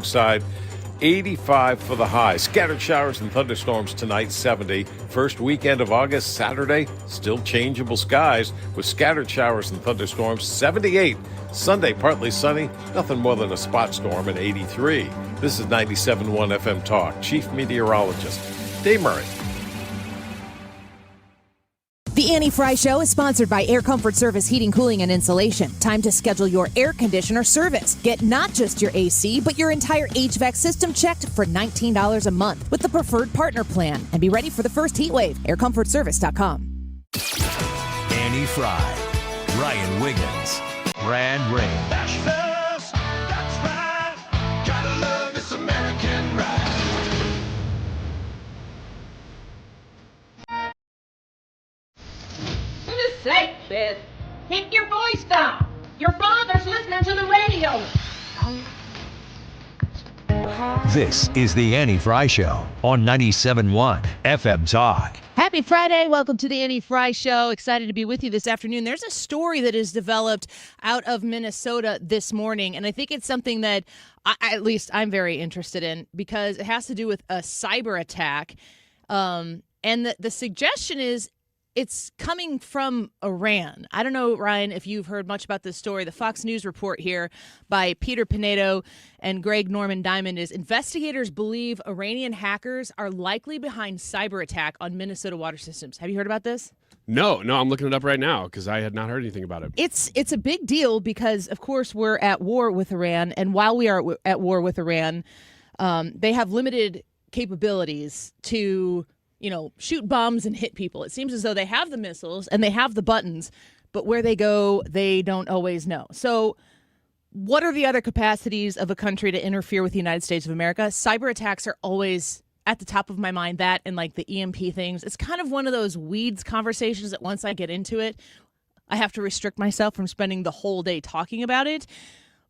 side. 85 for the high. Scattered showers and thunderstorms tonight, 70. First weekend of August, Saturday, still changeable skies with scattered showers and thunderstorms, 78. Sunday, partly sunny, nothing more than a spot storm at 83. This is 97.1 FM Talk. Chief Meteorologist Dave Murray. The Annie Frey Show is sponsored by Air Comfort Service Heating, Cooling, and Insulation. Time to schedule your air conditioner service. Get not just your AC, but your entire HVAC system checked for $19 a month with the Preferred Partner Plan. And be ready for the first heat wave. AirComfortService.com. Annie Frey, Ryan Wiggins, Brad Ray. That's right. Gotta love this American ride. Sake, sis. Keep your voice down. Your father's listening to the radio. This is the Annie Frey Show on 97.1 FM Talk. Happy Friday. Welcome to the Annie Frey Show. Excited to be with you this afternoon. There's a story that is developed out of Minnesota this morning, and I think it's something that at least I'm very interested in because it has to do with a cyber attack. And the suggestion is it's coming from Iran. I don't know, Ryan, if you've heard much about this story. The Fox News report here by Peter Pinedo and Greg Norman Diamond is investigators believe Iranian hackers are likely behind cyber attack on Minnesota water systems. Have you heard about this? No, I'm looking it up right now because I had not heard anything about it. It's a big deal because, of course, we're at war with Iran. And while we are at war with Iran, they have limited capabilities to shoot bombs and hit people. It seems as though they have the missiles and they have the buttons, but where they go, they don't always know. So what are the other capacities of a country to interfere with the United States of America? Cyber attacks are always at the top of my mind, that and like the EMP things. It's kind of one of those weeds conversations that once I get into it, I have to restrict myself from spending the whole day talking about it.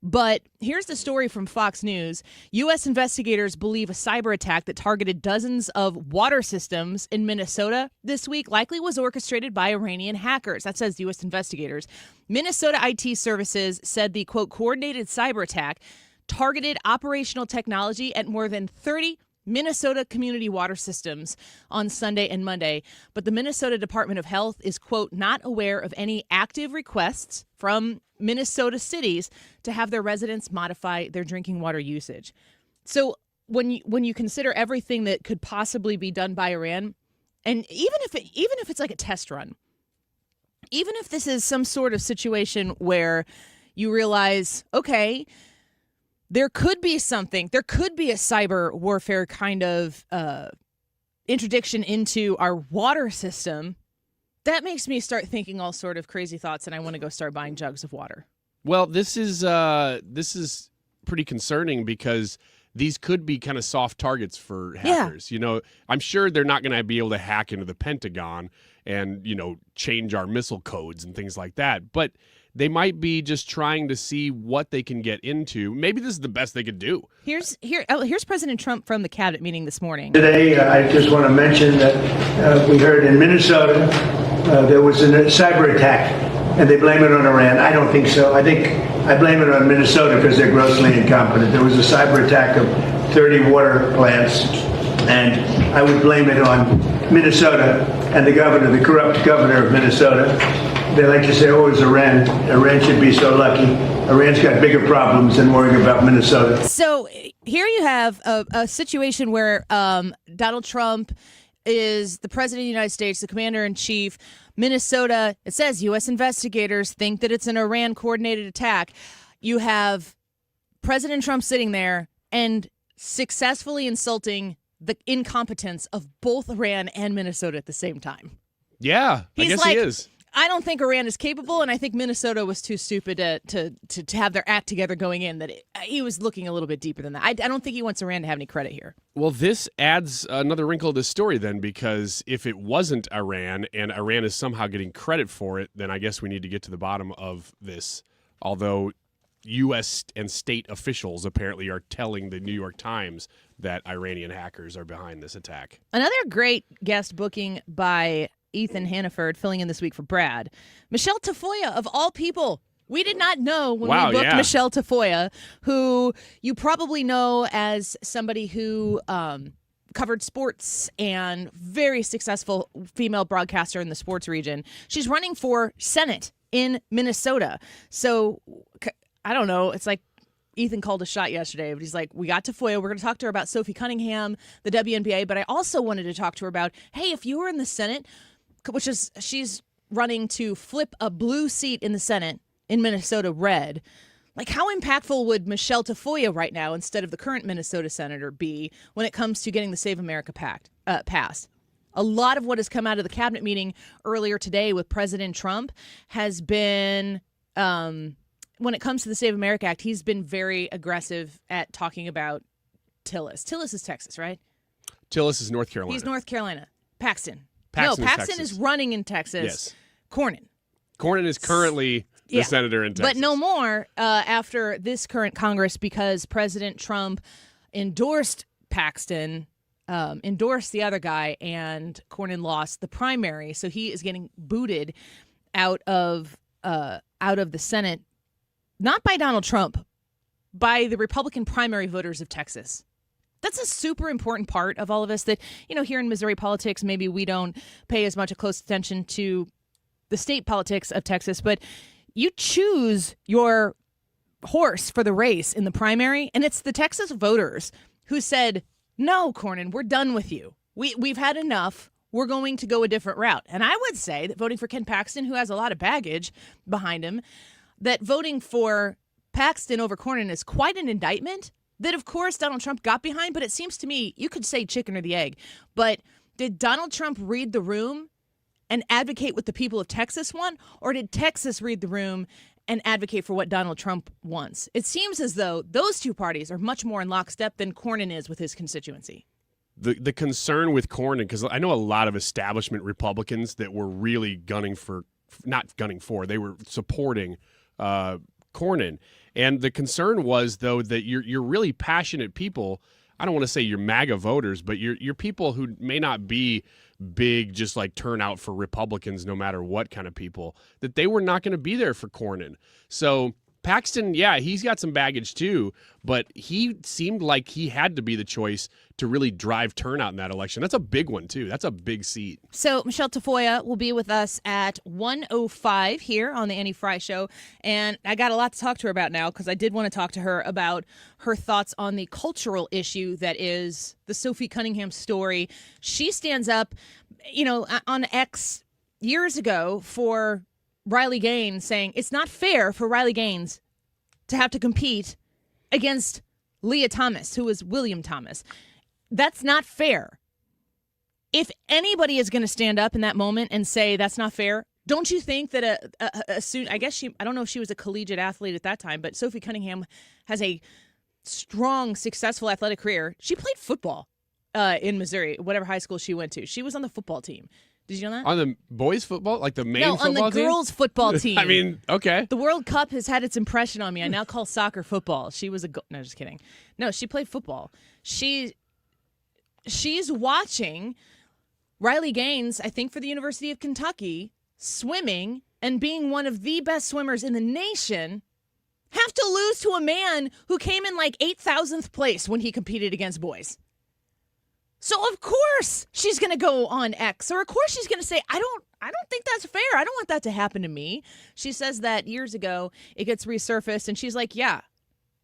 But here's the story from Fox News. U.S. investigators believe a cyber attack that targeted dozens of water systems in Minnesota this week likely was orchestrated by Iranian hackers. That says U.S. investigators. Minnesota IT Services said the, quote, coordinated cyber attack targeted operational technology at more than 30 Minnesota community water systems on Sunday and Monday. But the Minnesota Department of Health is, quote, not aware of any active requests from Minnesota cities to have their residents modify their drinking water usage. So when you consider everything that could possibly be done by Iran, and even if it's like a test run, even if this is some sort of situation where you realize, okay, there could be a cyber warfare kind of interdiction into our water system. That makes me start thinking all sort of crazy thoughts, and I want to go start buying jugs of water. Well, this is pretty concerning because these could be kind of soft targets for hackers. Yeah. I'm sure they're not going to be able to hack into the Pentagon and, change our missile codes and things like that. But they might be just trying to see what they can get into. Maybe this is the best they could do. Here's President Trump from the cabinet meeting this morning. Today, I just want to mention that we heard in Minnesota there was a cyber attack, and they blame it on Iran. I don't think so. I blame it on Minnesota because they're grossly incompetent. There was a cyber attack of 30 water plants, and I would blame it on Minnesota and the corrupt governor of Minnesota. They like to say, oh, it's Iran. Iran should be so lucky. Iran's got bigger problems than worrying about Minnesota. So here you have a situation where Donald Trump is the president of the United States, the commander-in-chief. Minnesota, it says U.S. investigators think that it's an Iran-coordinated attack. You have President Trump sitting there and successfully insulting the incompetence of both Iran and Minnesota at the same time. Yeah, I guess he is. I don't think Iran is capable, and I think Minnesota was too stupid to have their act together going in, that he was looking a little bit deeper than that. I don't think he wants Iran to have any credit here. Well, this adds another wrinkle to the story then, because if it wasn't Iran and Iran is somehow getting credit for it, then I guess we need to get to the bottom of this. Although U.S. and state officials apparently are telling the New York Times that Iranian hackers are behind this attack. Another great guest booking by Ethan Hannaford, filling in this week for Brad. Michele Tafoya, of all people, We did not know when Wow, we booked yeah. Michele Tafoya, who you probably know as somebody who covered sports and very successful female broadcaster in the sports region. She's running for Senate in Minnesota. So I don't know. It's like Ethan called a shot yesterday, but he's like, we got Tafoya. We're going to talk to her about Sophie Cunningham, the WNBA. But I also wanted to talk to her about, hey, if you were in the Senate, which is she's running to flip a blue seat in the Senate in Minnesota red, like how impactful would Michele Tafoya right now instead of the current Minnesota senator be when it comes to getting the Save America Pact passed? A lot of what has come out of the cabinet meeting earlier today with President Trump has been, when it comes to the Save America Act, he's been very aggressive at talking about Tillis. Tillis is Texas, right? Tillis is North Carolina. He's North Carolina. Paxton is Paxton Texas. is running in Texas. Yes. Cornyn is currently the senator in Texas. But no more after this current Congress because President Trump endorsed Paxton, endorsed the other guy, and Cornyn lost the primary. So he is getting booted out of the Senate, not by Donald Trump, by the Republican primary voters of Texas. That's a super important part of all of us that, here in Missouri politics, maybe we don't pay as much a close attention to the state politics of Texas, but you choose your horse for the race in the primary, and it's the Texas voters who said, no, Cornyn, we're done with you. We've had enough. We're going to go a different route. And I would say that voting for Ken Paxton, who has a lot of baggage behind him, that voting for Paxton over Cornyn is quite an indictment that, of course, Donald Trump got behind. But it seems to me, you could say chicken or the egg, but did Donald Trump read the room and advocate what the people of Texas want, or did Texas read the room and advocate for what Donald Trump wants? It seems as though those two parties are much more in lockstep than Cornyn is with his constituency. The concern with Cornyn, because I know a lot of establishment Republicans that were really they were supporting Cornyn. And the concern was, though, that you're really passionate people. I don't want to say you're MAGA voters, but you're people who may not be big, just like turnout for Republicans, no matter what kind of people, that they were not going to be there for Cornyn. So Paxton, yeah, he's got some baggage too, but he seemed like he had to be the choice to really drive turnout in that election. That's a big one too. That's a big seat. So Michele Tafoya will be with us at 1:05 here on the Annie Frey Show, and I got a lot to talk to her about now because I did want to talk to her about her thoughts on the cultural issue that is the Sophie Cunningham story. She stands up, on X years ago for Riley Gaines, saying it's not fair for Riley Gaines to have to compete against Leah Thomas, who is William Thomas. That's not fair. If anybody is going to stand up in that moment and say that's not fair, don't you think that I don't know if she was a collegiate athlete at that time, but Sophie Cunningham has a strong, successful athletic career. She played football in Missouri, whatever high school she went to. She was on the football team. Did you know that? On the boys' football? Like the main football team? No, on the girls' football team. I mean, okay. The World Cup has had its impression on me. I now call soccer football. She was no, just kidding. No, she played football. She's watching Riley Gaines, I think for the University of Kentucky, swimming and being one of the best swimmers in the nation, have to lose to a man who came in like 8,000th place when he competed against boys. So of course she's going to go on X, or of course she's going to say, I don't think that's fair. I don't want that to happen to me. She says that years ago. It gets resurfaced, and she's like, yeah,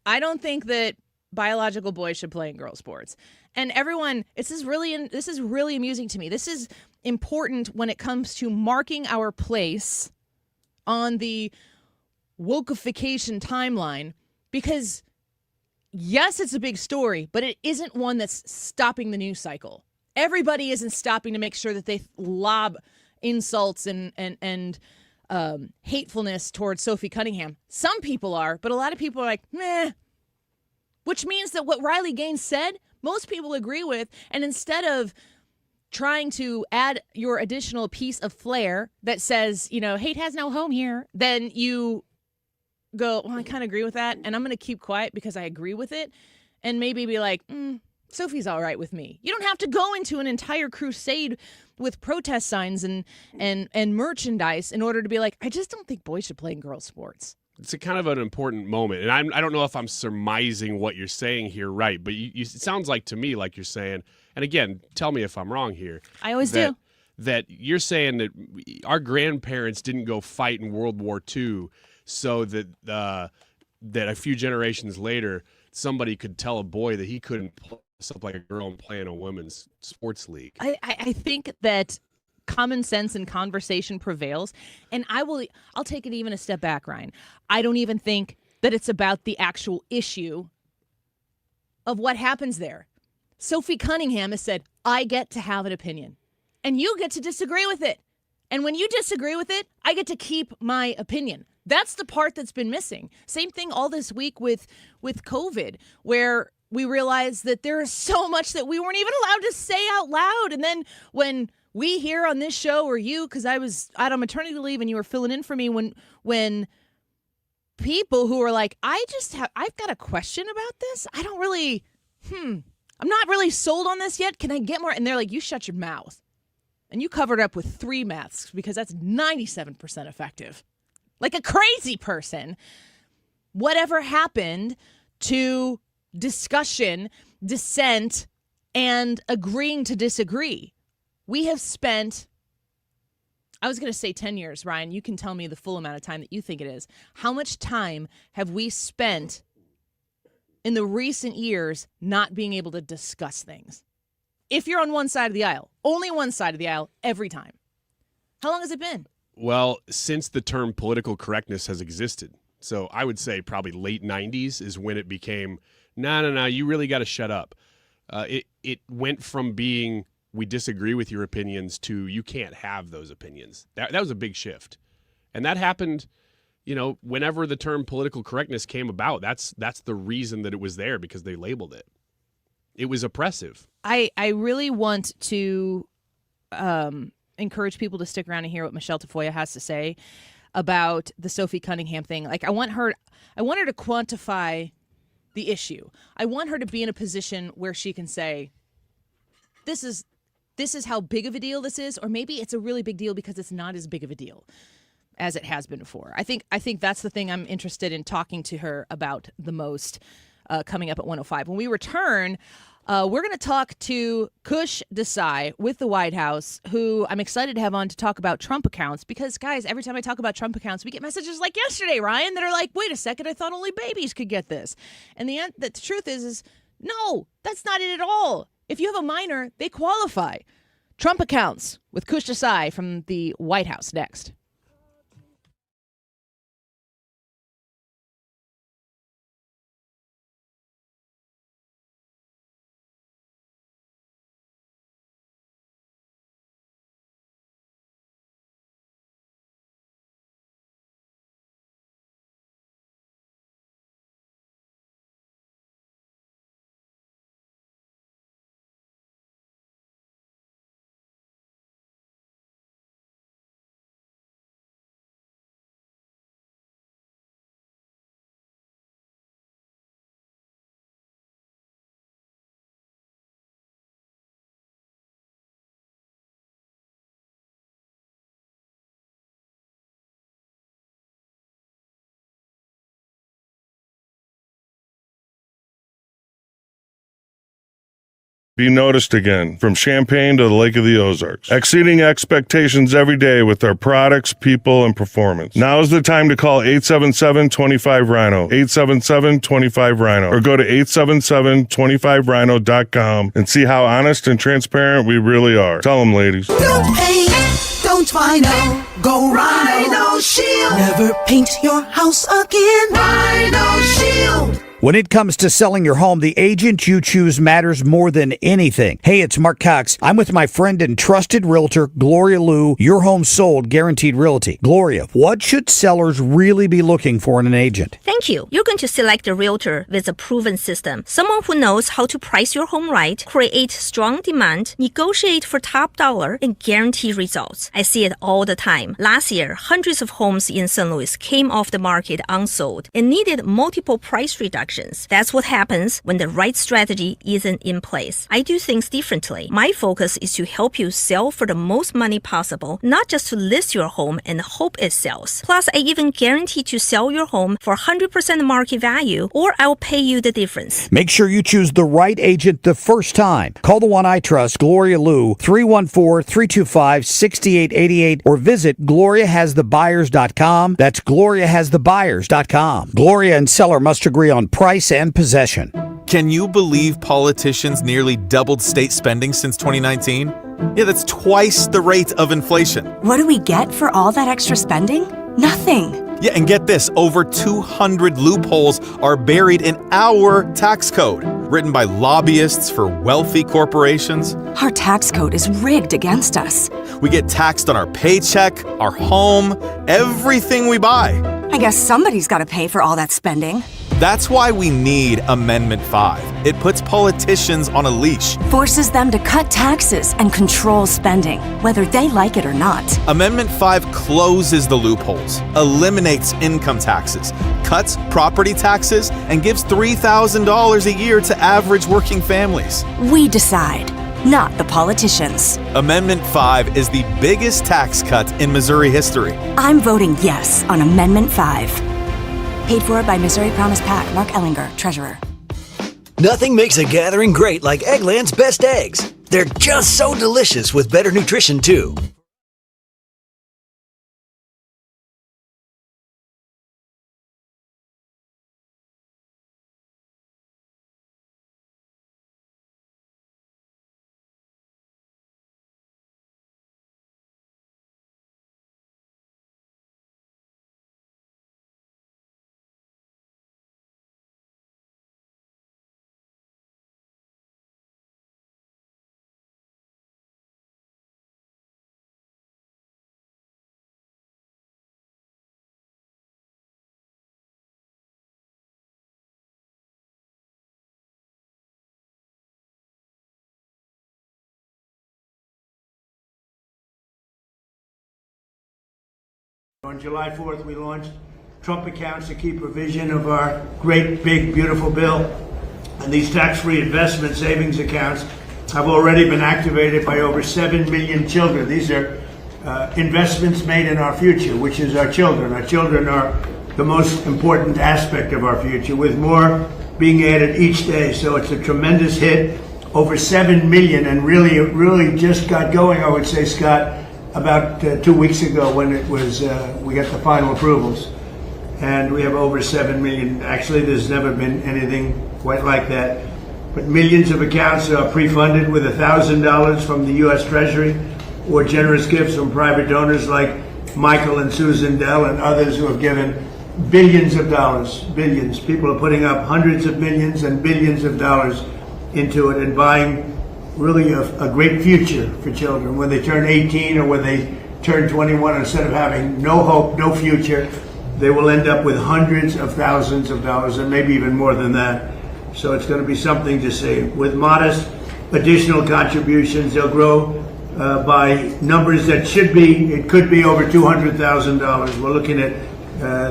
I don't think that biological boys should play in girls' sports. And everyone, this is really amusing to me. This is important when it comes to marking our place on the wokeification timeline, because yes, it's a big story, but it isn't one that's stopping the news cycle. Everybody isn't stopping to make sure that they lob insults and hatefulness towards Sophie Cunningham. Some people are, but a lot of people are like, meh. Which means that what Riley Gaines said, most people agree with, and instead of trying to add your additional piece of flair that says, hate has no home here, then you go, well, I kind of agree with that, and I'm going to keep quiet because I agree with it, and maybe be like, Sophie's all right with me. You don't have to go into an entire crusade with protest signs and merchandise in order to be like, I just don't think boys should play in girls' sports. it's a kind of an important moment. And I don't know if I'm surmising what you're saying here right, but it sounds like to me like you're saying, and again, tell me if I'm wrong here. I always do. That you're saying that our grandparents didn't go fight in World War II so that that a few generations later somebody could tell a boy that he couldn't dress up like a girl and play in a women's sports league. I think that common sense and conversation prevails, and I'll take it even a step back, Ryan. I don't even think that it's about the actual issue of what happens there. Sophie Cunningham has said, I get to have an opinion, and you get to disagree with it. And when you disagree with it, I get to keep my opinion. That's the part that's been missing. Same thing all this week with COVID, where we realized that there is so much that we weren't even allowed to say out loud. And then when we here on this show, or you, because I was out on maternity leave and you were filling in for me, when people who are like, I've got a question about this. I don't really, I'm not really sold on this yet. Can I get more? And they're like, you shut your mouth. And you covered up with 3 masks because that's 97% effective. Like a crazy person. Whatever happened to discussion, dissent, and agreeing to disagree? We have spent, I was going to say 10 years, Ryan. You can tell me the full amount of time that you think it is. How much time have we spent in the recent years not being able to discuss things? If you're on one side of the aisle, only one side of the aisle every time. How long has it been? Well, since the term political correctness has existed. So I would say probably late 90s is when it became, no, you really got to shut up. It went from being, we disagree with your opinions, to you can't have those opinions. That was a big shift. And that happened, whenever the term political correctness came about. That's the reason that it was there, because they labeled it. It was oppressive. I really want to encourage people to stick around and hear what Michele Tafoya has to say about the Sophie Cunningham thing. Like, I want her to quantify the issue. I want her to be in a position where she can say, this is how big of a deal this is, or maybe it's a really big deal because it's not as big of a deal as it has been before. I think that's the thing I'm interested in talking to her about the most, coming up at 1:05. When we return, we're going to talk to Kush Desai with the White House, who I'm excited to have on to talk about Trump accounts, because, guys, every time I talk about Trump accounts, we get messages like yesterday, Ryan, that are like, wait a second, I thought only babies could get this. And the truth is no, that's not it at all. If you have a minor, they qualify. Trump accounts with Kush Desai from the White House next. Be noticed again, from Champaign to the Lake of the Ozarks. Exceeding expectations every day with our products, people, and performance. Now is the time to call 877-25-RHINO, 877-25-RHINO, or go to 877-25rhino.com and see how honest and transparent we really are. Tell them, ladies. No pain, don't Rhino, go Rhino Shield. Never paint your house again. Rhino Shield. When it comes to selling your home, the agent you choose matters more than anything. Hey, it's Mark Cox. I'm with my friend and trusted realtor, Gloria Liu, Your Home Sold Guaranteed Realty. Gloria, what should sellers really be looking for in an agent? Thank you. You're going to select a realtor with a proven system. Someone who knows how to price your home right, create strong demand, negotiate for top dollar, and guarantee results. I see it all the time. Last year, hundreds of homes in St. Louis came off the market unsold and needed multiple price reductions transactions. That's what happens when the right strategy isn't in place. I do things differently. My focus is to help you sell for the most money possible, not just to list your home and hope it sells. Plus, I even guarantee to sell your home for 100% market value, or I'll pay you the difference. Make sure you choose the right agent the first time. Call the one I trust, Gloria Liu, 314-325-6888, or visit GloriaHasTheBuyers.com. That's GloriaHasTheBuyers.com. Gloria and seller must agree on price and possession. Can you believe politicians nearly doubled state spending since 2019? Yeah, that's twice the rate of inflation. What do we get for all that extra spending? Nothing. Yeah, and get this, over 200 loopholes are buried in our tax code, written by lobbyists for wealthy corporations. Our tax code is rigged against us. We get taxed on our paycheck, our home, everything we buy. I guess somebody's got to pay for all that spending. That's why we need Amendment 5. It puts politicians on a leash. Forces them to cut taxes and control spending, whether they like it or not. Amendment 5 closes the loopholes, eliminates income taxes, cuts property taxes, and gives $3,000 a year to average working families. We decide, not the politicians. Amendment 5 is the biggest tax cut in Missouri history. I'm voting yes on Amendment 5. Paid for by Missouri Promise PAC, Mark Ellinger, Treasurer. Nothing makes a gathering great like Eggland's best eggs. They're just so delicious with better nutrition, too. On July 4th, we launched Trump Accounts, a key provision of our great, big, beautiful bill. And these tax-free investment savings accounts have already been activated by over 7 million children. These are investments made in our future, which is our children. Our children are the most important aspect of our future, with more being added each day. So it's a tremendous hit, over 7 million, and it really just got going, I would say, Scott, about 2 weeks ago when it was we got the final approvals, and we have over 7 million. Actually, there's never been anything quite like that. But millions of accounts are pre-funded with $1,000 from the U.S. Treasury, or generous gifts from private donors like Michael and Susan Dell and others who have given billions of dollars. Billions. People are putting up hundreds of millions and billions of dollars into it and buying really a great future for children. When they turn 18 or when they turn 21, instead of having no hope, no future, they will end up with hundreds of thousands of dollars and maybe even more than that. So it's going to be something to see. With modest additional contributions, they'll grow by numbers that could be over $200,000. We're looking at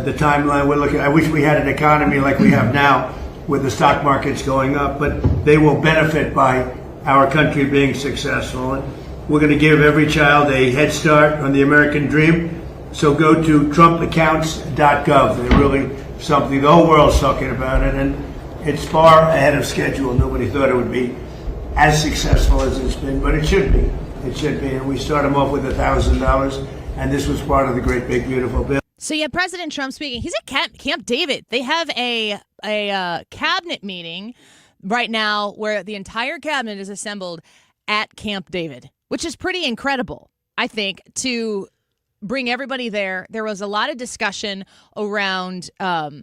the timeline. I wish we had an economy like we have now with the stock markets going up, but they will benefit by our country being successful. And we're going to give every child a head start on the American dream. So go to trumpaccounts.gov. They're really something, the whole world's talking about it, and it's far ahead of schedule. Nobody thought it would be as successful as it's been, but it should be. It should be. And we start them off with $1,000, and this was part of the great, big, beautiful bill. So yeah, President Trump speaking. He's at Camp David. They have a cabinet meeting right now where the entire cabinet is assembled at Camp David, which is pretty incredible, I think, to bring everybody there. There was a lot of discussion around RFK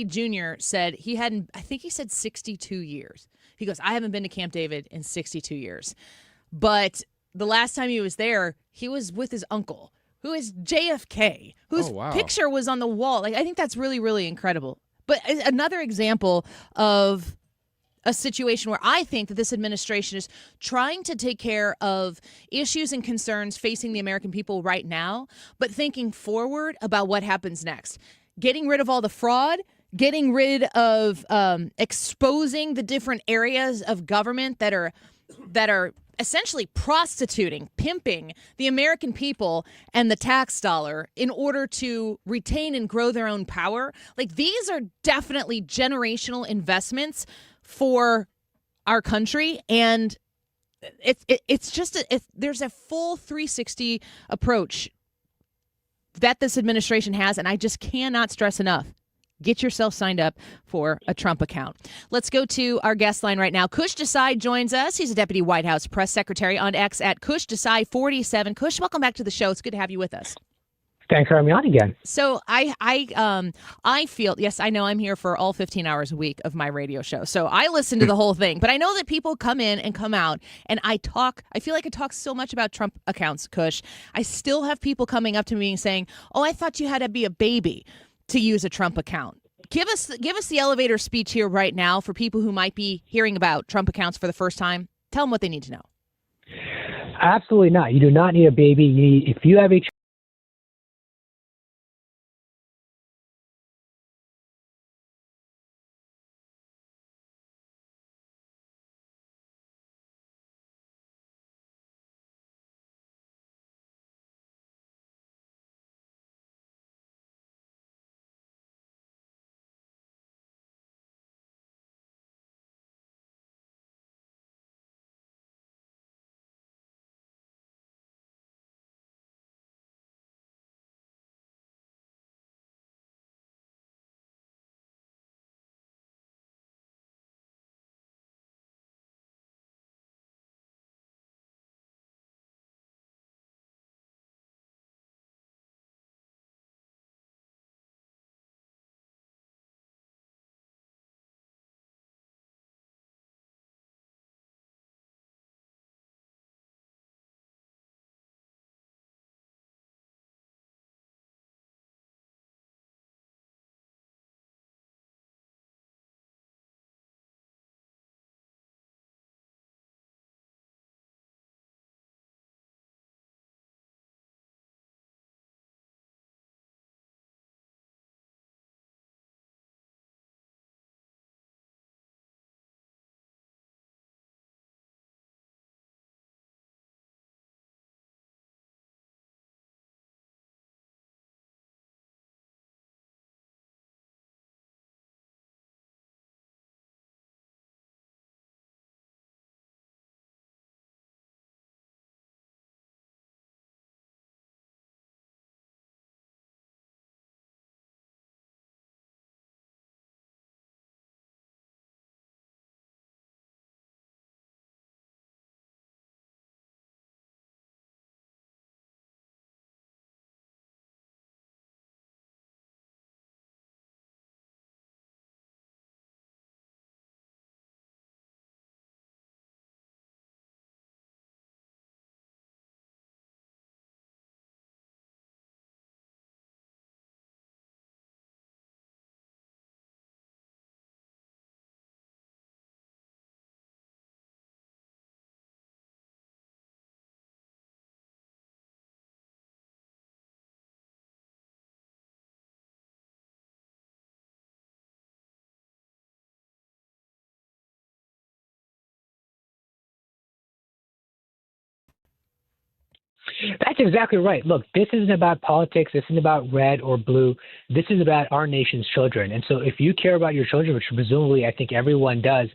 Jr. said he hadn't, I think he said 62 years. He goes, I haven't been to Camp David in 62 years. But the last time he was there, he was with his uncle, who is JFK, whose picture was on the wall. Like, I think that's really, really incredible. But another example of a situation where I think that this administration is trying to take care of issues and concerns facing the American people right now, but thinking forward about what happens next. getting rid of all the fraud, getting rid of exposing the different areas of government that are essentially prostituting, pimping the American people and the tax dollar in order to retain and grow their own power. Like, these are definitely generational investments for our country, and it's just there's a full 360 approach that this administration has, and I just cannot stress enough. Get yourself signed up for a Trump account. Let's go to our guest line right now. Kush Desai joins us. He's a deputy White House press secretary on X at Kush Desai 47. Kush, welcome back to the show. It's good to have you with us. Thanks for having me on again. So I feel, yes, I know I'm here for all 15 hours a week of my radio show. So I listen to the whole thing, but I know that people come in and come out, and I feel like I talk so much about Trump accounts, Kush. I still have people coming up to me and saying, oh, I thought you had to be a baby to use a Trump account. Give us the elevator speech here right now for people who might be hearing about Trump accounts for the first time. Tell them what they need to know. Absolutely not. You do not need a baby. If you have a That's exactly right. Look, this isn't about politics. This isn't about red or blue. This is about our nation's children. And so if you care about your children, which presumably I think everyone does,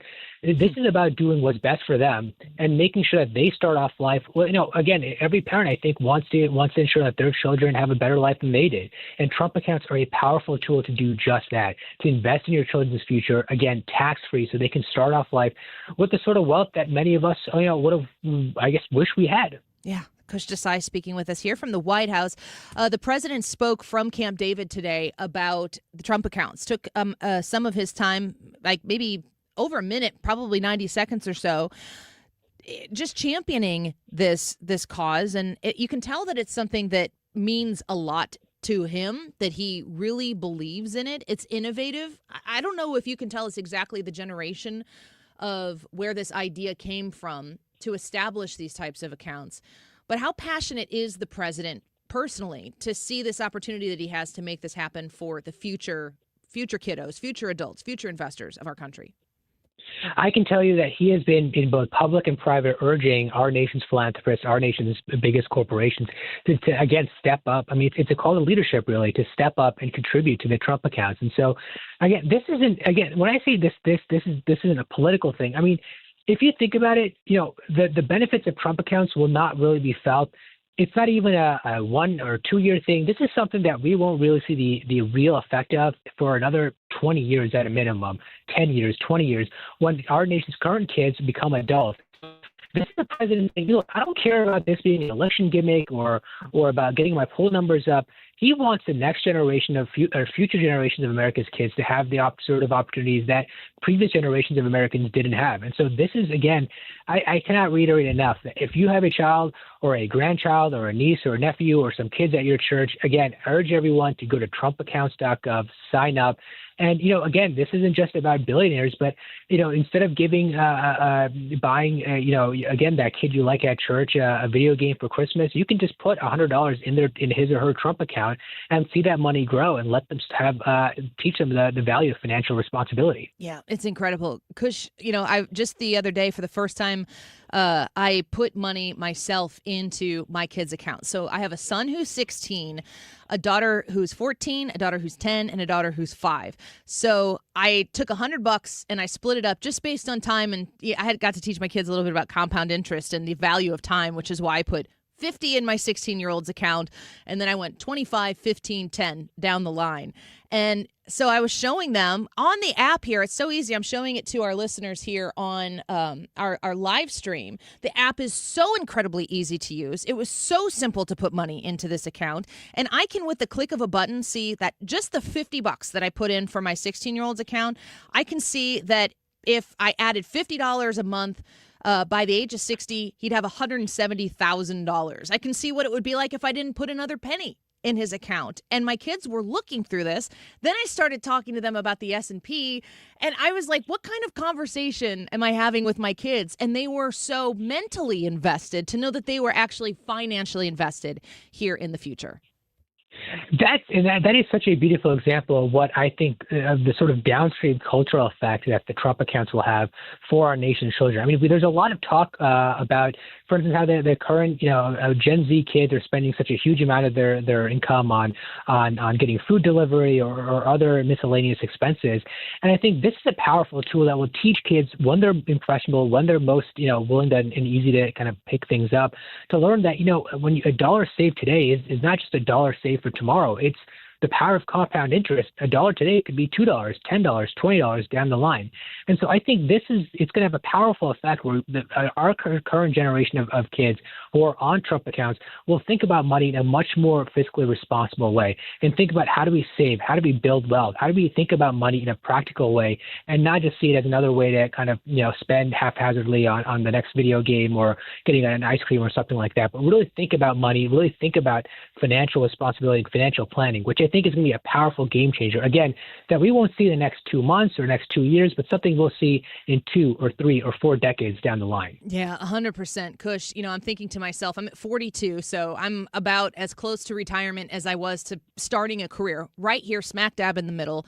this is about doing what's best for them and making sure that they start off life. Well, again, every parent, I think, wants to ensure that their children have a better life than they did. And Trump accounts are a powerful tool to do just that, to invest in your children's future, again, tax-free, so they can start off life with the sort of wealth that many of us, would have, I guess, wish we had. Yeah. Kush Desai speaking with us here from the White House. The president spoke from Camp David today about the Trump accounts. Took some of his time, like maybe over a minute, probably 90 seconds or so, just championing this cause. And you can tell that it's something that means a lot to him, that he really believes in it. It's innovative. I don't know if you can tell us exactly the generation of where this idea came from to establish these types of accounts. But how passionate is the president personally to see this opportunity that he has to make this happen for the future kiddos, future adults, future investors of our country? I can tell you that he has been in both public and private urging our nation's philanthropists, our nation's biggest corporations to again, step up. I mean, it's a call to leadership, really, to step up and contribute to the Trump accounts. And so, again, this isn't, again, when I say this isn't a political thing. I mean, if you think about it, the benefits of Trump accounts will not really be felt. It's not even a 1 or 2 year thing. This is something that we won't really see the real effect of for another 20 years at a minimum, 10 years, 20 years, when our nation's current kids become adults. This is the president saying, look, I don't care about this being an election gimmick or about getting my poll numbers up. He wants the next generation of future generations of America's kids to have the sort of opportunities that previous generations of Americans didn't have. And so this is, again, I cannot reiterate enough that if you have a child or a grandchild or a niece or a nephew or some kids at your church, again, urge everyone to go to trumpaccounts.gov, sign up. And, again, this isn't just about billionaires, but, instead of giving, buying, again, that kid you like at church a video game for Christmas, you can just put $100 in his or her Trump account and see that money grow and let them teach them the value of financial responsibility. Yeah, it's incredible. Kush, I just the other day for the first time, I put money myself into my kids' account. So I have a son who's 16, a daughter who's 14, a daughter who's 10, and a daughter who's 5. So I took $100 and I split it up just based on time. And I had got to teach my kids a little bit about compound interest and the value of time, which is why I put 50 in my 16-year-old's account. And then I went 25, 15, 10 down the line. And so I was showing them on the app here. It's so easy. I'm showing it to our listeners here on our live stream. The app is so incredibly easy to use. It was so simple to put money into this account. And I can, with the click of a button, see that just the $50 that I put in for my 16-year-old's account, I can see that if I added $50 a month, by the age of 60, he'd have $170,000. I can see what it would be like if I didn't put another penny in his account. And my kids were looking through this. Then I started talking to them about the S&P, and I was like, what kind of conversation am I having with my kids? And they were so mentally invested to know that they were actually financially invested here in the future. That is such a beautiful example of what I think of the sort of downstream cultural effect that the Trump accounts will have for our nation's children. I mean, there's a lot of talk about, for instance, how the current, Gen Z kids are spending such a huge amount of their income on getting food delivery or other miscellaneous expenses. And I think this is a powerful tool that will teach kids when they're impressionable, when they're most, willing to and easy to kind of pick things up, to learn that, when a dollar saved today is not just a dollar saved for tomorrow. It's the power of compound interest. A dollar today could be $2, $10, $20 down the line. And so I think it's going to have a powerful effect where our current generation of kids who are on Trump accounts will think about money in a much more fiscally responsible way and think about how do we save, how do we build wealth, how do we think about money in a practical way and not just see it as another way to kind of, spend haphazardly on the next video game or getting an ice cream or something like that, but really think about money, really think about financial responsibility and financial planning, which I think is going to be a powerful game changer. Again, that we won't see in the next 2 months or next 2 years, but something we'll see in 2 or 3 or 4 decades down the line. Yeah, 100%. Kush, I'm thinking to myself, I'm at 42, so I'm about as close to retirement as I was to starting a career right here, smack dab in the middle,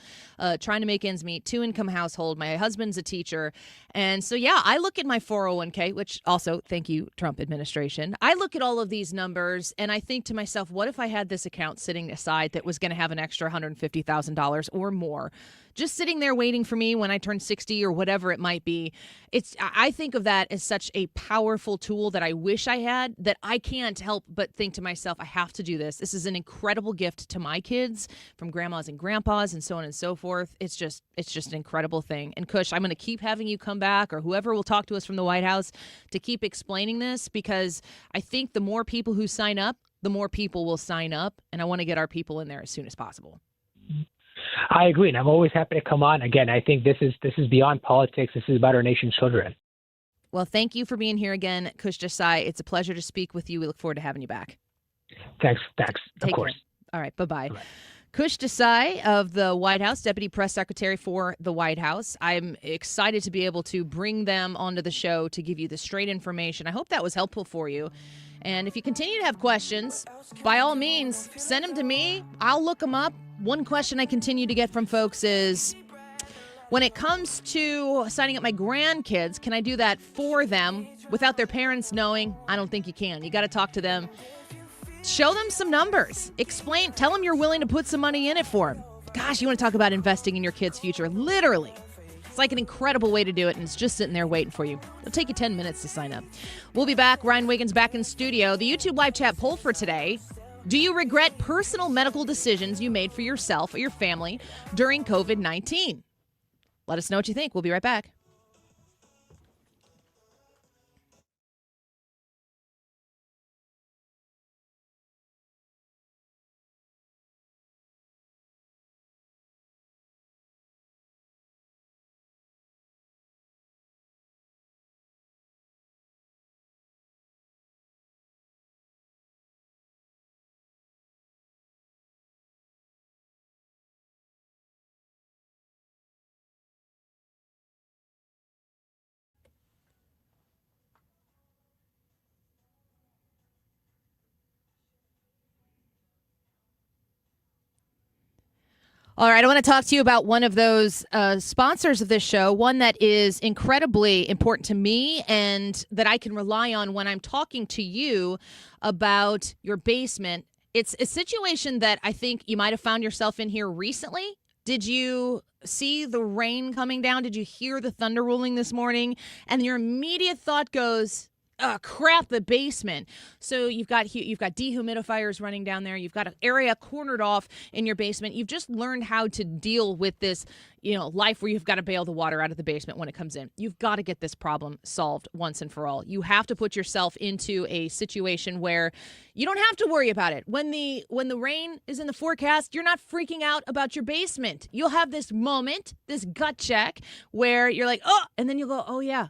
trying to make ends meet, 2-income household. My husband's a teacher. And so, yeah, I look at my 401k, which also, thank you, Trump administration. I look at all of these numbers and I think to myself, what if I had this account sitting aside that was going to have an extra $150,000 or more just sitting there waiting for me when I turn 60 or whatever it might be? I think of that as such a powerful tool that I wish I had, that I can't help but think to myself, I have to do this. This is an incredible gift to my kids from grandmas and grandpas and so on and so forth. It's just an incredible thing. And Kush, I'm going to keep having you come back, or whoever will talk to us from the White House, to keep explaining this, because I think the more people who sign up, the more people will sign up. And I want to get our people in there as soon as possible. I agree, and I'm always happy to come on. Again, I think this is beyond politics. This is about our nation's children. Well, thank you for being here again, Kush Desai. It's a pleasure to speak with you. We look forward to having you back. Thanks. Of Take course. care. All right, bye-bye. Kush Desai of the White House, Deputy Press Secretary for the White House. I'm excited to be able to bring them onto the show to give you the straight information. I hope that was helpful for you. And if you continue to have questions, by all means, send them to me. I'll look them up. One question I continue to get from folks is, when it comes to signing up my grandkids, can I do that for them without their parents knowing? I don't think you can. You got to talk to them. Show them some numbers. Explain. Tell them you're willing to put some money in it for them. Gosh, you want to talk about investing in your kid's future. Literally. It's like an incredible way to do it, and it's just sitting there waiting for you. It'll take you 10 minutes to sign up. We'll be back. Ryan Wiggins back in studio. The YouTube live chat poll for today. Do you regret personal medical decisions you made for yourself or your family during COVID-19? Let us know what you think. We'll be right back. All right, I want to talk to you about one of those sponsors of this show, one that is incredibly important to me and that I can rely on when I'm talking to you about your basement. It's a situation that I think you might have found yourself in here recently. Did you see the rain coming down? Did you hear the thunder rolling this morning? And your immediate thought goes, oh, crap, the basement. So you've got dehumidifiers running down there. You've got an area cornered off in your basement. You've just learned how to deal with this, life where you've got to bail the water out of the basement when it comes in. You've got to get this problem solved once and for all. You have to put yourself into a situation where you don't have to worry about it. When the rain is in the forecast, you're not freaking out about your basement. You'll have this moment, this gut check where you're like, oh, and then you'll go, oh yeah.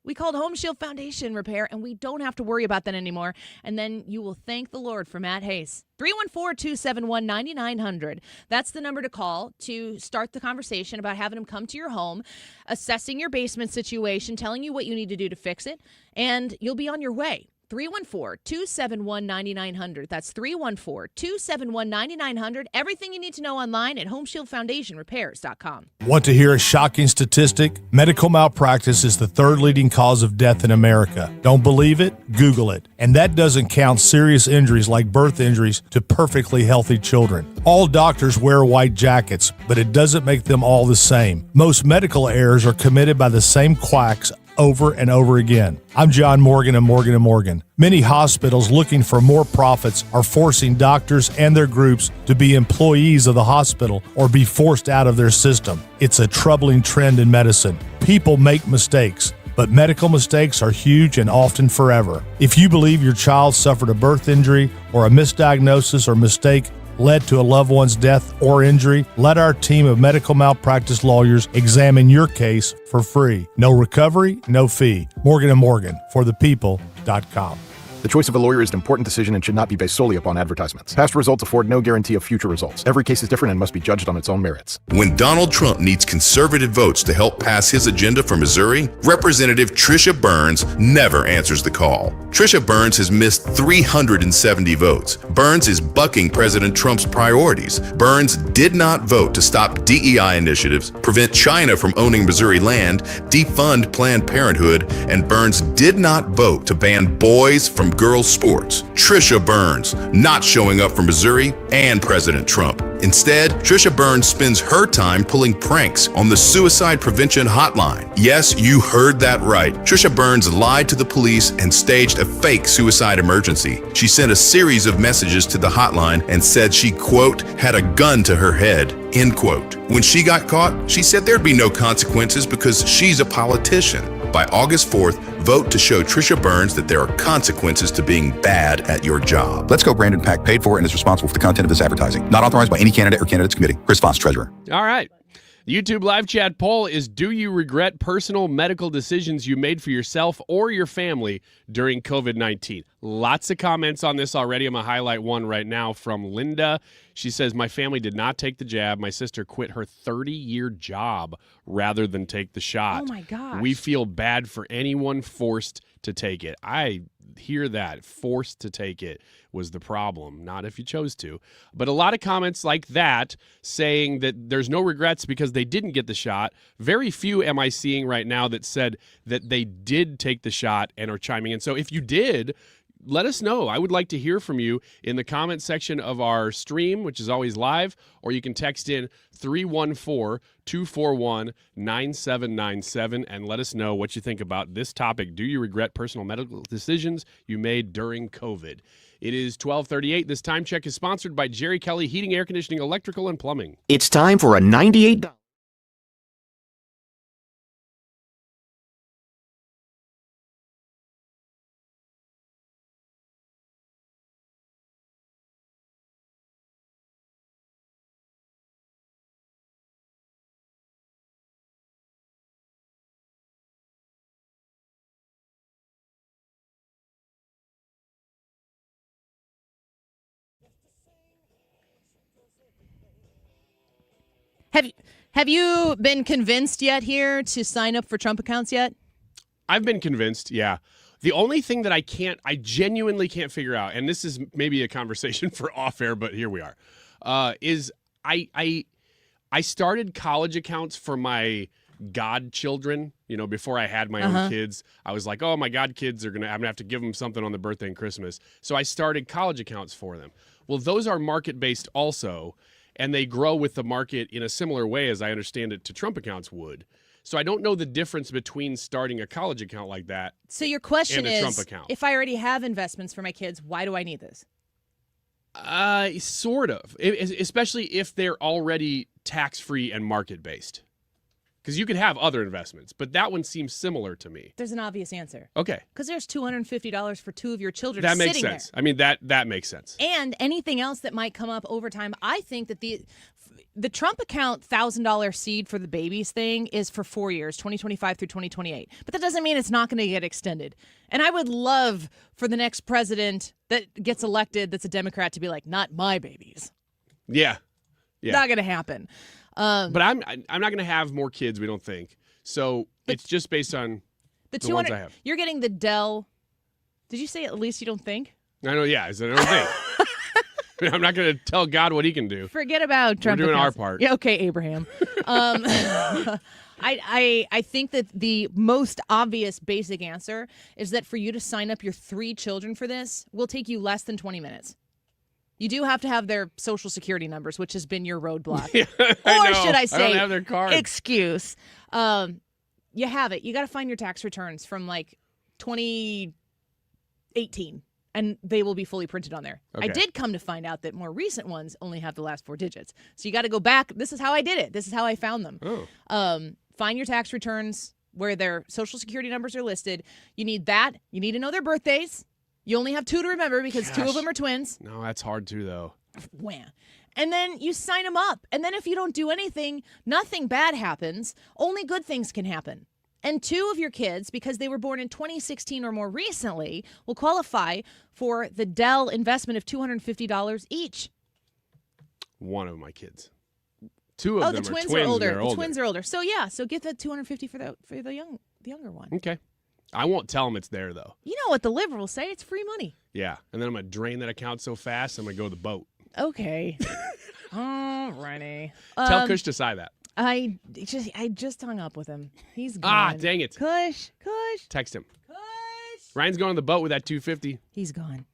We called Home Shield Foundation Repair, and we don't have to worry about that anymore. And then you will thank the Lord for Matt Hayes. 314-271-9900. That's the number to call to start the conversation about having him come to your home, assessing your basement situation, telling you what you need to do to fix it, and you'll be on your way. 314-271-9900. That's 314-271-9900. Everything you need to know online at HomeshieldFoundationRepairs.com. Want to hear a shocking statistic? Medical malpractice is the third leading cause of death in America. Don't believe it? Google it. And that doesn't count serious injuries like birth injuries to perfectly healthy children. All doctors wear white jackets, but it doesn't make them all the same. Most medical errors are committed by the same quacks over and over again. I'm John Morgan of Morgan & Morgan. Many hospitals looking for more profits are forcing doctors and their groups to be employees of the hospital or be forced out of their system. It's a troubling trend in medicine. People make mistakes, but medical mistakes are huge and often forever. If you believe your child suffered a birth injury or a misdiagnosis or mistake led to a loved one's death or injury, let our team of medical malpractice lawyers examine your case for free. No recovery, no fee. Morgan & Morgan, forthepeople.com. The choice of a lawyer is an important decision and should not be based solely upon advertisements. Past results afford no guarantee of future results. Every case is different and must be judged on its own merits. When Donald Trump needs conservative votes to help pass his agenda for Missouri, Representative Trisha Burns never answers the call. Trisha Burns has missed 370 votes. Burns is bucking President Trump's priorities. Burns did not vote to stop DEI initiatives, prevent China from owning Missouri land, defund Planned Parenthood, and Burns did not vote to ban boys from girls' sports. Trisha Burns not showing up for Missouri and President Trump. Instead, Trisha Burns spends her time pulling pranks on the suicide prevention hotline. Yes, you heard that right. Trisha Burns lied to the police and staged a fake suicide emergency. She sent a series of messages to the hotline and said she, quote, had a gun to her head, end quote. When she got caught, she said there'd be no consequences because she's a politician. By August 4th, vote to show Trisha Burns that there are consequences to being bad at your job. Let's Go Brandon PAC paid for and is responsible for the content of this advertising. Not authorized by any candidate or candidates committee. Chris Foss, Treasurer. All right. The YouTube live chat poll is, do you regret personal medical decisions you made for yourself or your family during COVID-19? Lots of comments on this already. I'm going to highlight one right now from Linda. She says, my family did not take the jab. My sister quit her 30-year job rather than take the shot. Oh, my gosh. We feel bad for anyone forced to take it. I hear that. Forced to take it was the problem, not if you chose to. But a lot of comments like that saying that there's no regrets because they didn't get the shot. Very few am I seeing right now that said that they did take the shot and are chiming in. So if you did, let us know. I would like to hear from you in the comment section of our stream, which is always live, or you can text in 314-241-9797 and let us know what you think about this topic. Do you regret personal medical decisions you made during COVID? It is 12:38. This time check is sponsored by Jerry Kelly Heating, Air Conditioning, Electrical, and Plumbing. It's time for a $98. Have you been convinced yet here to sign up for Trump accounts yet? I've been convinced, yeah. The only thing that I genuinely can't figure out, and this is maybe a conversation for off air, but here we are, is I started college accounts for my godchildren. You know, before I had my own kids, I was like, oh, my godkids I'm gonna have to give them something on their birthday and Christmas. So I started college accounts for them. Well, those are market based also. And they grow with the market in a similar way, as I understand it, to Trump accounts would. So I don't know the difference between starting a college account like that. So your question and a is, Trump account. If I already have investments for my kids, why do I need this? Sort of, especially if they're already tax-free and market-based. Because you could have other investments, but that one seems similar to me. There's an obvious answer. Okay. Because there's $250 for two of your children That sitting makes sense. there. I mean, that makes sense. And anything else that might come up over time. I think that the Trump account $1,000 seed for the babies thing is for 4 years, 2025 through 2028. But that doesn't mean it's not going to get extended. And I would love for the next president that gets elected that's a Democrat to be like, not my babies. Yeah. Not going to happen. But I'm not going to have more kids, we don't think. So it's just based on the ones I have. You're getting the Dell. Did you say at least you don't think? I know, yeah. I said I don't think. I'm not going to tell God what he can do. Forget about Trump. We're doing accounts. our part. Yeah, okay, Abraham. I think that the most obvious basic answer is that for you to sign up your 3 children for this will take you less than 20 minutes. You do have to have their social security numbers, which has been your roadblock. Yeah, or should I say, I don't have their card. Excuse. You have it. You got to find your tax returns from like 2018, and they will be fully printed on there. Okay. I did come to find out that more recent ones only have the last 4 digits. So you got to go back. This is how I did it. This is how I found them. Oh. Find your tax returns where their social security numbers are listed. You need that. You need to know their birthdays. You only have 2 to remember because 2 of them are twins. No, that's hard too, though. Wham. And then you sign them up. And then if you don't do anything, nothing bad happens. Only good things can happen. And 2 of your kids, because they were born in 2016 or more recently, will qualify for the Dell investment of $250 each. One of my kids. 2 of them the twins are are older. They're The twins are older. So yeah, so get the $250 for the younger one. Okay. I won't tell them it's there, though. You know what the liberals say? It's free money. Yeah. And then I'm going to drain that account so fast, I'm going to go to the boat. Okay. All righty. Tell Kush to sign that. I just hung up with him. He's gone. Dang it. Kush. Text him. Ryan's going on the boat with that $250. He's gone.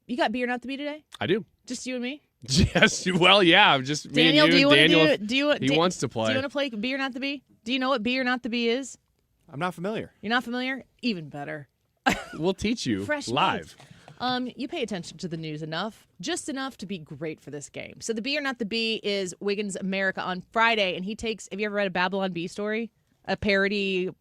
You got Be or Not to Be today? I do. Just you and me? Yes. Well, yeah. Just Daniel, me and you. do you want he wants to play. Do you want to play Be or Not to Be? Do you know what Be or Not to Be is? I'm not familiar. You're not familiar? Even better. We'll teach you Fresh live. You pay attention to the news enough, just enough to be great for this game. So the Be or Not the Be is Wiggins America on Friday, and he takes. Have you ever read a Babylon Bee story? a parody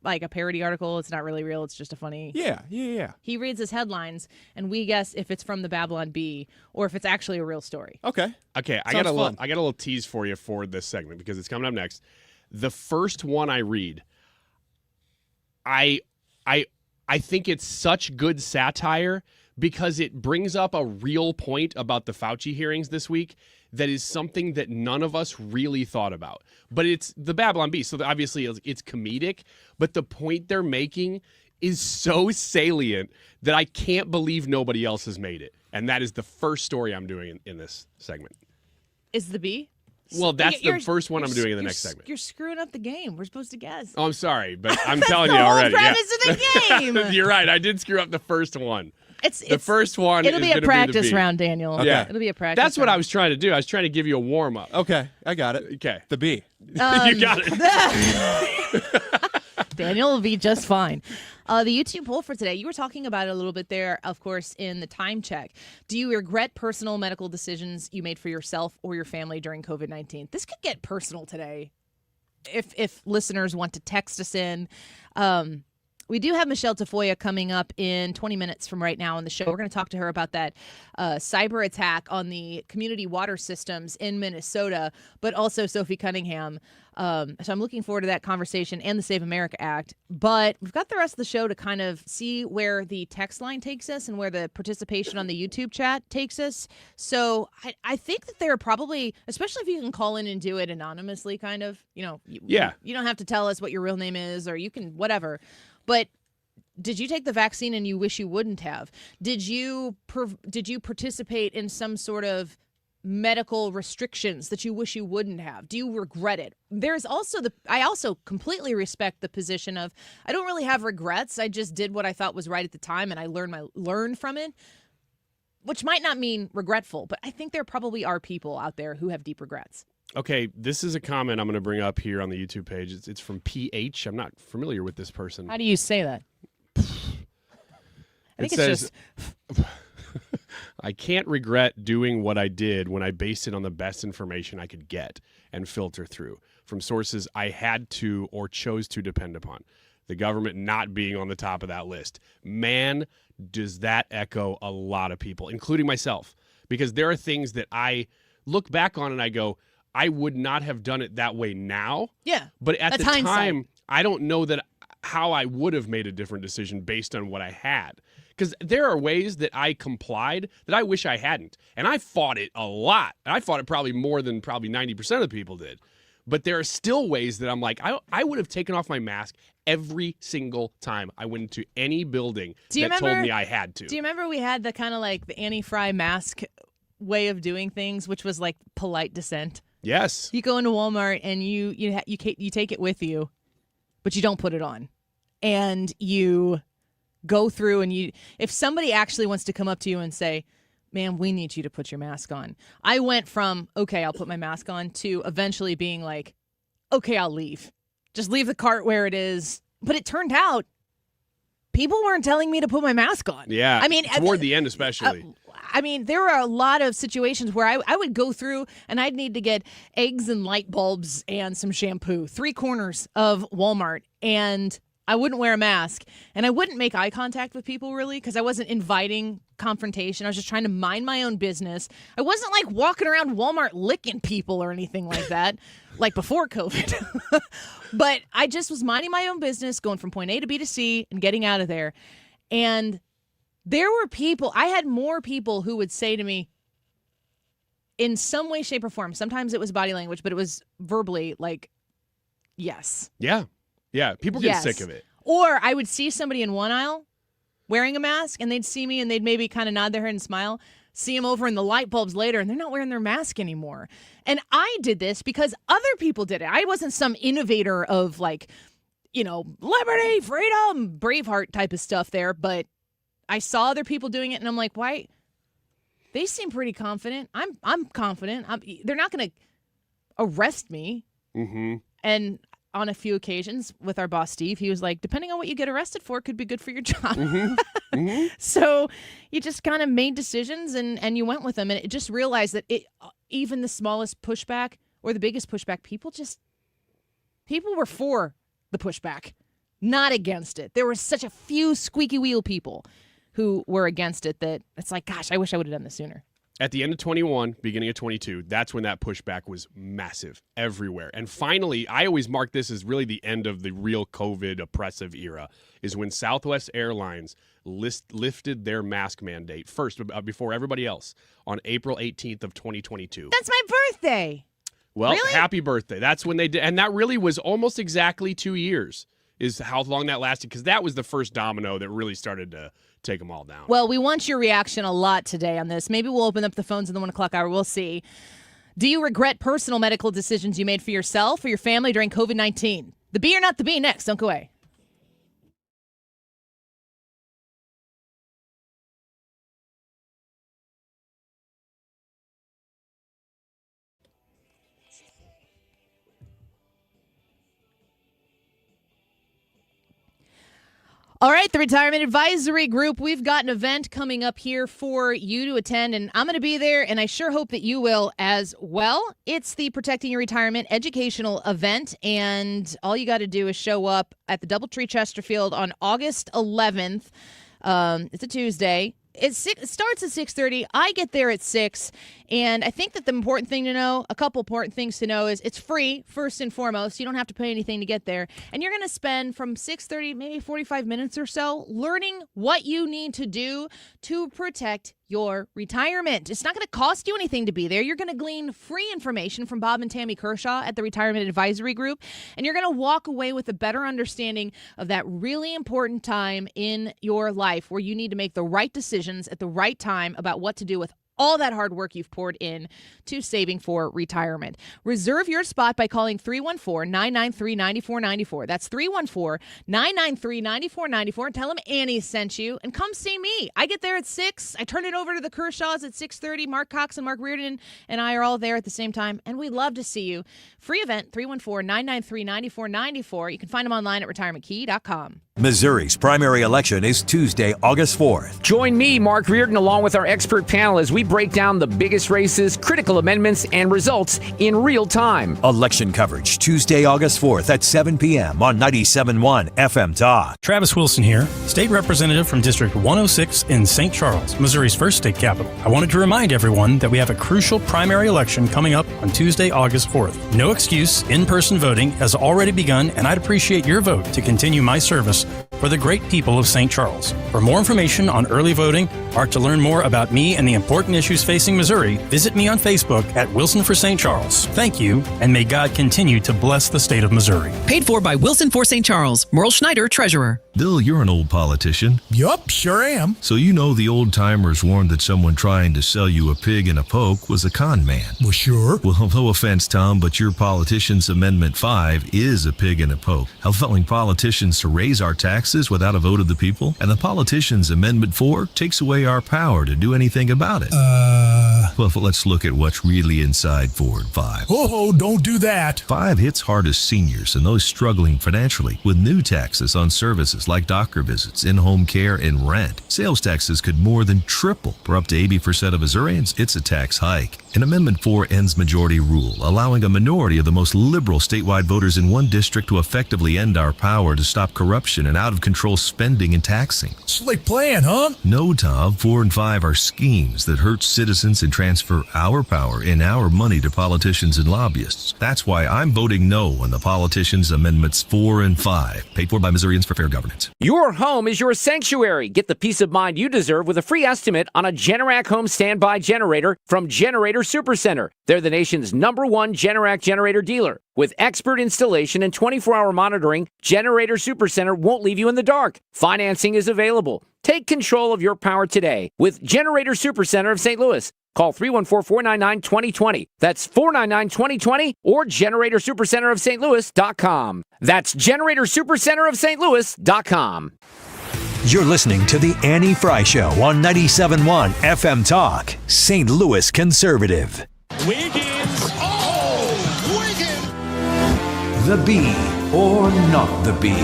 article. It's not really real. It's just a funny. Yeah. He reads his headlines, and we guess if it's from the Babylon Bee or if it's actually a real story. Okay. I got a little tease for you for this segment because it's coming up next. The first one I read, I think it's such good satire because it brings up a real point about the Fauci hearings this week that is something that none of us really thought about. But it's the Babylon Bee, so obviously it's comedic, but the point they're making is so salient that I can't believe nobody else has made it. And that is the first story I'm doing in this segment. Is the bee? Well, that's the first one I'm doing in the next segment. You're screwing up the game. We're supposed to guess. Oh, I'm sorry, but I'm telling you already. That's the whole premise of the game. You're right. I did screw up the first one. The first one. It'll be a practice be round, Daniel. Okay. Yeah, it'll be a practice. That's what I was trying to do. I was trying to give you a warm up. Okay, I got it. Okay, the bee. You got it. Daniel will be just fine. The YouTube poll for today, you were talking about it a little bit there, of course, in the time check. Do you regret personal medical decisions you made for yourself or your family during COVID-19? This could get personal today if listeners want to text us in. We do have Michele Tafoya coming up in 20 minutes from right now on the show. We're going to talk to her about that cyber attack on the community water systems in Minnesota, but also Sophie Cunningham. So I'm looking forward to that conversation and the Save America Act. But we've got the rest of the show to kind of see where the text line takes us and where the participation on the YouTube chat takes us. So I think that there are probably, especially if you can call in and do it anonymously, kind of, you don't have to tell us what your real name is, or you can whatever. But did you take the vaccine and you wish you wouldn't have? Did you participate in some sort of medical restrictions that you wish you wouldn't have? Do you regret it? There's also I also completely respect the position of I don't really have regrets. I just did what I thought was right at the time and I learned from it, which might not mean regretful, but I think there probably are people out there who have deep regrets. Okay, this is a comment I'm going to bring up here on the YouTube page. It's from PH. I'm not familiar with this person. How do you say that? I think it says, I can't regret doing what I did when I based it on the best information I could get and filter through from sources I had to or chose to depend upon. The government not being on the top of that list. Man, does that echo a lot of people, including myself, because there are things that I look back on and I go, I would not have done it that way now. Yeah. But at the hindsight. time, I don't know that how I would have made a different decision based on what I had. Because there are ways that I complied that I wish I hadn't. And I fought it a lot. And I fought it probably more than probably 90% of the people did. But there are still ways that I'm like, I would have taken off my mask every single time I went into any building that told me I had to. Do you remember we had the kind of like the Annie Frey mask way of doing things, which was like polite dissent? Yes. You go into Walmart and you take it with you, but you don't put it on. And you go through and if somebody actually wants to come up to you and say, man, we need you to put your mask on. I went from, okay, I'll put my mask on to eventually being like, okay, I'll leave. Just leave the cart where it is. But it turned out people weren't telling me to put my mask on. Yeah. I mean, toward the end especially. I mean, there are a lot of situations where I would go through and I'd need to get eggs and light bulbs and some shampoo, 3 corners of Walmart, and I wouldn't wear a mask. And I wouldn't make eye contact with people really because I wasn't inviting confrontation. I was just trying to mind my own business. I wasn't like walking around Walmart licking people or anything like that, like before COVID. But I just was minding my own business, going from point A to B to C and getting out of there. And there were people, I had more people who would say to me in some way, shape, or form, sometimes it was body language, but it was verbally like, yes. Yeah. Yeah. People get sick of it. Or I would see somebody in one aisle wearing a mask and they'd see me and they'd maybe kind of nod their head and smile, see them over in the light bulbs later and they're not wearing their mask anymore. And I did this because other people did it. I wasn't some innovator of like, liberty, freedom, Braveheart type of stuff there, but I saw other people doing it, and I'm like, why? They seem pretty confident. I'm confident. They're not going to arrest me. Mm-hmm. And on a few occasions with our boss, Steve, he was like, depending on what you get arrested for, could be good for your job. Mm-hmm. Mm-hmm. So you just kind of made decisions, and you went with them. And it just realized that even the smallest pushback or the biggest pushback, people were for the pushback, not against it. There were such a few squeaky wheel people who were against it that it's like, gosh, I wish I would have done this sooner. At the end of 21, beginning of 22, that's when that pushback was massive everywhere. And finally, I always mark this as really the end of the real COVID oppressive era, is when Southwest Airlines lifted their mask mandate first, before everybody else, on April 18th of 2022. That's my birthday. Well, really? Happy birthday. That's when they did. And that really was almost exactly 2 years is how long that lasted, because that was the first domino that really started to take them all down. Well, we want your reaction a lot today on this. Maybe we'll open up the phones in the 1 o'clock hour. We'll see. Do you regret personal medical decisions you made for yourself or your family during COVID-19? The B or not the B next. Don't go away. All right, the Retirement Advisory Group, we've got an event coming up here for you to attend, and I'm going to be there, and I sure hope that you will as well. It's the Protecting Your Retirement educational event, and all you got to do is show up at the Doubletree Chesterfield on August 11th. It's a Tuesday. It starts at 6:30. I get there at 6, and I think that the important thing to know, a couple important things to know, is it's free, first and foremost. You don't have to pay anything to get there, and you're going to spend from 6:30, maybe 45 minutes or so, learning what you need to do to protect your retirement. It's not going to cost you anything to be there. You're going to glean free information from Bob and Tammy Kershaw at the Retirement Advisory Group, and you're going to walk away with a better understanding of that really important time in your life where you need to make the right decisions at the right time about what to do with all that hard work you've poured in to saving for retirement. Reserve your spot by calling 314-993-9494. That's 314-993-9494. Tell them Annie sent you and come see me. I get there at 6. I turn it over to the Kershaws at 6:30. Mark Cox and Mark Reardon and I are all there at the same time, and we'd love to see you. Free event, 314-993-9494. You can find them online at retirementkey.com. Missouri's primary election is Tuesday, August 4th. Join me, Mark Reardon, along with our expert panel as we break down the biggest races, critical amendments, and results in real time. Election coverage Tuesday, August 4th at 7 p.m. on 97.1 FM Talk. Travis Wilson here, state representative from District 106 in St. Charles, Missouri's first state capital. I wanted to remind everyone that we have a crucial primary election coming up on Tuesday, August 4th. No excuse, in-person voting has already begun, and I'd appreciate your vote to continue my service for the great people of St. Charles. For more information on early voting or to learn more about me and the important issues facing Missouri, visit me on Facebook at Wilson for St. Charles. Thank you, and may God continue to bless the state of Missouri. Paid for by Wilson for St. Charles. Merle Schneider, Treasurer. Bill, you're an old politician. Yup, sure am. So you know the old-timers warned that someone trying to sell you a pig in a poke was a con man. Well, sure. Well, no offense, Tom, but your politician's Amendment 5 is a pig in a poke, helping politicians to raise our taxes without a vote of the people, and the politician's Amendment 4 takes away our power to do anything about it. Well, let's look at what's really inside Forward 5. Oh, don't do that. 5 hits hardest seniors and those struggling financially with new taxes on services like doctor visits, in-home care, and rent. Sales taxes could more than triple. For up to 80% of Missourians, it's a tax hike. And Amendment 4 ends majority rule, allowing a minority of the most liberal statewide voters in one district to effectively end our power to stop corruption and out-of-control spending and taxing. Slick plan, huh? No, Tom. 4 and 5 are schemes that hurt citizens and transfer our power and our money to politicians and lobbyists. That's why I'm voting no on the politicians' Amendments 4 and 5, paid for by Missourians for fair governance. Your home is your sanctuary. Get the peace of mind you deserve with a free estimate on a Generac home standby generator from Generator Supercenter. They're the nation's #1 Generac generator dealer. With expert installation and 24-hour monitoring, Generator Supercenter won't leave you in the dark. Financing is available. Take control of your power today with Generator Supercenter of St. Louis. Call 314-499-2020. That's 499-2020 or GeneratorSuperCenterofStLouis.com. That's GeneratorSuperCenterofStLouis.com. You're listening to the Annie Frey Show on 97.1 FM Talk, St. Louis conservative. Wiggins. Oh, Wiggins. The B or not the B.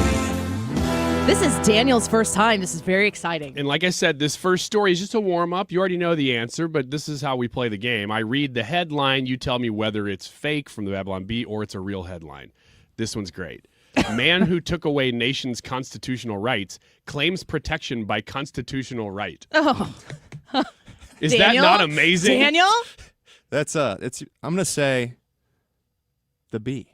This is Daniel's first time. This is very exciting. And like I said, this first story is just a warm-up. You already know the answer, but this is how we play the game. I read the headline. You tell me whether it's fake from the Babylon Bee or it's a real headline. This one's great. Man who took away nation's constitutional rights claims protection by constitutional right. Oh. Is that not amazing? Daniel? That's I'm gonna say the B.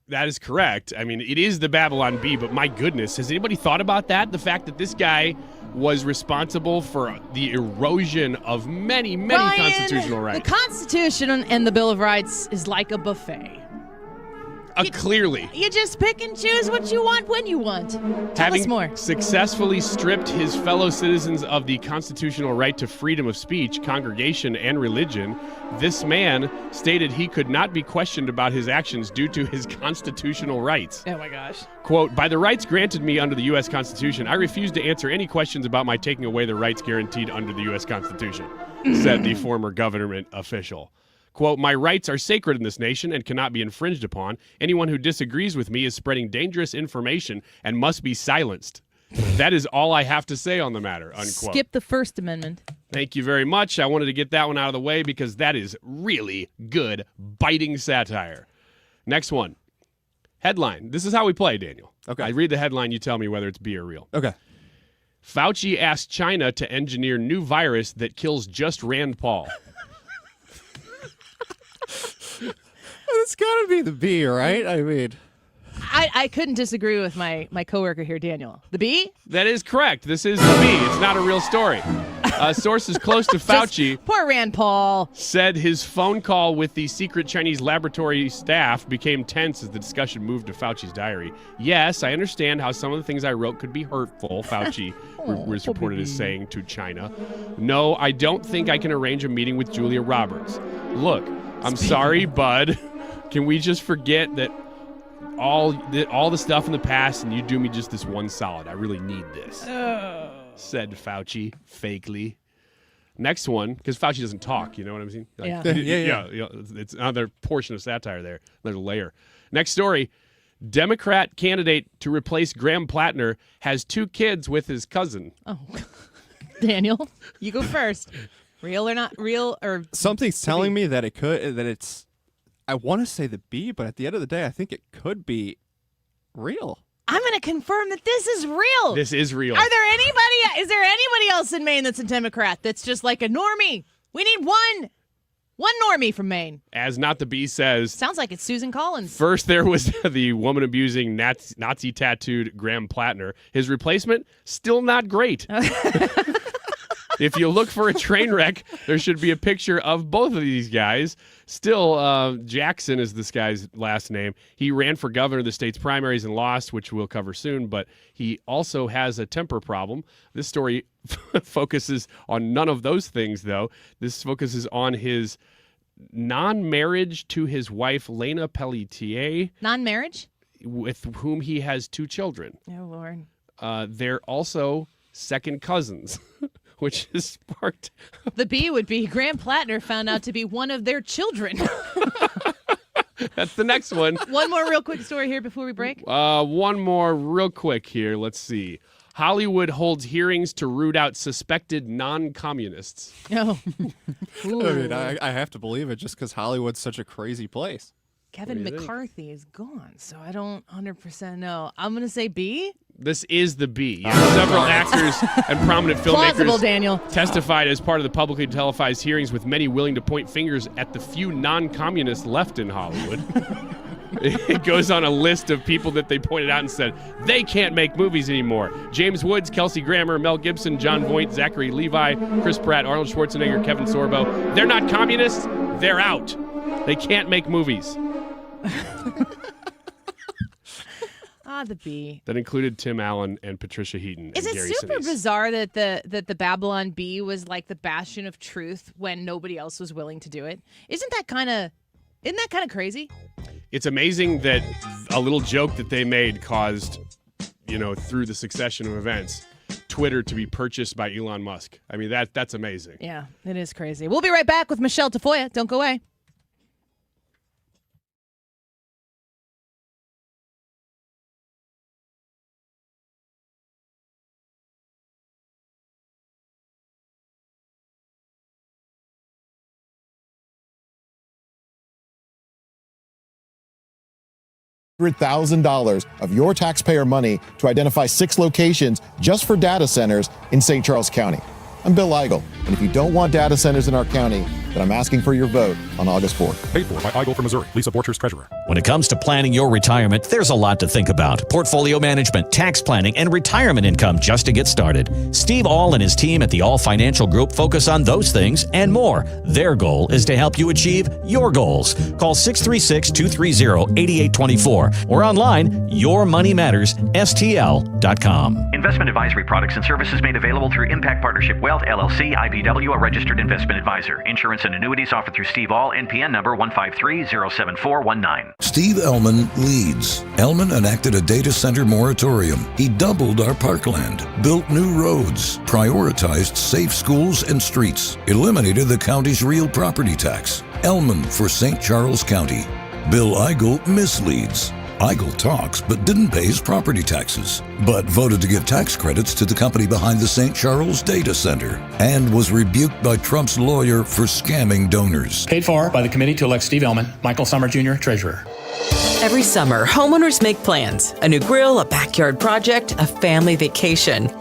That is correct. I mean, it is the Babylon Bee, but my goodness, has anybody thought about that? The fact that this guy was responsible for the erosion of many, many Ryan, constitutional rights. The Constitution and the Bill of Rights is like a buffet. Clearly. You just pick and choose what you want when you want. Tell us more. Having successfully stripped his fellow citizens of the constitutional right to freedom of speech, congregation, and religion, this man stated he could not be questioned about his actions due to his constitutional rights. Oh, my gosh. Quote, by the rights granted me under the U.S. Constitution, I refuse to answer any questions about my taking away the rights guaranteed under the U.S. Constitution, said the former government official. Quote, my rights are sacred in this nation and cannot be infringed upon. Anyone who disagrees with me is spreading dangerous information and must be silenced. That is all I have to say on the matter, unquote. Skip the First Amendment. Thank you very much. I wanted to get that one out of the way because that is really good, biting satire. Next one. Headline. This is how we play, Daniel. Okay. I read the headline, you tell me whether it's B or real. Okay. Fauci asked China to engineer new virus that kills just Rand Paul. It's got to be the B, right? I mean, I couldn't disagree with my coworker here, Daniel. The B? That is correct. This is the B. It's not a real story. Sources close to Fauci poor Rand Paul said his phone call with the secret Chinese laboratory staff became tense as the discussion moved to Fauci's diary. Yes, I understand how some of the things I wrote could be hurtful, Fauci was reported as saying to China. No, I don't think I can arrange a meeting with Julia Roberts. Look, I'm sorry, bud. Can we just forget that all the stuff in the past and you do me just this one solid? I really need this, said Fauci fakely. Next one, because Fauci doesn't talk, you know what I'm saying? Like, Yeah. It's another portion of satire there, another layer. Next story, Democrat candidate to replace Graham Plattner has 2 kids with his cousin. Oh, Daniel, you go first. Real or not real? Or something's telling me that it's. I want to say the B, but at the end of the day, I think it could be real. I'm going to confirm that this is real. This is real. Is there anybody else in Maine that's a Democrat that's just like a normie? We need one normie from Maine. As Not the B says. Sounds like it's Susan Collins. First, there was the woman-abusing Nazi-tattooed Graham Plattner. His replacement, still not great. If you look for a train wreck, there should be a picture of both of these guys. Still, Jackson is this guy's last name. He ran for governor of the state's primaries and lost, which we'll cover soon, but he also has a temper problem. This story focuses on none of those things, though. This focuses on his non-marriage to his wife, Lena Pelletier. Non-marriage? With whom he has 2 children. Oh, Lord. They're also second cousins. Which has sparked. The B would be Graham Plattner found out to be one of their children. That's the next one. One more real quick story here before we break. One more real quick here. Let's see. Hollywood holds hearings to root out suspected non-communists. Oh. I mean, I have to believe it just because Hollywood's such a crazy place. Kevin McCarthy is gone, so I don't 100% know. I'm going to say B. This is the B. Several actors and prominent filmmakers testified as part of the publicly televised hearings, with many willing to point fingers at the few non-communists left in Hollywood. It goes on a list of people that they pointed out and said, they can't make movies anymore. James Woods, Kelsey Grammer, Mel Gibson, John Voight, Zachary Levi, Chris Pratt, Arnold Schwarzenegger, Kevin Sorbo. They're not communists. They're out. They can't make movies. The B. That included Tim Allen and Patricia Heaton. Is it super bizarre that the Babylon Bee was like the bastion of truth when nobody else was willing to do it? Isn't that kind of crazy? It's amazing that a little joke that they made caused, through the succession of events, Twitter to be purchased by Elon Musk. I mean, that's amazing. Yeah, it is crazy. We'll be right back with Michele Tafoya. Don't go away. $100,000 of your taxpayer money to identify 6 locations just for data centers in St. Charles County. I'm Bill Eigel, and if you don't want data centers in our county, then I'm asking for your vote on August 4th. Paid for by Eigel from Missouri. Lisa Borchers, Treasurer. When it comes to planning your retirement, there's a lot to think about. Portfolio management, tax planning, and retirement income just to get started. Steve All and his team at the All Financial Group focus on those things and more. Their goal is to help you achieve your goals. Call 636-230-8824 or online, yourmoneymattersstl.com. Investment advisory products and services made available through Impact Partnership Wealth, LLC, IBW, a registered investment advisor. Insurance and annuities offered through Steve All, NPN number 153-07419. Steve Ellman leads. Ellman enacted a data center moratorium. He doubled our parkland, built new roads, prioritized safe schools and streets, eliminated the county's real property tax. Ellman for St. Charles County. Bill Eigel misleads. Eigel talks but didn't pay his property taxes, but voted to give tax credits to the company behind the St. Charles Data Center, and was rebuked by Trump's lawyer for scamming donors. Paid for by the committee to elect Steve Ellman, Michael Summer Jr., Treasurer. Every summer, homeowners make plans. A new grill, a backyard project, a family vacation.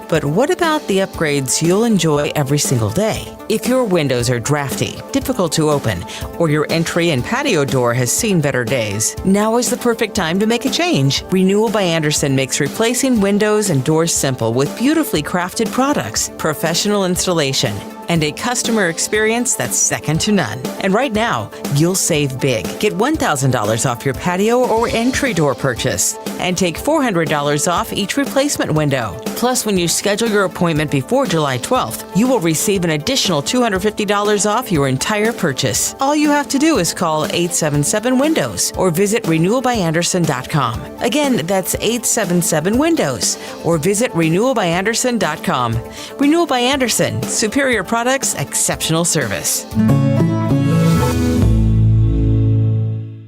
But what about the upgrades you'll enjoy every single day? If your windows are drafty, difficult to open, or your entry and patio door has seen better days, now is the perfect time to make a change. Renewal by Andersen makes replacing windows and doors simple with beautifully crafted products, professional installation, and a customer experience that's second to none. And right now, you'll save big. Get $1,000 off your patio or entry door purchase, and take $400 off each replacement window. Plus, when you schedule your appointment before July 12th, you will receive an additional $250 off your entire purchase. All you have to do is call 877-WINDOWS or visit renewalbyandersen.com. Again, that's 877-WINDOWS or visit renewalbyandersen.com. Renewal by Andersen, superior products, exceptional service.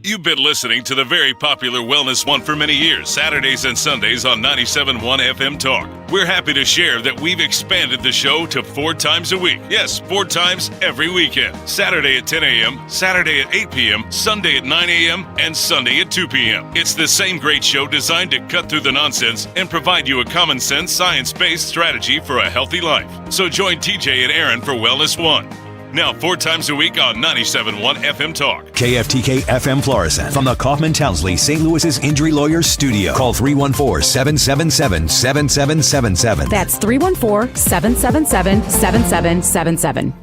You've been listening to the very popular Wellness One for many years, Saturdays and Sundays on 97.1 FM Talk. We're happy to share that we've expanded the show to 4 times a week. Yes, 4 times every weekend. Saturday at 10 a.m., Saturday at 8 p.m., Sunday at 9 a.m., and Sunday at 2 p.m. It's the same great show designed to cut through the nonsense and provide you a common sense, science-based strategy for a healthy life. So join TJ and Aaron for Wellness One. Now 4 times a week on 97.1 FM Talk. KFTK FM Florissant from the Kaufman Townsley St. Louis's Injury Lawyers Studio. Call 314-777-7777. That's 314-777-7777.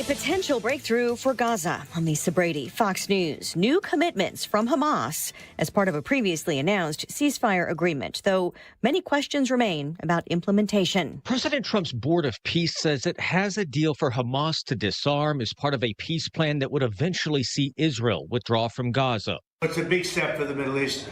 Potential breakthrough for Gaza. I'm Lisa Brady, Fox News. New commitments from Hamas as part of a previously announced ceasefire agreement, though many questions remain about implementation. President Trump's Board of Peace says it has a deal for Hamas to disarm as part of a peace plan that would eventually see Israel withdraw from Gaza. It's a big step for the Middle East,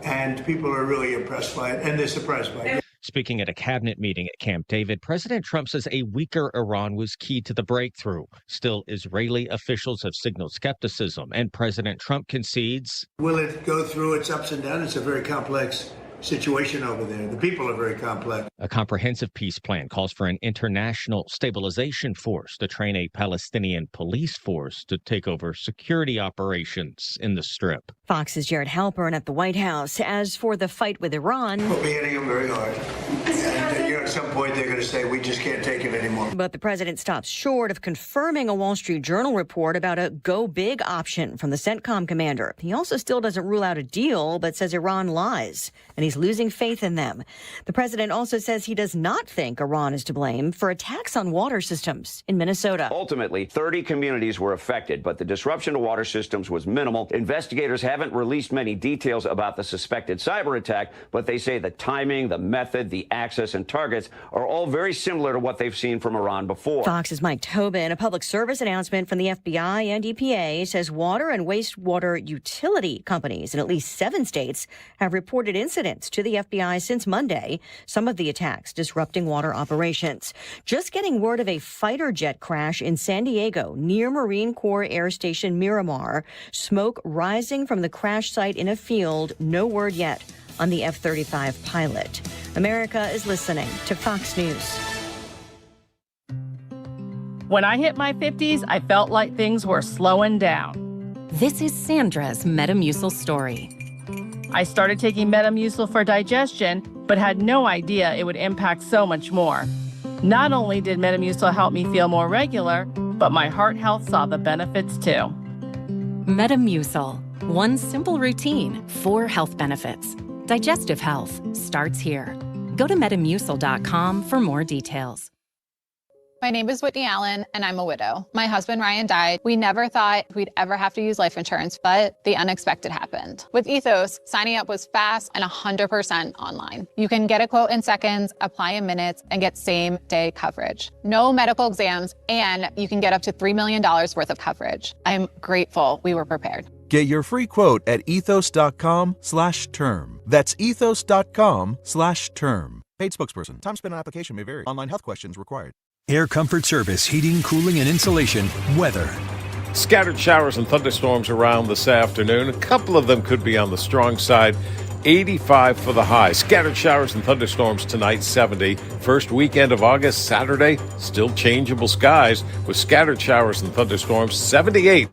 and people are really impressed by it, and they're surprised by it. Speaking at a cabinet meeting at Camp David, President Trump says a weaker Iran was key to the breakthrough. Still, Israeli officials have signaled skepticism, and President Trump concedes. Will it go through its ups and downs? It's a very complex situation over there. The people are very complex. A comprehensive peace plan calls for an international stabilization force to train a Palestinian police force to take over security operations in the Strip. Fox's Jared Halpern at the White House. As for the fight with Iran, we'll be hitting them very hard. And at some point they're going to say, we just can't take it anymore. But the president stops short of confirming a Wall Street Journal report about a go big option from the CENTCOM commander. He also still doesn't rule out a deal, but says Iran lies, and he's losing faith in them. The president also says he does not think Iran is to blame for attacks on water systems in Minnesota. Ultimately, 30 communities were affected, but the disruption to water systems was minimal. Investigators haven't released many details about the suspected cyber attack, but they say the timing, the method, the access, and targets are all very similar to what they've seen from Iran before. Fox's Mike Tobin. A public service announcement from the FBI and EPA says water and wastewater utility companies in at least 7 states have reported incidents to the FBI since Monday, some of the attacks disrupting water operations. Just getting word of a fighter jet crash in San Diego near Marine Corps Air Station Miramar. Smoke rising from the crash site in a field. No word yet on the F-35 pilot. America is listening to Fox News. When I hit my 50s, I felt like things were slowing down. This is Sandra's Metamucil story. I started taking Metamucil for digestion, but had no idea it would impact so much more. Not only did Metamucil help me feel more regular, but my heart health saw the benefits too. Metamucil. One simple routine, 4 health benefits. Digestive health starts here. Go to metamucil.com for more details. My name is Whitney Allen, and I'm a widow. My husband, Ryan, died. We never thought we'd ever have to use life insurance, but the unexpected happened. With Ethos, signing up was fast and 100% online. You can get a quote in seconds, apply in minutes, and get same-day coverage. No medical exams, and you can get up to $3 million worth of coverage. I'm grateful we were prepared. Get your free quote at ethos.com/term. That's ethos.com/term. Paid spokesperson. Time spent on application may vary. Online health questions required. Air Comfort Service, heating, cooling, and insulation. Weather. Scattered showers and thunderstorms around this afternoon. A couple of them could be on the strong side. 85 for the high. Scattered showers and thunderstorms tonight, 70. First weekend of August, Saturday, still changeable skies with scattered showers and thunderstorms, 78.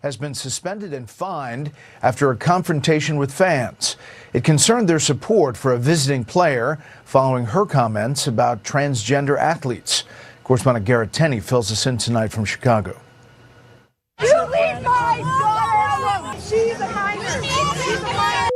Has been suspended and fined after a confrontation with fans. It concerned their support for a visiting player following her comments about transgender athletes. Correspondent Garrett Tenney fills us in tonight from Chicago. You leave my daughter! She's a minor! She's a minor!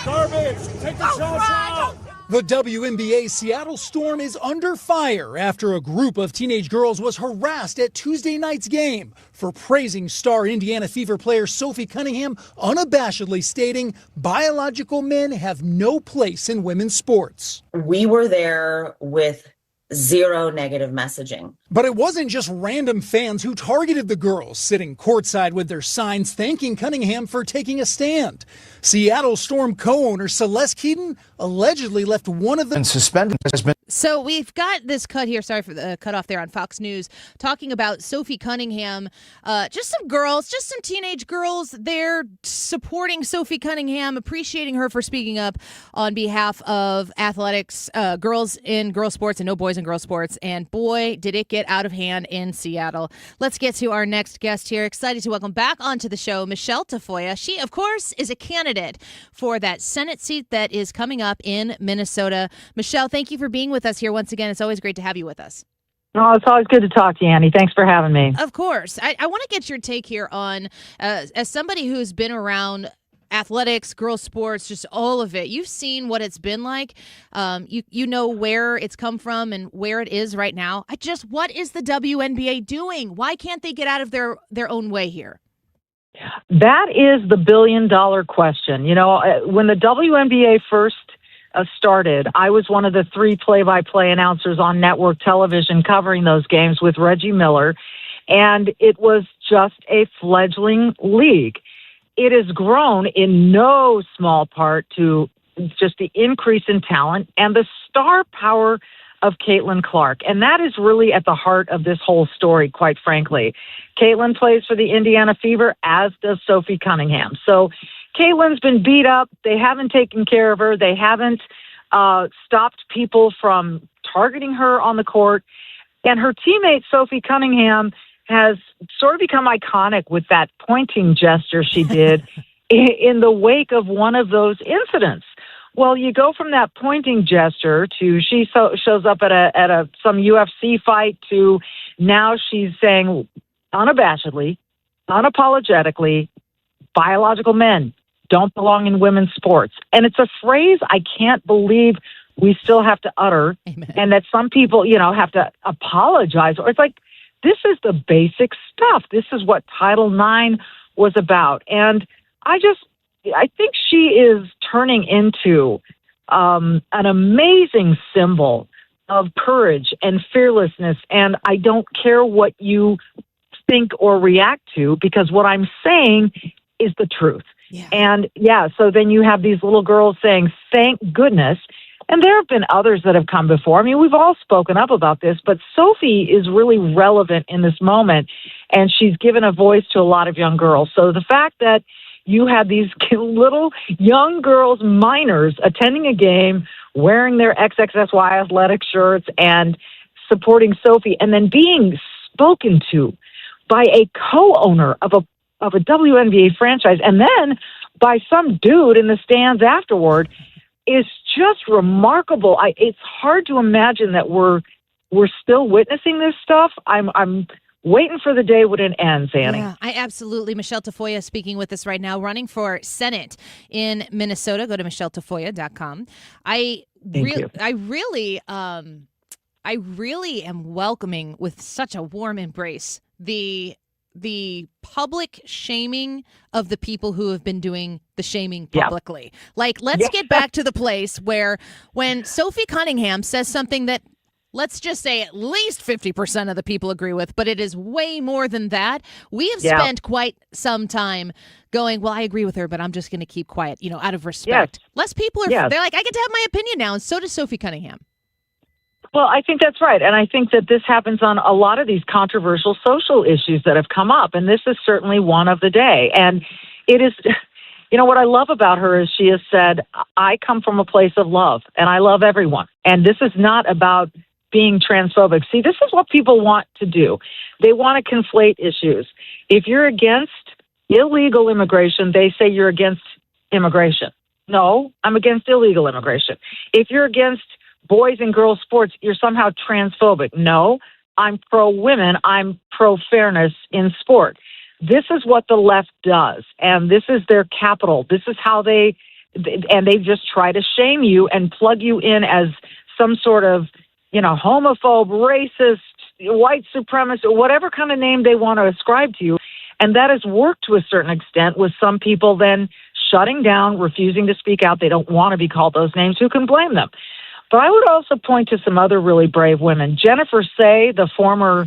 Garbage! Take the shots out! The WNBA Seattle Storm is under fire after a group of teenage girls was harassed at Tuesday night's game for praising star Indiana Fever player Sophie Cunningham, unabashedly stating biological men have no place in women's sports. We were there with zero negative messaging. But it wasn't just random fans who targeted the girls, sitting courtside with their signs thanking Cunningham for taking a stand. Seattle Storm co-owner Celeste Keaton allegedly left one of them and suspended. Has been. So we've got this cut here, sorry for the cut off there on Fox News, talking about Sophie Cunningham. Just some girls, just some teenage girls there supporting Sophie Cunningham, appreciating her for speaking up on behalf of athletics, girls in girl sports and no boys in girl sports. And boy, did it get out of hand in Seattle. Let's get to our next guest here. Excited to welcome back onto the show, Michele Tafoya. She, of course, is a candidate for that Senate seat that is coming up in Minnesota. Michele, thank you for being with us here once again. It's always great to have you with us. Oh, it's always good to talk to you, Annie. Thanks for having me. Of course. I want to get your take here on, as somebody who's been around athletics, girls sports, just all of it. You've seen what it's been like. You know where it's come from and where it is right now. What is the WNBA doing? Why can't they get out of their own way here? That is the billion-dollar question. You know, when the WNBA first started, I was one of the 3 play-by-play announcers on network television covering those games with Reggie Miller, and it was just a fledgling league. It has grown in no small part to just the increase in talent and the star power of Caitlin Clark. And that is really at the heart of this whole story, quite frankly. Caitlin plays for the Indiana Fever, as does Sophie Cunningham. So Caitlin's been beat up. They haven't taken care of her. They haven't stopped people from targeting her on the court. And her teammate, Sophie Cunningham, has sort of become iconic with that pointing gesture she did in the wake of one of those incidents. Well, you go from that pointing gesture to she shows up at some UFC fight to now she's saying unabashedly, unapologetically, biological men don't belong in women's sports. And it's a phrase I can't believe we still have to utter. Amen. And that some people, have to apologize. Or it's like, this is the basic stuff. This is what Title IX was about. And I think she is turning into an amazing symbol of courage and fearlessness. And I don't care what you think or react to, because what I'm saying is the truth. Yeah. And so then you have these little girls saying, thank goodness. And there have been others that have come before. I mean, we've all spoken up about this, but Sophie is really relevant in this moment, and she's given a voice to a lot of young girls. So the fact that you had these little young girls, minors, attending a game, wearing their XXSY athletic shirts and supporting Sophie, and then being spoken to by a co-owner of a WNBA franchise, and then by some dude in the stands afterward, is just remarkable. It's hard to imagine that we're still witnessing this stuff. I'm waiting for the day when it ends, Annie. Yeah, I absolutely. Michele Tafoya speaking with us right now, running for Senate in Minnesota. Go to micheletaffoya.com. I really am welcoming with such a warm embrace the public shaming of the people who have been doing the shaming publicly. Like, let's get back to the place where when Sophie Cunningham says something that, let's just say, at least 50% of the people agree with, but it is way more than that. We have spent quite some time going, well, I agree with her, but I'm just going to keep quiet, out of respect. Less people they're like, I get to have my opinion now, and so does Sophie Cunningham. Well, I think that's right. And I think that this happens on a lot of these controversial social issues that have come up. And this is certainly one of the day. And it is, what I love about her is she has said, I come from a place of love and I love everyone. And this is not about being transphobic. See, this is what people want to do. They want to conflate issues. If you're against illegal immigration, they say you're against immigration. No, I'm against illegal immigration. If you're against boys and girls sports, you're somehow transphobic. No, I'm pro-women. I'm pro-fairness in sport. This is what the left does, and this is their capital. This is how they just try to shame you and plug you in as some sort of, homophobe, racist, white supremacist, or whatever kind of name they want to ascribe to you. And that has worked to a certain extent, with some people then shutting down, refusing to speak out. They don't want to be called those names. Who can blame them? But I would also point to some other really brave women. Jennifer Say, the former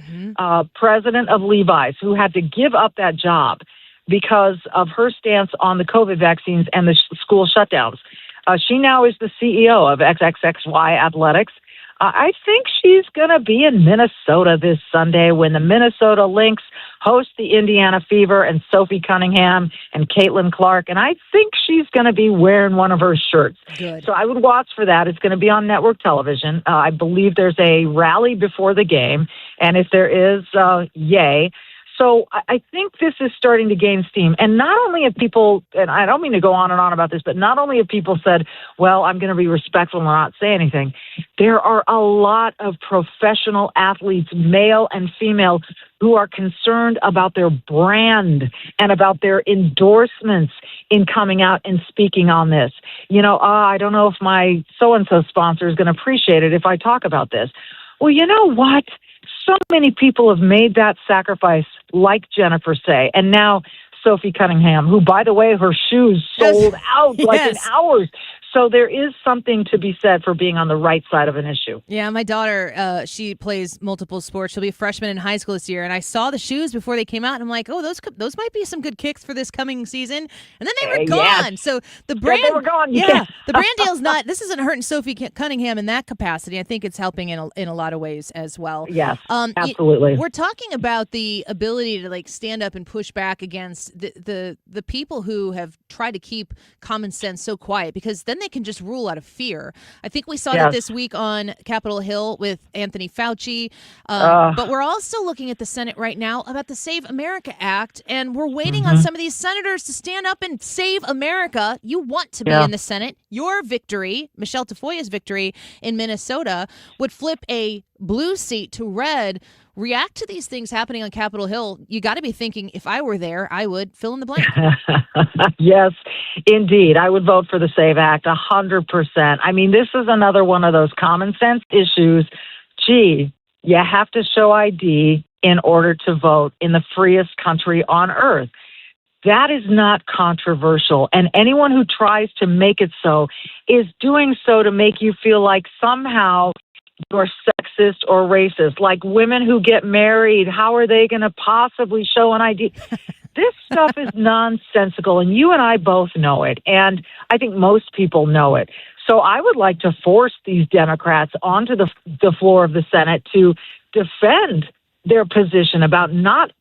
president of Levi's, who had to give up that job because of her stance on the COVID vaccines and the school shutdowns. She now is the CEO of XXXY Athletics. I think she's going to be in Minnesota this Sunday when the Minnesota Lynx host the Indiana Fever and Sophie Cunningham and Caitlin Clark. And I think she's going to be wearing one of her shirts. Good. So I would watch for that. It's going to be on network television. I believe there's a rally before the game. And if there is, yay. So I think this is starting to gain steam. And not only have people, and I don't mean to go on and on about this, but not only have people said, well, I'm going to be respectful and not say anything, there are a lot of professional athletes, male and female, who are concerned about their brand and about their endorsements in coming out and speaking on this. I don't know if my so-and-so sponsor is going to appreciate it if I talk about this. Well, you know what? So many people have made that sacrifice, like Jennifer Say, and now Sophie Cunningham, who, by the way, her shoes sold out like in hours. So there is something to be said for being on the right side of an issue. Yeah, my daughter, she plays multiple sports. She'll be a freshman in high school this year, and I saw the shoes before they came out, and I'm like, oh, those might be some good kicks for this coming season. And then they were gone. Yes. So the brand, they were gone. Yeah, the brand deal's not. This isn't hurting Sophie Cunningham in that capacity. I think it's helping in a lot of ways as well. Yes, absolutely. We're talking about the ability to stand up and push back against the people who have tried to keep common sense so quiet, because then they can just rule out of fear. I think we saw that this week on Capitol Hill with Anthony Fauci. But we're also looking at the Senate right now about the Save America Act, and we're waiting on some of these senators to stand up and save America. You want to be in the Senate. Your victory, Michele Tafoya's victory in Minnesota, would flip a blue seat to red, react to these things happening on Capitol Hill, you got to be thinking, if I were there, I would fill in the blank. Yes, indeed. I would vote for the SAVE Act 100%. I mean, this is another one of those common sense issues. Gee, you have to show ID in order to vote in the freest country on earth. That is not controversial. And anyone who tries to make it so is doing so to make you feel like somehow you're sexist or racist, like women who get married. How are they going to possibly show an ID? This stuff is nonsensical, and you and I both know it, and I think most people know it. So I would like to force these Democrats onto the floor of the Senate to defend their position about not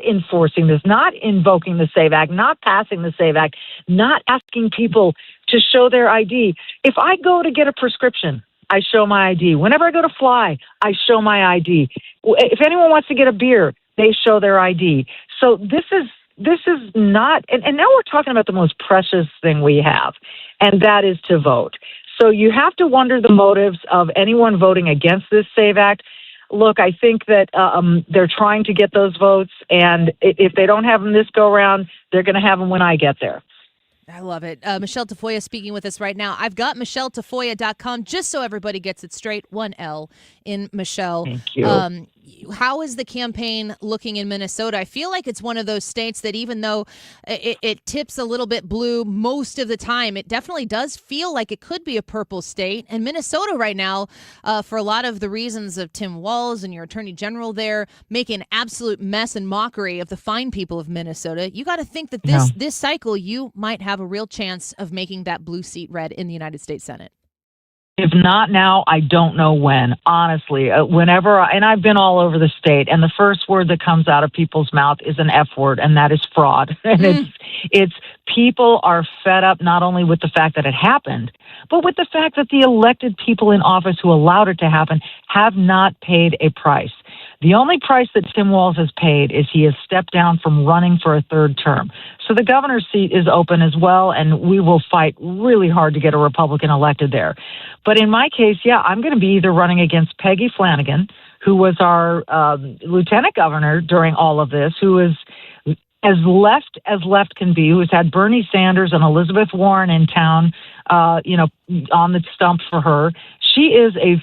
enforcing this, not invoking the SAVE Act, not passing the SAVE Act, not asking people to show their ID. If I go to get a prescription, I show my ID. Whenever I go to fly, I show my ID. If anyone wants to get a beer, they show their ID. So this is not, and now we're talking about the most precious thing we have, and that is to vote. So you have to wonder the motives of anyone voting against this SAVE Act. Look, I think that they're trying to get those votes, and if they don't have them this go around, they're going to have them when I get there. I love it. Michele Tafoya speaking with us right now. I've got MicheleTafoya.com, just so everybody gets it straight. 1 L in Michele. Thank you. How is the campaign looking in Minnesota? I feel like it's one of those states that even though it tips a little bit blue most of the time, it definitely does feel like it could be a purple state. And Minnesota right now, for a lot of the reasons of Tim Walz and your attorney general there, making an absolute mess and mockery of the fine people of Minnesota. You got to think that this cycle, you might have a real chance of making that blue seat red in the United States Senate. If not now, I don't know when. Honestly, and I've been all over the state, and the first word that comes out of people's mouth is an F word, and that is fraud. And it's people are fed up not only with the fact that it happened, but with the fact that the elected people in office who allowed it to happen have not paid a price. The only price that Tim Walz has paid is he has stepped down from running for a third term. So the governor's seat is open as well, and we will fight really hard to get a Republican elected there. But in my case, I'm going to be either running against Peggy Flanagan, who was our lieutenant governor during all of this, who is as left can be, who has had Bernie Sanders and Elizabeth Warren in town, on the stump for her. She is a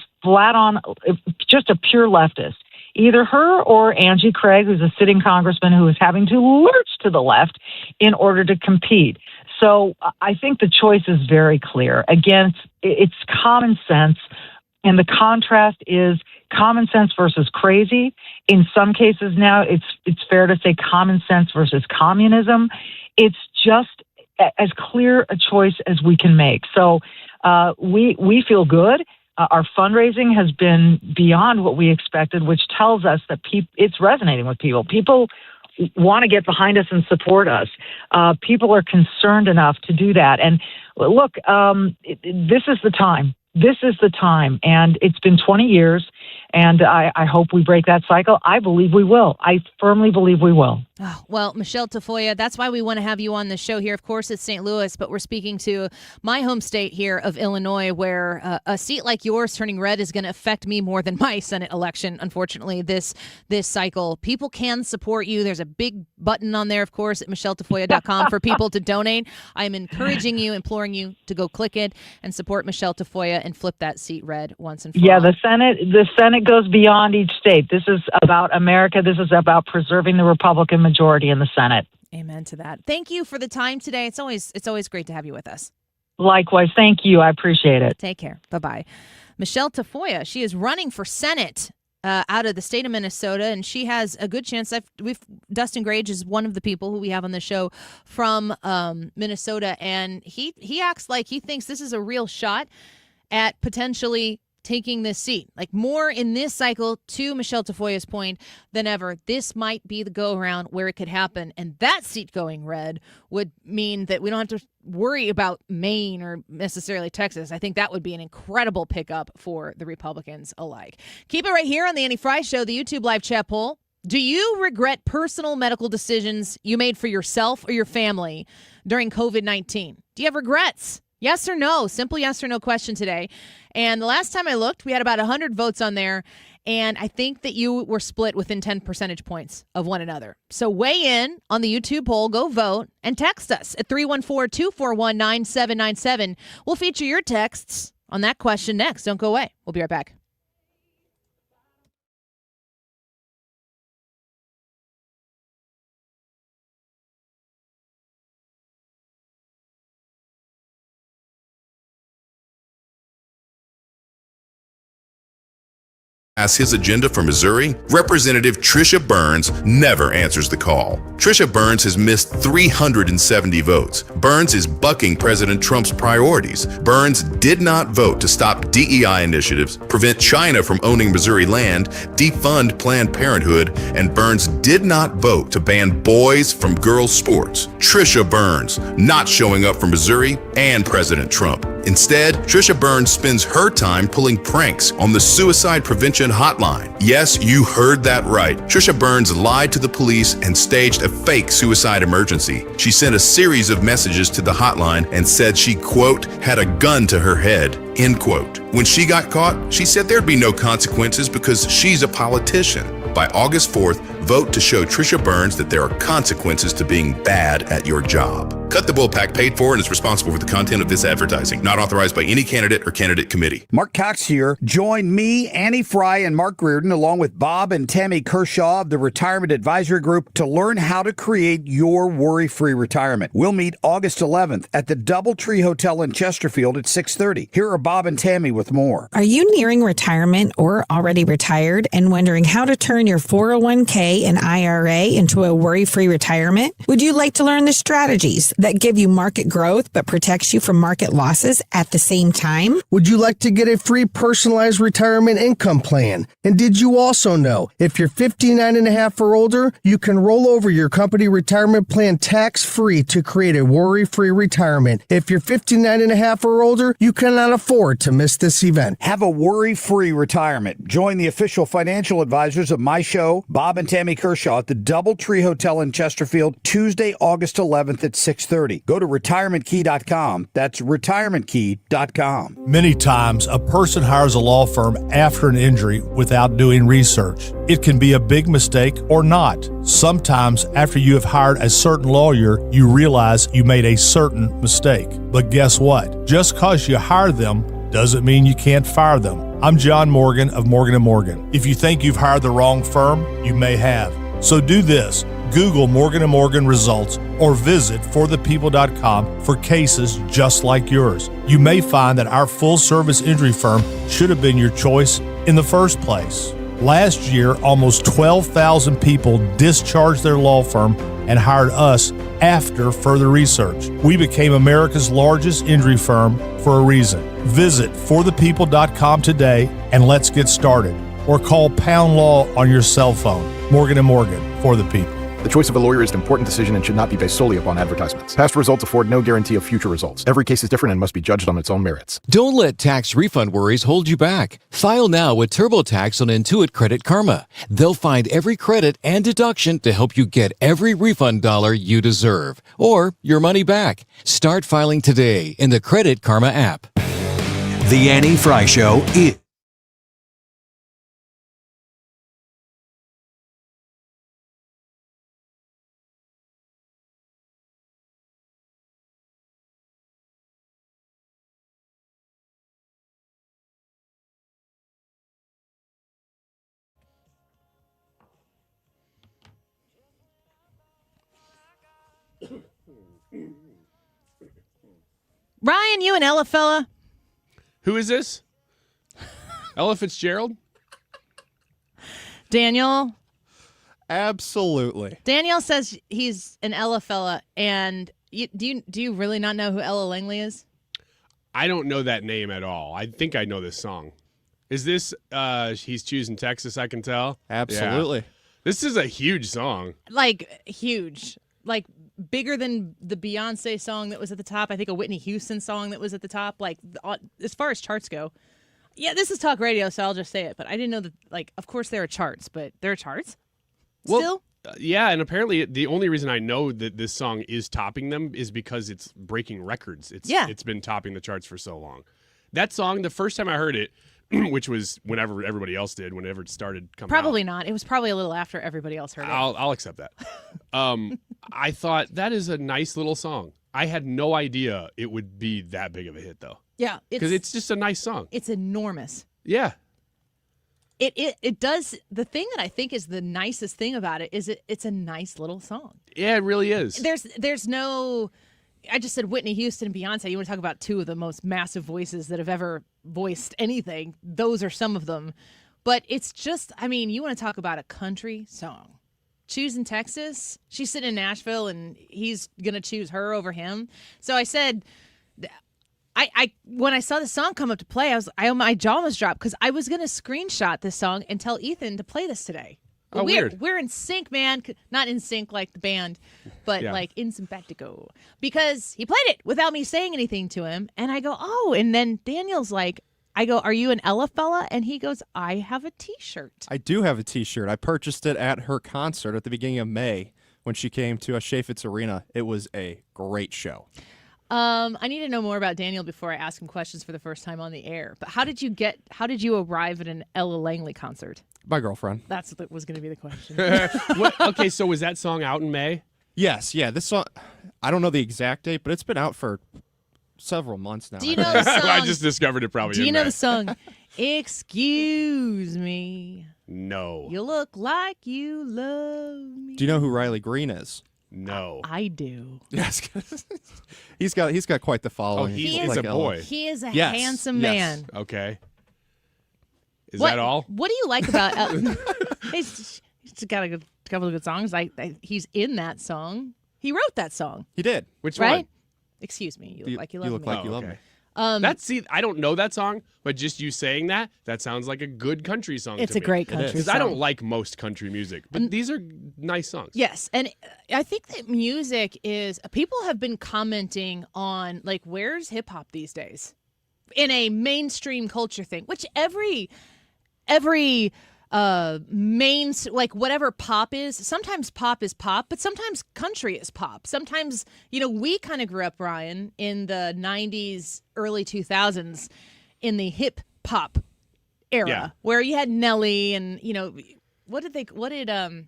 just a pure leftist. Either her or Angie Craig, who's a sitting congressman who is having to lurch to the left in order to compete. So I think the choice is very clear. Again, it's common sense, and the contrast is common sense versus crazy. In some cases now, it's fair to say common sense versus communism. It's just as clear a choice as we can make. So we feel good. Our fundraising has been beyond what we expected, which tells us that it's resonating with people. People want to get behind us and support us. People are concerned enough to do that. And look, this is the time. This is the time. And it's been 20 years, and I hope we break that cycle. I believe we will. I firmly believe we will. Oh, well, Michele Tafoya, that's why we want to have you on the show here. Of course, it's St. Louis, but we're speaking to my home state here of Illinois, where a seat like yours turning red is going to affect me more than my Senate election, unfortunately, this cycle. People can support you. There's a big button on there, of course, at MicheleTafoya.com for people to donate. I'm encouraging you, imploring you to go click it and support Michele Tafoya and flip that seat red once and for all. Yeah, the Senate goes beyond each state. This is about America. This is about preserving the Republican majority in the Senate. Amen to that. Thank you for the time today. It's always great to have you with us. Likewise. Thank you. I appreciate it. Take care. Bye-bye. Michele Tafoya, she is running for Senate out of the state of Minnesota, and she has a good chance. Dustin Grage is one of the people who we have on the show from Minnesota, and he acts like he thinks this is a real shot at potentially taking this seat. Like more in this cycle, to Michele Tafoya's point, than ever. This might be the go-around where it could happen. And that seat going red would mean that we don't have to worry about Maine or necessarily Texas. I think that would be an incredible pickup for the Republicans alike. Keep it right here on the Annie Frey Show, the YouTube live chat poll. Do you regret personal medical decisions you made for yourself or your family during COVID-19? Do you have regrets? Yes or no? Simple yes or no question today. And the last time I looked, we had about 100 votes on there. And I think that you were split within 10 percentage points of one another. So weigh in on the YouTube poll, go vote, and text us at 314-241-9797. We'll feature your texts on that question next. Don't go away. We'll be right back. As his agenda for Missouri, Representative Trisha Burns never answers the call. Trisha Burns has missed 370 votes. Burns is bucking President Trump's priorities. Burns did not vote to stop DEI initiatives, prevent China from owning Missouri land, defund Planned Parenthood, and Burns did not vote to ban boys from girls' sports. Trisha Burns not showing up for Missouri and President Trump. Instead, Trisha Burns spends her time pulling pranks on the suicide prevention hotline. Yes, you heard that right. Trisha Burns lied to the police and staged a fake suicide emergency. She sent a series of messages to the hotline and said she, quote, had a gun to her head, end quote. When she got caught, she said there'd be no consequences because she's a politician. By August 4th, vote to show Trisha Burns that there are consequences to being bad at your job. Cut the Bullpack paid for and is responsible for the content of this advertising. Not authorized by any candidate or candidate committee. Mark Cox here. Join me, Annie Frey, and Mark Reardon, along with Bob and Tammy Kershaw of the Retirement Advisory Group, to learn how to create your worry-free retirement. We'll meet August 11th at the Doubletree Hotel in Chesterfield at 6:30. Here are Bob and Tammy with more. Are you nearing retirement or already retired and wondering how to turn your 401k and IRA into a worry-free retirement? Would you like to learn the strategies that give you market growth but protects you from market losses at the same time? Would you like to get a free personalized retirement income plan? And did you also know if you're 59 and a half or older, you can roll over your company retirement plan tax-free to create a worry-free retirement. If you're 59 and a half or older, you cannot afford to miss this event. Have a worry-free retirement. Join the official financial advisors of my show, Bob and Tammy Kershaw, at the Doubletree Hotel in Chesterfield, Tuesday, August 11th at 6:30. Go to retirementkey.com. That's retirementkey.com. Many times, a person hires a law firm after an injury without doing research. It can be a big mistake or not. Sometimes, after you have hired a certain lawyer, you realize you made a certain mistake. But guess what? Just because you hire them doesn't mean you can't fire them. I'm John Morgan of Morgan & Morgan. If you think you've hired the wrong firm, you may have. So do this. Google Morgan & Morgan results or visit forthepeople.com for cases just like yours. You may find that our full-service injury firm should have been your choice in the first place. Last year, almost 12,000 people discharged their law firm and hired us after further research. We became America's largest injury firm for a reason. Visit forthepeople.com today and let's get started. Or call Pound Law on your cell phone. Morgan & Morgan, for the people. The choice of a lawyer is an important decision and should not be based solely upon advertisements. Past results afford no guarantee of future results. Every case is different and must be judged on its own merits. Don't let tax refund worries hold you back. File now with TurboTax on Intuit Credit Karma. They'll find every credit and deduction to help you get every refund dollar you deserve, or your money back. Start filing today in the Credit Karma app. The Annie Frey Show is... Ryan, you an Ella fella? Who is this? Ella Fitzgerald? Daniel? Absolutely. Daniel says he's an Ella fella, and do you really not know who Ella Langley is? I don't know that name at all. I think I know this song. Is this He's Choosing Texas, I Can Tell? Absolutely. Yeah. This is a huge song. Like, huge. Like, bigger than the Beyonce song that was at the top. I think a Whitney Houston song that was at the top. Like, as far as charts go. Yeah, this is talk radio, so I'll just say it. But I didn't know that, like, of course there are charts, but there are charts? Still? Yeah, and apparently the only reason I know that this song is topping them is because it's breaking records. It's been topping the charts for so long. That song, the first time I heard it, which was whenever everybody else did, whenever it started coming Probably out. not. It was probably a little after everybody else heard it. I'll accept that. I thought that is a nice little song. I had no idea it would be that big of a hit, though. Yeah. Because it's just a nice song. It's enormous. Yeah. It does. The thing that I think is the nicest thing about it is it's a nice little song. Yeah, it really is. There's no. I just said Whitney Houston and Beyonce. You want to talk about two of the most massive voices that have ever voiced anything. Those are some of them. But it's just, I mean, you want to talk about a country song. Choosing Texas. She's sitting in Nashville and he's going to choose her over him. So I said, I when I saw the song come up to play, my jaw almost dropped because I was going to screenshot this song and tell Ethan to play this today. Oh, weird. We're in sync, man. Not in sync like the band, but like in simpatico. Because he played it without me saying anything to him. And I go, oh. And then Daniel's like, I go, are you an Ella fella? And he goes, I have a T-shirt. I do have a T-shirt. I purchased it at her concert at the beginning of May when she came to Chaffetz Arena. It was a great show. I need to know more about Daniel before I ask him questions for the first time on the air. But how did you arrive at an Ella Langley concert? My girlfriend. That's what was going to be the question. Okay, so was that song out in May? Yes, yeah. This song, I don't know the exact date, but it's been out for several months now. Do you know the song? I just discovered it probably. Do you in know May. the song? Excuse me. No. You look like you love me. Do you know who Riley Green is? No. I do. Yes. he's got quite the following. Oh, he's He is a boy. He is a Yes, handsome yes. man. Okay. Is What- that all? What do you like about he's got a couple of good songs. He's in that song. He wrote that song. He did. Which right? one? Excuse me. You You- look like you you love look me. like you love me. I don't know that song, but just you saying that sounds like a good country song. It's to a me. great country Because song. I don't like most country music, but these are nice songs. Yes, and I think that music is people have been commenting on like where's hip hop these days in a mainstream culture thing, which every main like whatever pop is, sometimes pop is pop, but sometimes country is pop. Sometimes, we kind of grew up, Ryan, in the 90s, early 2000s in the hip hop era where you had Nelly and what did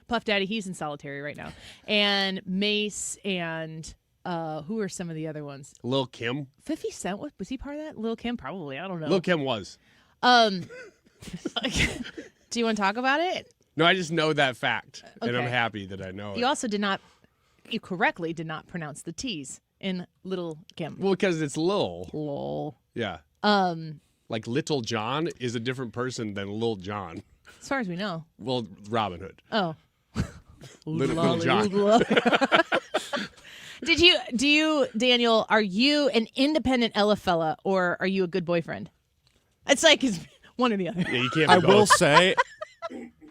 Puff Daddy, he's in solitary right now, and Mace and who are some of the other ones? Lil Kim. 50 Cent, was he part of that? Lil Kim, probably. I don't know. Lil Kim was. Do you want to talk about it? No, I just know that fact, and I'm Okay. happy that I know You it. also you correctly did not pronounce the T's in Little Kim. Well, because it's Lil. Lol. Yeah. Like Little John is a different person than Lil John. As far as we know. Well, Robin Hood. Oh. Little John. Do you, Daniel, are you an independent Ella fella or are you a good boyfriend? It's like it's one or the other. Yeah, you can't. I will say,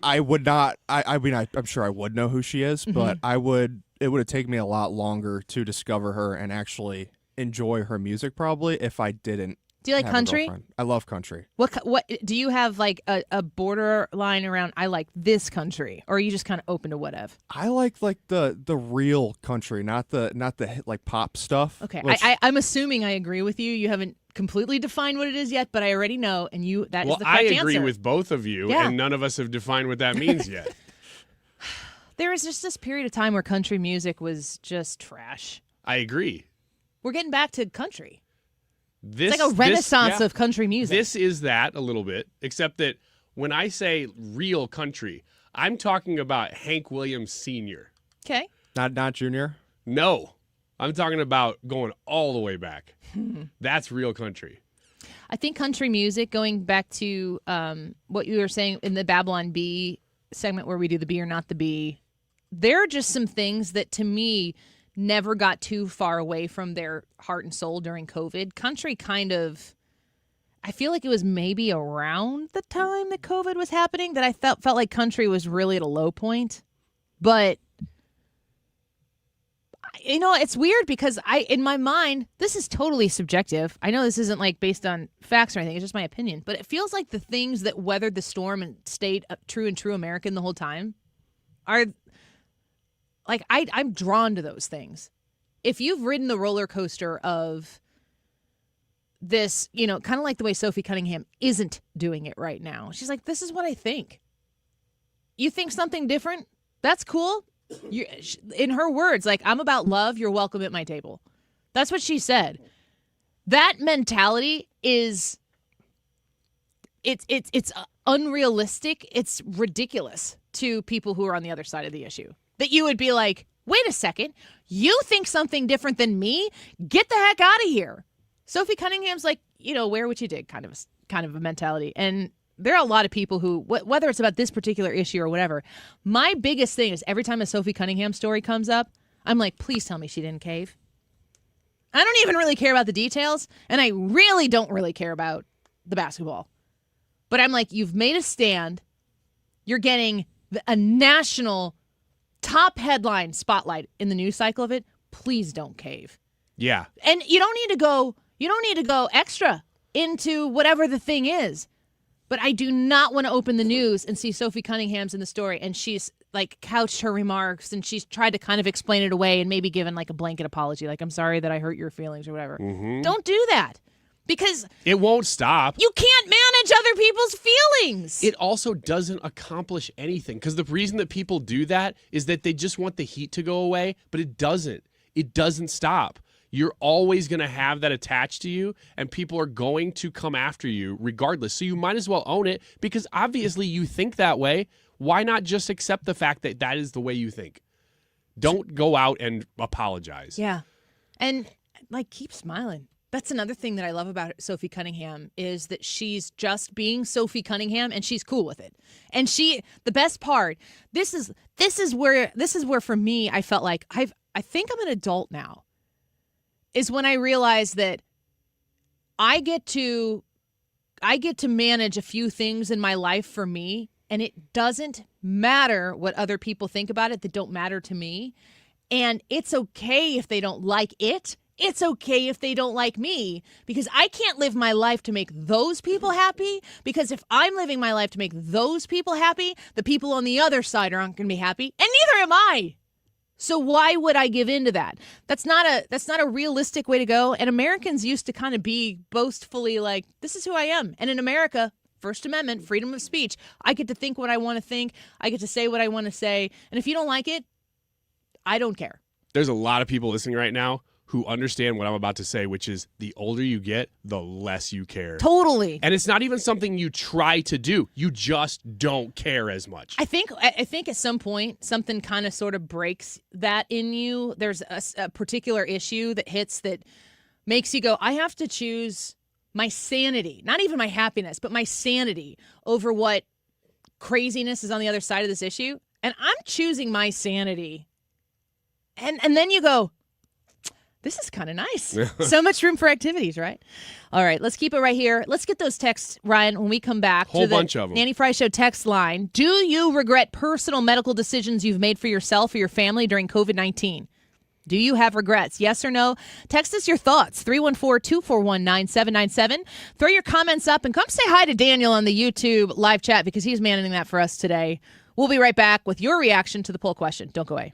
I would not. I mean, I'm sure I would know who she is, but I would. It would have taken me a lot longer to discover her and actually enjoy her music, probably, if I didn't. Do you like have a country? girlfriend. I love country. What do you have like a borderline around? I like this country, or are you just kind of open to whatever? I like the real country, not the like pop stuff. Okay, which- I'm assuming I agree with you. You haven't completely defined what it is yet, but I already know, and that is Well, the I correct agree answer. with both of you, Yeah. and none of us have defined what that means yet. There was just this period of time where country music was just trash. I agree. We're getting back to country. This, It's like a renaissance yeah, of country music. This is that a little bit, except that when I say real country, I'm talking about Hank Williams Sr. Okay. not Junior. No, I'm talking about going all the way back. That's real country. I think country music, going back to what you were saying in the Babylon Bee segment where we do the bee or not the bee, there are just some things that to me never got too far away from their heart and soul during COVID. Country kind of, I feel like it was maybe around the time that COVID was happening that I felt like country was really at a low point. But it's weird because in my mind, this is totally subjective. I know this isn't like based on facts or anything. It's just my opinion. But it feels like the things that weathered the storm and stayed true American the whole time are like, I'm drawn to those things. If you've ridden the roller coaster of this, kind of like the way Sophie Cunningham isn't doing it right now. She's like, this is what I think. You think something different? That's cool. In her words, like, I'm about love. You're welcome at my table. That's what she said. That mentality is, it's unrealistic. It's ridiculous to people who are on the other side of the issue. That you would be like, wait a second, you think something different than me? Get the heck out of here. Sophie Cunningham's like, wear what you dig kind of a mentality. And there are a lot of people who, whether it's about this particular issue or whatever, my biggest thing is every time a Sophie Cunningham story comes up, I'm like, please tell me she didn't cave. I don't even really care about the details, and I really don't really care about the basketball. But I'm like, you've made a stand. You're getting a national top headline spotlight in the news cycle of it. Please don't cave. Yeah. And you don't need to go extra into whatever the thing is. But I do not want to open the news and see Sophie Cunningham's in the story and she's like couched her remarks and she's tried to kind of explain it away and maybe given like a blanket apology, like, I'm sorry that I hurt your feelings or whatever. Mm-hmm. Don't do that, because it won't stop. You can't manage other people's feelings. It also doesn't accomplish anything, because the reason that people do that is that they just want the heat to go away, but it doesn't. It doesn't stop. You're always going to have that attached to you, and people are going to come after you regardless. So you might as well own it, because obviously you think that way. Why not just accept the fact that that is the way you think? Don't go out and apologize. Yeah. And like, keep smiling. That's another thing that I love about Sophie Cunningham is that she's just being Sophie Cunningham and she's cool with it. And the best part, this is where for me I felt like I think I'm an adult now. Is when I realized that I get to manage a few things in my life for me, and it doesn't matter what other people think about it that don't matter to me. And it's okay if they don't like it. It's okay if they don't like me, because I can't live my life to make those people happy, because if I'm living my life to make those people happy, the people on the other side aren't going to be happy, and neither am I. So why would I give in to that? That's not a realistic way to go. And Americans used to kind of be boastfully like, this is who I am. And in America, First Amendment, freedom of speech, I get to think what I want to think. I get to say what I want to say. And if you don't like it, I don't care. There's a lot of people listening right now who understand what I'm about to say, which is the older you get, the less you care. Totally. And it's not even something you try to do. You just don't care as much. I think at some point, something kind of sort of breaks that in you. There's a particular issue that hits that makes you go, I have to choose my sanity, not even my happiness, but my sanity over what craziness is on the other side of this issue. And I'm choosing my sanity. And then you go, this is kind of nice. So much room for activities, right? All right, let's keep it right here. Let's get those texts, Ryan, when we come back. Whole bunch of them. Annie Frey Show text line. Do you regret personal medical decisions you've made for yourself or your family during COVID-19? Do you have regrets? Yes or no? Text us your thoughts. 314-241-9797. Throw your comments up and come say hi to Daniel on the YouTube live chat, because he's managing that for us today. We'll be right back with your reaction to the poll question. Don't go away.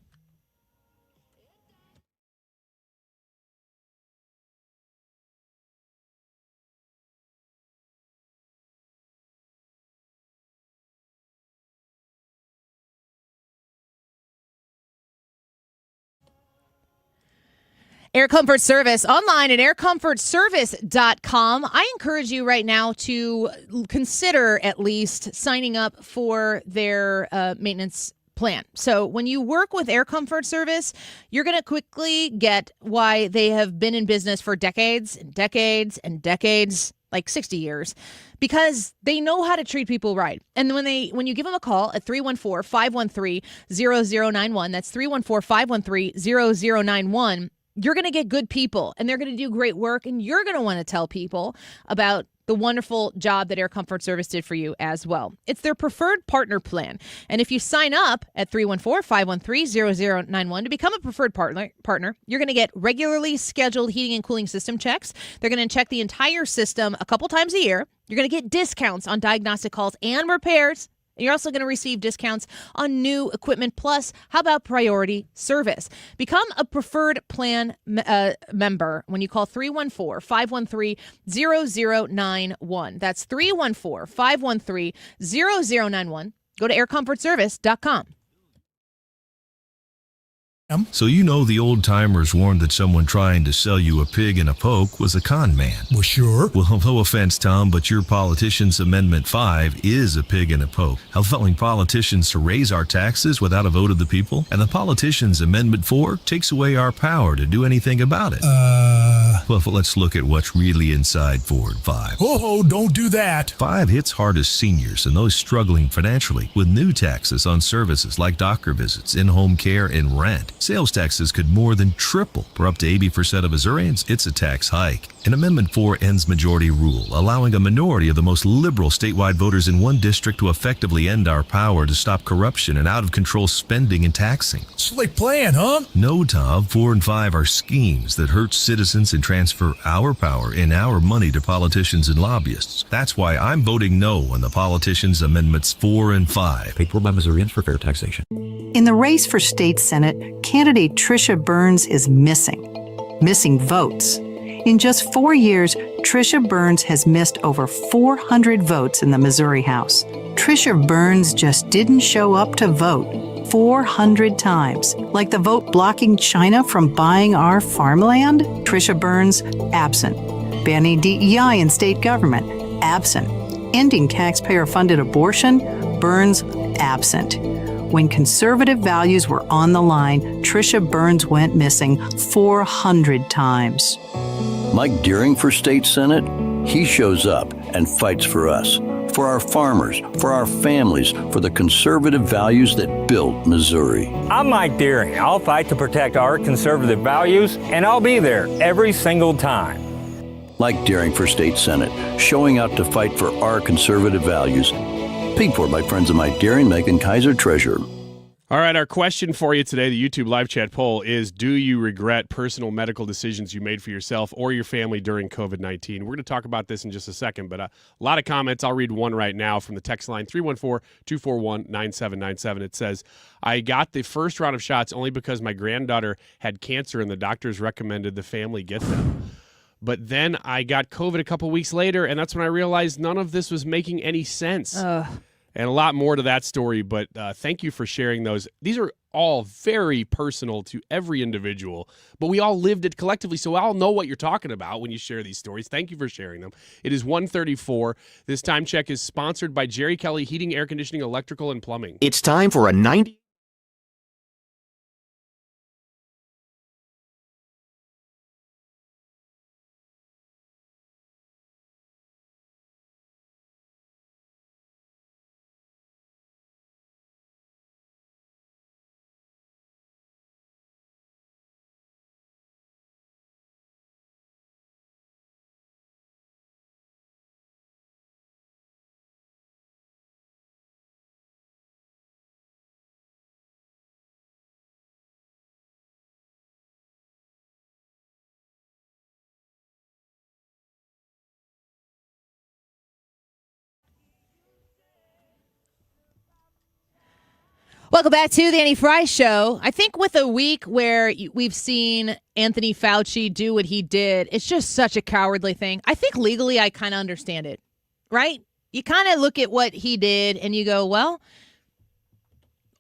Air Comfort Service, online at aircomfortservice.com. I encourage you right now to consider at least signing up for their maintenance plan. So when you work with Air Comfort Service, you're going to quickly get why they have been in business for decades and decades and decades, like 60 years, because they know how to treat people right. And when you give them a call at 314-513-0091, that's 314-513-0091, you're going to get good people, and they're going to do great work, and you're going to want to tell people about the wonderful job that Air Comfort Service did for you as well. It's their preferred partner plan. And if you sign up at 314-513-0091 to become a preferred partner, you're going to get regularly scheduled heating and cooling system checks. They're going to check the entire system a couple times a year. You're going to get discounts on diagnostic calls and repairs. And you're also going to receive discounts on new equipment. Plus, how about priority service? Become a preferred plan member when you call 314-513-0091. That's 314-513-0091. Go to aircomfortservice.com. So you know the old-timers warned that someone trying to sell you a pig in a poke was a con man. Well, sure. Well, no offense, Tom, but your politician's Amendment 5 is a pig in a poke, allowing politicians to raise our taxes without a vote of the people, and the politician's Amendment 4 takes away our power to do anything about it. Well, let's look at what's really inside Ford 5. Oh, don't do that. 5 hits hardest seniors and those struggling financially with new taxes on services like doctor visits, in-home care, and rent. Sales taxes could more than triple. For up to 80% of Missourians, it's a tax hike. And Amendment 4 ends majority rule, allowing a minority of the most liberal statewide voters in one district to effectively end our power to stop corruption and out-of-control spending and taxing. Slick plan, huh? No, Tom. 4 and 5 are schemes that hurt citizens and transfer our power and our money to politicians and lobbyists. That's why I'm voting no on the politicians' Amendments 4 and 5. Paid for by Missourians for fair taxation. In the race for state senate, candidate Tricia Burns is missing votes. In just 4 years, Tricia Burns has missed over 400 votes in the Missouri House. Tricia Burns just didn't show up to vote 400 times. Like the vote blocking China from buying our farmland? Tricia Burns, absent. Banning DEI in state government? Absent. Ending taxpayer-funded abortion? Burns, absent. When conservative values were on the line, Tricia Burns went missing 400 times. Mike Deering for state senate, he shows up and fights for us, for our farmers, for our families, for the conservative values that built Missouri. I'm Mike Deering. I'll fight to protect our conservative values, and I'll be there every single time. Mike Deering for state senate, showing out to fight for our conservative values. Paid for by friends of Mike Deering, Megan Kaiser, Treasurer. All right, our question for you today, the YouTube live chat poll, is do you regret personal medical decisions you made for yourself or your family during COVID-19? We're going to talk about this in just a second, but a lot of comments. I'll read one right now from the text line, 314-241-9797. It says, I got the first round of shots only because my granddaughter had cancer and the doctors recommended the family get them. But then I got COVID a couple weeks later, and that's when I realized none of this was making any sense. And a lot more to that story, but thank you for sharing those. These are all very personal to every individual, but we all lived it collectively, so we all know what you're talking about when you share these stories. Thank you for sharing them. It is 1:34. This time check is sponsored by Jerry Kelly Heating, Air Conditioning, Electrical, and Plumbing. It's time for a 90... Welcome back to the Annie Frey Show. I think with a week where we've seen Anthony Fauci do what he did, it's just such a cowardly thing. I think legally I kind of understand it, right? You kind of look at what he did and you go, well,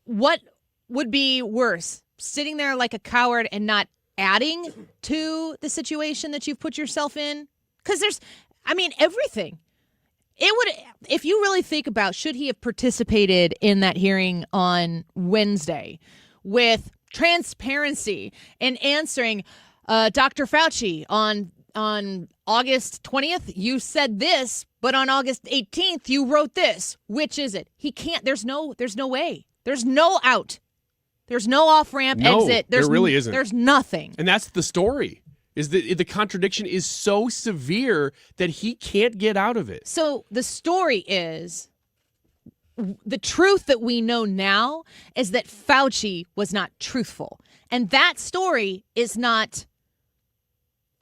what would be worse? Sitting there like a coward and not adding to the situation that you've put yourself in? Because everything. It would, if you really think about, should he have participated in that hearing on Wednesday with transparency and answering, Dr. Fauci, on August 20th, you said this, but on August 18th, you wrote this. Which is it? He can't, there's no way. There's no out. There's no off-ramp exit. There really isn't. There's nothing. And that's the story. Is that the contradiction is so severe that he can't get out of it. So the story is, the truth that we know now is that Fauci was not truthful. And that story is not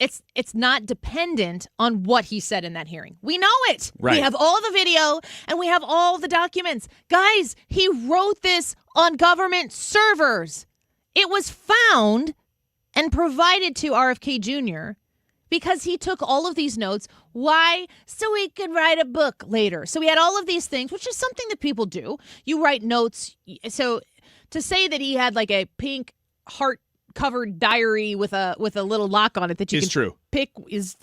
it's not dependent on what he said in that hearing. We know it. Right. We have all the video and we have all the documents. Guys, he wrote this on government servers. It was found and provided to RFK Jr. because he took all of these notes. Why? So he could write a book later. So he had all of these things, which is something that people do. You write notes. So to say that he had like a pink heart-covered diary with a little lock on it that you can true. pick is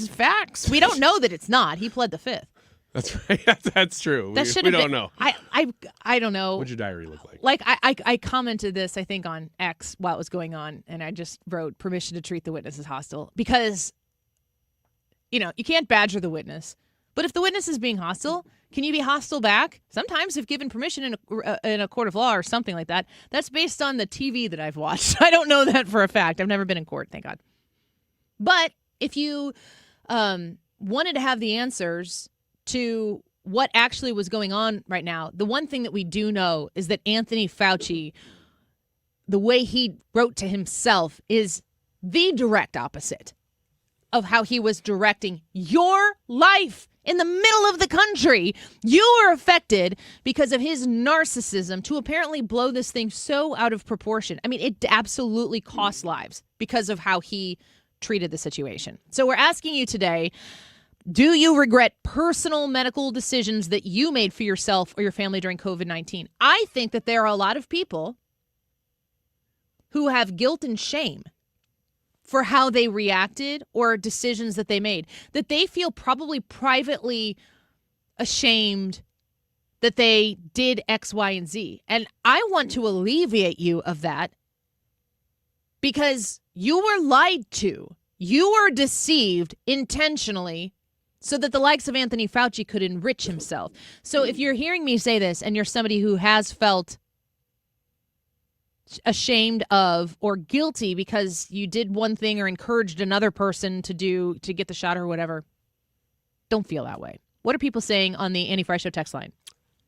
facts. We don't know that it's not. He pled the fifth. That's right. That's true. That we don't know. I don't know. What'd your diary look like? Like I commented this, I think, on X while it was going on, and I just wrote permission to treat the witness as hostile because, you can't badger the witness. But if the witness is being hostile, can you be hostile back? Sometimes if given permission in a court of law or something like that, that's based on the TV that I've watched. I don't know that for a fact. I've never been in court, thank God. But if you wanted to have the answers to what actually was going on right now, the one thing that we do know is that Anthony Fauci, the way he wrote to himself, is the direct opposite of how he was directing your life in the middle of the country. You were affected because of his narcissism to apparently blow this thing so out of proportion. I mean, it absolutely cost lives because of how he treated the situation. So we're asking you today, do you regret personal medical decisions that you made for yourself or your family during COVID-19? I think that there are a lot of people who have guilt and shame for how they reacted or decisions that they made, that they feel probably privately ashamed that they did X, Y, and Z. And I want to alleviate you of that because you were lied to. You were deceived intentionally so that the likes of Anthony Fauci could enrich himself. So if you're hearing me say this and you're somebody who has felt ashamed of or guilty because you did one thing or encouraged another person to get the shot or whatever, don't feel that way. What are people saying on the Annie Frey Show text line?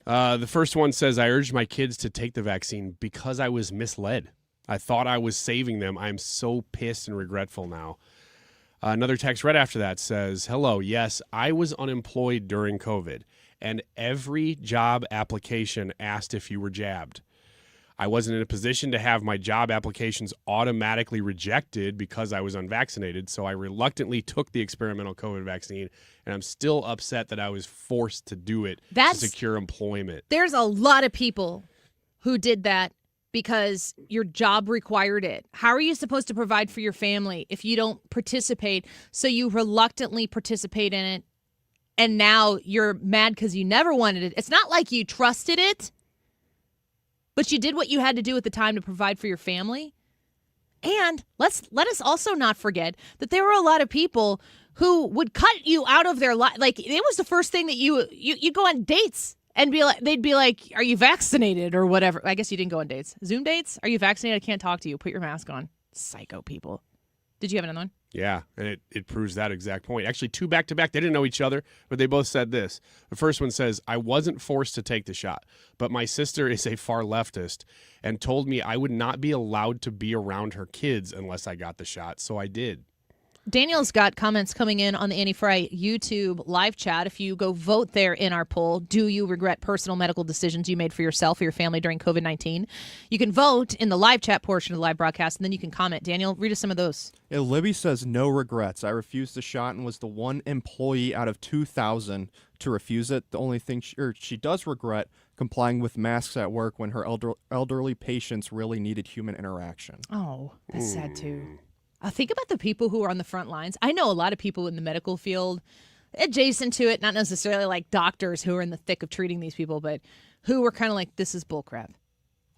The first one says, I urged my kids to take the vaccine because I was misled. I thought I was saving them. I'm so pissed and regretful now. Another text right after that says, hello, yes, I was unemployed during COVID, and every job application asked if you were jabbed. I wasn't in a position to have my job applications automatically rejected because I was unvaccinated, so I reluctantly took the experimental COVID vaccine, and I'm still upset that I was forced to do it to secure employment. There's a lot of people who did that because your job required it. How are you supposed to provide for your family if you don't participate? So you reluctantly participate in it, and now you're mad because you never wanted it. It's not like you trusted it, but you did what you had to do at the time to provide for your family. And let us also not forget that there were a lot of people who would cut you out of their life. Like, it was the first thing that you go on dates and they'd be like, are you vaccinated or whatever? I guess you didn't go on dates. Zoom dates? Are you vaccinated? I can't talk to you. Put your mask on. Psycho people. Did you have another one? Yeah, and it proves that exact point. Actually, two back-to-back. They didn't know each other, but they both said this. The first one says, I wasn't forced to take the shot, but my sister is a far leftist and told me I would not be allowed to be around her kids unless I got the shot, so I did. Daniel's got comments coming in on the Annie Frey YouTube live chat. If you go vote there in our poll, do you regret personal medical decisions you made for yourself or your family during COVID-19? You can vote in the live chat portion of the live broadcast, and then you can comment. Daniel, read us some of those. Yeah, Libby says, no regrets. I refused the shot and was the one employee out of 2,000 to refuse it. The only thing she does regret complying with masks at work when her elderly patients really needed human interaction. Oh, that's sad too. Think about the people who are on the front lines. I know a lot of people in the medical field adjacent to it, not necessarily like doctors who are in the thick of treating these people, but who were kind of like, this is bullcrap.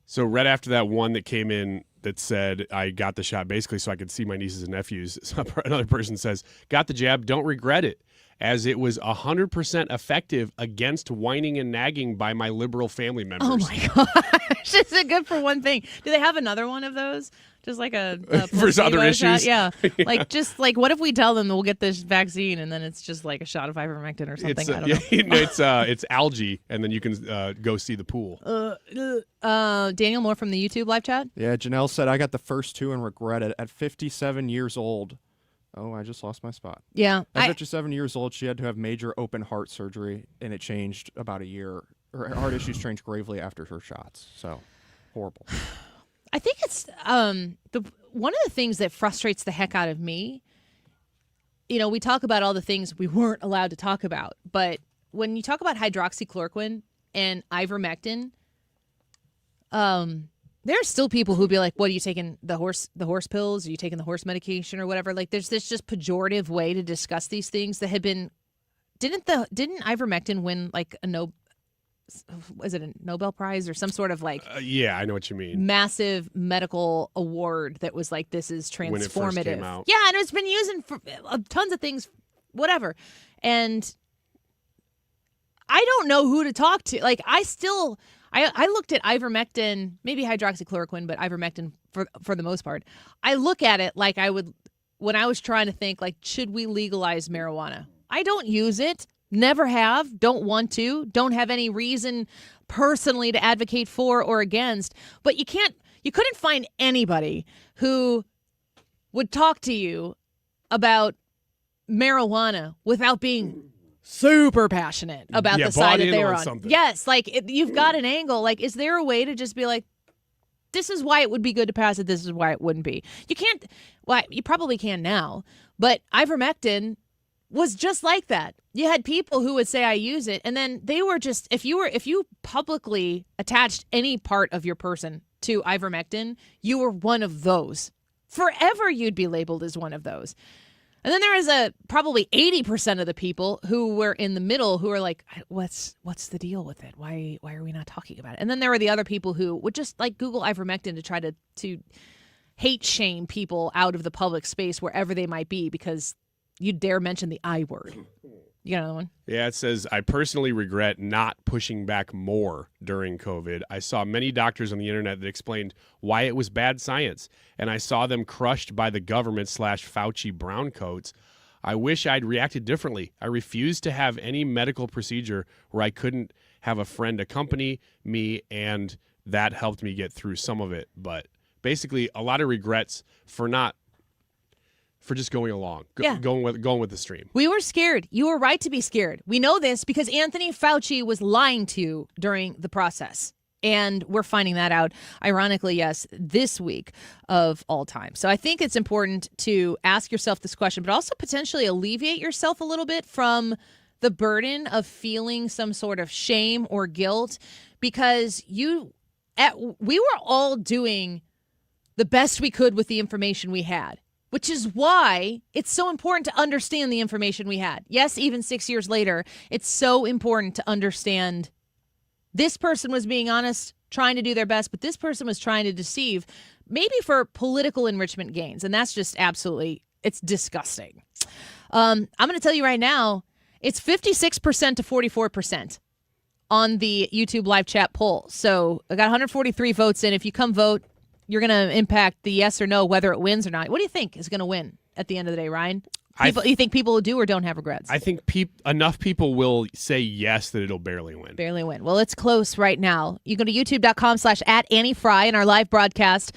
So right after that one that came in that said, I got the shot basically so I could see my nieces and nephews, another person says, got the jab, don't regret it, as it was 100% effective against whining and nagging by my liberal family members. Oh my gosh, is it good for one thing? Do they have another one of those? Just like a for other issues? Yeah. Like, what if we tell them that we'll get this vaccine and then it's just like a shot of ivermectin or something? I don't know. It's algae, and then you can go see the pool. Daniel, more from the YouTube live chat? Yeah, Janelle said, I got the first two and regret it. At 57 years old, Oh, I just lost my spot. Yeah. At 57 years old, she had to have major open heart surgery, and it changed about a year. Her heart issues changed gravely after her shots. So, horrible. I think it's one of the things that frustrates the heck out of me. You know, we talk about all the things we weren't allowed to talk about, but when you talk about hydroxychloroquine and ivermectin, there are still people who be like, "What, are you taking the horse pills? Are you taking the horse medication or whatever?" Like, there's this just pejorative way to discuss these things that had been. Didn't ivermectin win like was it a Nobel Prize or some sort of like? Yeah, I know what you mean. Massive medical award that was like, this is transformative. When it first came out. Yeah, and it's been used in for tons of things, whatever. And I don't know who to talk to. Like, I looked at ivermectin, maybe hydroxychloroquine, but ivermectin for the most part. I look at it like I would when I was trying to think, like, should we legalize marijuana? I don't use it, never have, don't want to, don't have any reason personally to advocate for or against. But you couldn't find anybody who would talk to you about marijuana without being super passionate about the side that they're on. Something. Yes, like you've got an angle. Like, is there a way to just be like, this is why it would be good to pass it, this is why it wouldn't be? You can't, well, you probably can now, but ivermectin was just like that. You had people who would say, I use it, and then they were just, if you publicly attached any part of your person to ivermectin, you were one of those. Forever you'd be labeled as one of those. And then there is probably 80% of the people who were in the middle who are like, what's the deal with it? Why are we not talking about it? And then there were the other people who would just like Google ivermectin to try to hate shame people out of the public space wherever they might be because you dare mention the I word. You got another one? Yeah, it says, I personally regret not pushing back more during COVID. I saw many doctors on the internet that explained why it was bad science, and I saw them crushed by the government / Fauci browncoats. I wish I'd reacted differently. I refused to have any medical procedure where I couldn't have a friend accompany me, and that helped me get through some of it. But basically, a lot of regrets for just going along, going with the stream. We were scared. You were right to be scared. We know this because Anthony Fauci was lying to you during the process. And we're finding that out, ironically, yes, this week of all time. So I think it's important to ask yourself this question, but also potentially alleviate yourself a little bit from the burden of feeling some sort of shame or guilt because we were all doing the best we could with the information we had. Which is why it's so important to understand the information we had. Yes, even 6 years later, it's so important to understand this person was being honest, trying to do their best, but this person was trying to deceive, maybe for political enrichment gains. And that's just absolutely, it's disgusting. I'm going to tell you right now, it's 56% to 44% on the YouTube live chat poll. So I got 143 votes in. If you come vote, you're going to impact the yes or no, whether it wins or not. What do you think is going to win at the end of the day, Ryan? You think people who do or don't have regrets? I think enough people will say yes that it'll barely win. Barely win. Well, it's close right now. You go to youtube.com/@AnnieFrey in our live broadcast.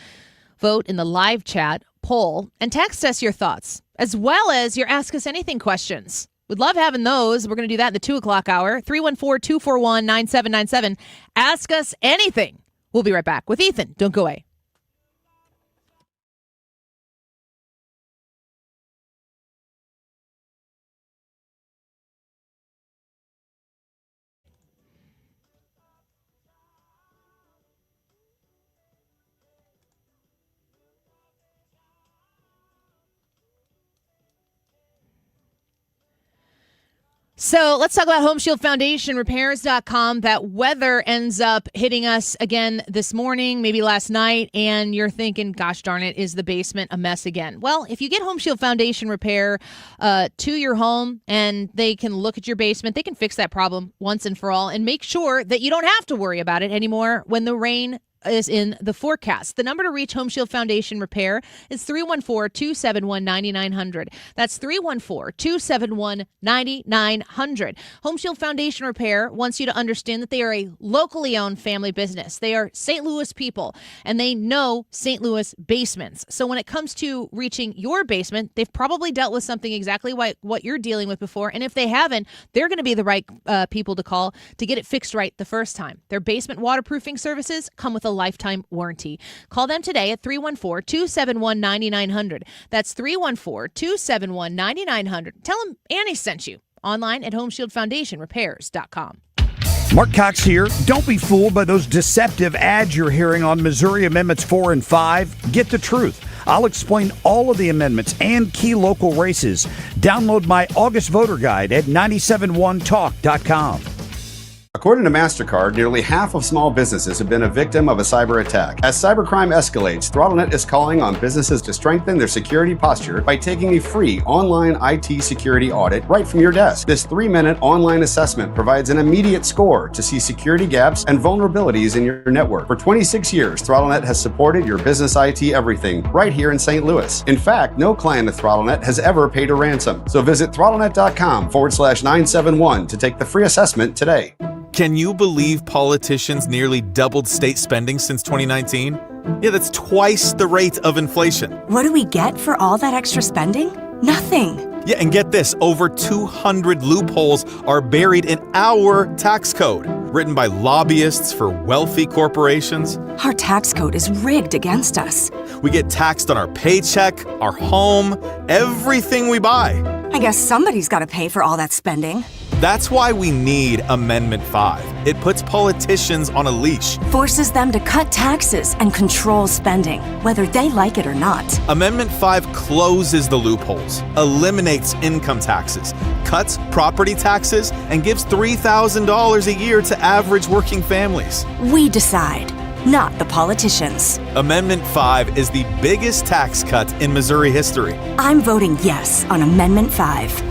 Vote in the live chat poll and text us your thoughts, as well as your Ask Us Anything questions. We'd love having those. We're going to do that in the 2 o'clock hour. 314-241-9797. Ask Us Anything. We'll be right back with Ethan. Don't go away. So let's talk about Home Shield Foundation, repairs.com. That weather ends up hitting us again this morning, maybe last night, and you're thinking, gosh darn it, is the basement a mess again? Well, if you get Home Shield Foundation repair to your home and they can look at your basement, they can fix that problem once and for all and make sure that you don't have to worry about it anymore when the rain is in the forecast. The number to reach Home Shield Foundation Repair is 314-271-9900. That's 314-271-9900. Home Shield Foundation Repair wants you to understand that they are a locally owned family business. They are St. Louis people, and they know St. Louis basements. So when it comes to reaching your basement, they've probably dealt with something exactly what you're dealing with before. And if they haven't, they're going to be the right people to call to get it fixed right the first time. Their basement waterproofing services come with a lifetime warranty. Call them today at 314-271-9900. That's 314-271-9900. Tell them Annie sent you. Online at HomeshieldFoundationRepairs.com. Mark Cox here. Don't be fooled by those deceptive ads you're hearing on Missouri Amendments 4 and 5. Get the truth. I'll explain all of the amendments and key local races. Download my August voter guide at 971talk.com. According to MasterCard, nearly half of small businesses have been a victim of a cyber attack. As cybercrime escalates, ThrottleNet is calling on businesses to strengthen their security posture by taking a free online IT security audit right from your desk. This 3-minute online assessment provides an immediate score to see security gaps and vulnerabilities in your network. For 26 years, ThrottleNet has supported your business IT everything right here in St. Louis. In fact, no client of ThrottleNet has ever paid a ransom. So visit throttlenet.com/971 to take the free assessment today. Can you believe politicians nearly doubled state spending since 2019? Yeah, that's twice the rate of inflation. What do we get for all that extra spending? Nothing. Yeah, and get this, over 200 loopholes are buried in our tax code, written by lobbyists for wealthy corporations. Our tax code is rigged against us. We get taxed on our paycheck, our home, everything we buy. I guess somebody's got to pay for all that spending. That's why we need Amendment 5. It puts politicians on a leash. Forces them to cut taxes and control spending, whether they like it or not. Amendment 5 closes the loopholes, eliminates income taxes, cuts property taxes, and gives $3,000 a year to average working families. We decide, not the politicians. Amendment 5 is the biggest tax cut in Missouri history. I'm voting yes on Amendment 5.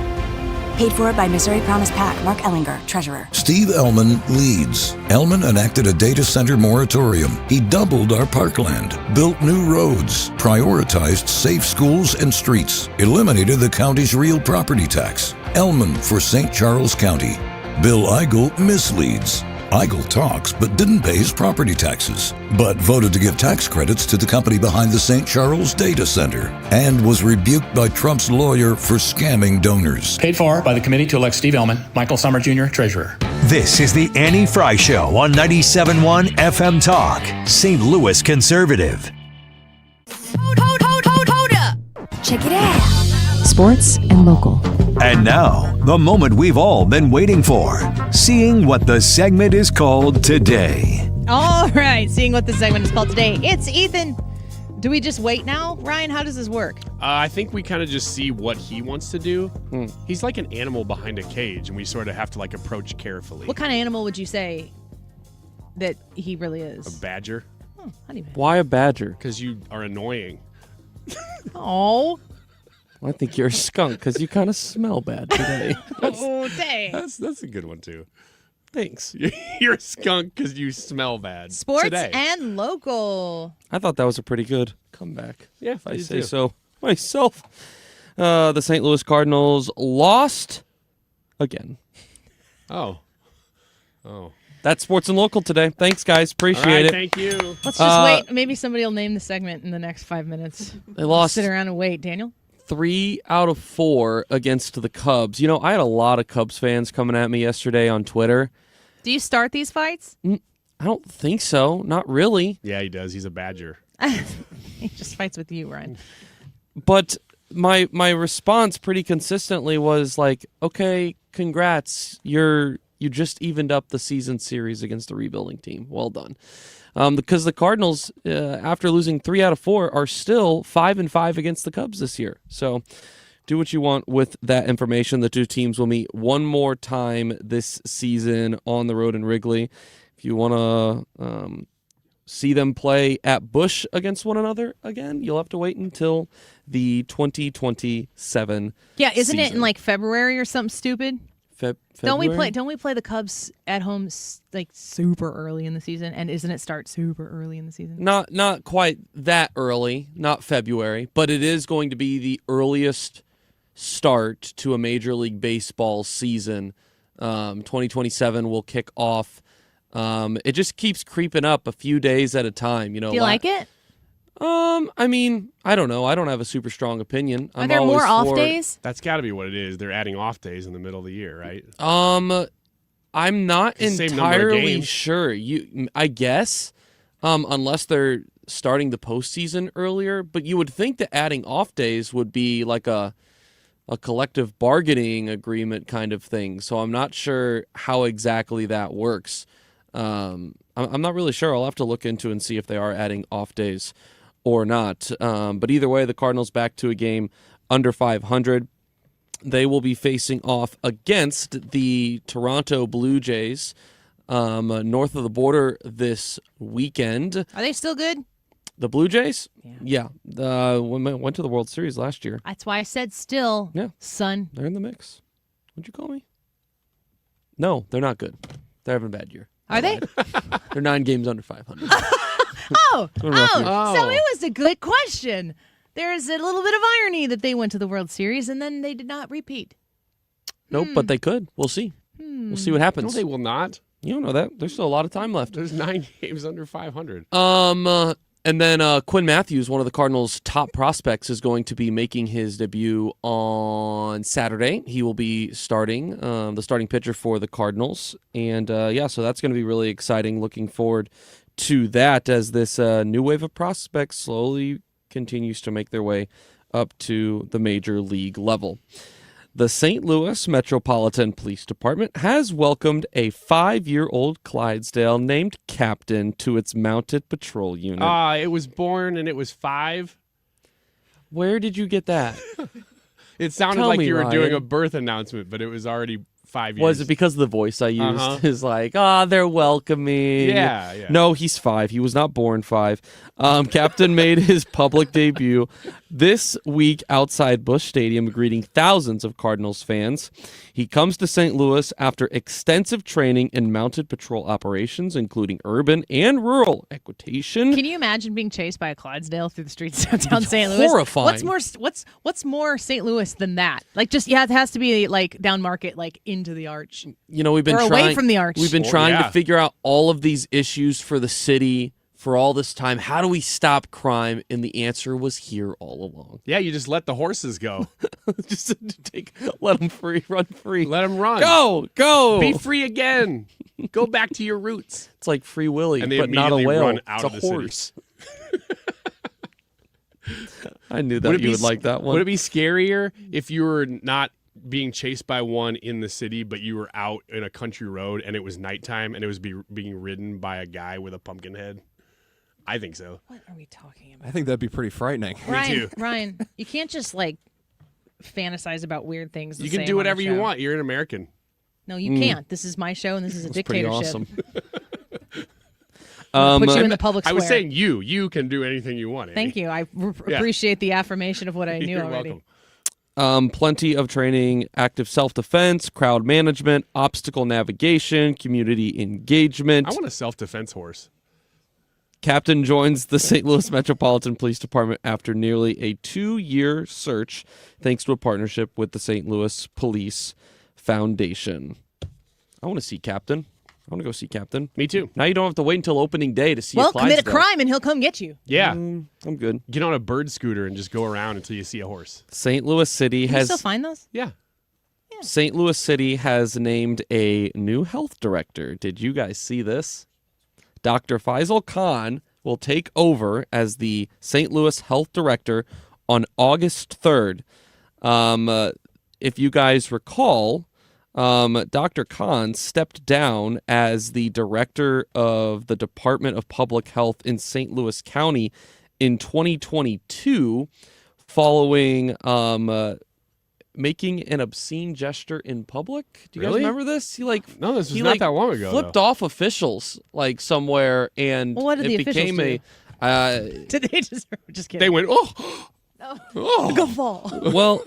Paid for by Missouri Promise PAC. Mark Ellinger, Treasurer. Steve Ellman leads. Ellman enacted a data center moratorium. He doubled our parkland, built new roads, prioritized safe schools and streets, eliminated the county's real property tax. Ellman for St. Charles County. Bill Eigel misleads. Eigel talks but didn't pay his property taxes, but voted to give tax credits to the company behind the St. Charles Data Center, and was rebuked by Trump's lawyer for scamming donors. Paid for by the committee to elect Steve Ellman, Michael Summer Jr., Treasurer. This is the Annie Frey Show on 97.1 FM Talk, St. Louis Conservative. Hold up. Check it out. Sports and local. And now, the moment we've all been waiting for. Seeing what the segment is called today. All right, seeing what the segment is called today. It's Ethan. Do we just wait now, Ryan? How does this work? I think we kind of just see what he wants to do. He's like an animal behind a cage, and we sort of have to approach carefully. What kind of animal would you say that he really is? A badger. Oh, honey badger. Why a badger? Because you are annoying. Oh. I think you're a skunk because you kind of smell bad today. Oh, dang. That's a good one, too. Thanks. You're a skunk because you smell bad. Sports today. and local. I thought that was a pretty good comeback. Yeah, if I say so myself. The St. Louis Cardinals lost again. Oh. That's sports and local today. Thanks, guys. Appreciate it. Thank you. Let's just wait. Maybe somebody will name the segment in the next 5 minutes. They lost. Sit around and wait. Daniel? 3 out of 4 against the Cubs. You know, I had a lot of Cubs fans coming at me yesterday on Twitter. Do you start these fights? I don't think so. Not really. Yeah, he does. He's a badger. He just fights with you, Ryan. But my response pretty consistently was like, okay, congrats. You just evened up the season series against the rebuilding team. Well done. Because the Cardinals, after losing 3 out of 4, are still 5-5 against the Cubs this year. So do what you want with that information. The two teams will meet one more time this season on the road in Wrigley. If you want to see them play at Busch against one another again, you'll have to wait until the 2027 Yeah, isn't season. it in February or something stupid? February? Don't we play the Cubs at home like super early in the season? And isn't it start super early in the season? Not quite that early, not February, but it is going to be the earliest start to a Major League Baseball season. 2027 will kick off. It just keeps creeping up a few days at a time. You know, do you like it? I mean, I don't know. I don't have a super strong opinion. Are there more off days? That's got to be what it is. They're adding off days in the middle of the year, right? I'm not entirely games. sure. I guess, unless they're starting the postseason earlier. But you would think that adding off days would be like a collective bargaining agreement kind of thing. So I'm not sure how exactly that works. I'm not really sure. I'll have to look into and see if they are adding off days or not. But either way, the Cardinals back to a game under 500. They will be facing off against the Toronto Blue Jays north of the border this weekend. Are they still good? The Blue Jays? Yeah. Went to the World Series last year. That's why I said still, son. They're in the mix. What'd you call me? No, they're not good. They're having a bad year. Are they? They're 9 games under 500. So it was a good question. There's a little bit of irony that they went to the World Series and then they did not repeat. Nope, but they could. We'll see. We'll see what happens. No, they will not. You don't know that. There's still a lot of time left. There's 9 games under 500. And then Quinn Matthews, one of the Cardinals' top prospects, is going to be making his debut on Saturday. He will be starting, the starting pitcher for the Cardinals. And, so that's going to be really exciting. Looking forward to that as this new wave of prospects slowly continues to make their way up to the major league level. The St. Louis Metropolitan Police Department has welcomed a 5-year-old Clydesdale named Captain to its mounted patrol unit. It was born and it was 5. Where did you get that? It sounded like you were doing a birth announcement, but it was already 5 years. Was it because of the voice I used? Is like, they're welcoming. Yeah. No, he's 5. He was not born 5. Captain made his public debut this week outside Busch Stadium, greeting thousands of Cardinals fans. He comes to St. Louis after extensive training in mounted patrol operations, including urban and rural equitation. Can you imagine being chased by a Clydesdale through the streets of downtown St. Louis? Horrifying. What's more St. Louis than that? Like, just it has to be like down Market, like into the arch. You know, we've been away from the arch. We've been trying to figure out all of these issues for the city for all this time. How do we stop crime? And the answer was here all along. Yeah, you just let the horses go. Just let them run free. Let them run. Go. Be free again. Go back to your roots. It's like Free Willy, and they but not a whale. Run out it's of a the horse. I knew that you would like that one. Would it be scarier if you were not being chased by one in the city, but you were out in a country road and it was nighttime and it was being ridden by a guy with a pumpkin head? I think so. What are we talking about? I think that'd be pretty frightening. Me too. Ryan, you can't just like fantasize about weird things. You can do whatever you want. You're an American. No, you can't. This is my show and this is a dictatorship. Pretty awesome. Put you in the public square. I was saying you can do anything you want. Annie. Thank you. I appreciate the affirmation of what I knew You're already. welcome. Plenty of training, active self-defense, crowd management, obstacle navigation, community engagement. I want a self-defense horse. Captain joins the St. Louis Metropolitan Police Department after nearly a 2-year search, thanks to a partnership with the St. Louis Police Foundation. I want to see Captain. I want to go see Captain. Me too. Now you don't have to wait until opening day to see a Clydesdale. Commit a crime and he'll come get you. Yeah. I'm good. Get on a bird scooter and just go around until you see a horse. St. Louis City Can you still find those? Yeah. St. Louis City has named a new health director. Did you guys see this? Dr. Faisal Khan will take over as the St. Louis health director on August 3rd. If you guys recall, Dr. Khan stepped down as the director of the Department of Public Health in St. Louis County in 2022 following making an obscene gesture in public. Do you guys remember this? He no, this was not that long ago. Flipped off officials like somewhere, and what did it the became officials do? Did they just kidding? They went, Guffaw. Well,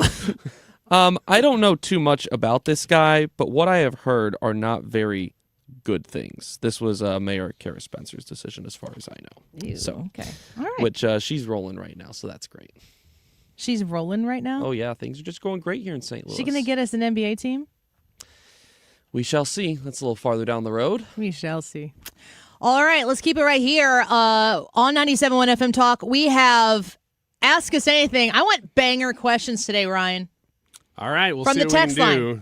I don't know too much about this guy, but what I have heard are not very good things. This was Mayor Kara Spencer's decision, as far as I know. Ew, so, okay, all right. Which she's rolling right now, so that's great. She's rolling right now? Oh, yeah. Things are just going great here in St. Louis. She going to get us an NBA team? We shall see. That's a little farther down the road. We shall see. All right, let's keep it right here on 97.1 FM Talk. We have Ask Us Anything. I want banger questions today, Ryan. All right, we'll From see the what we text can line. do.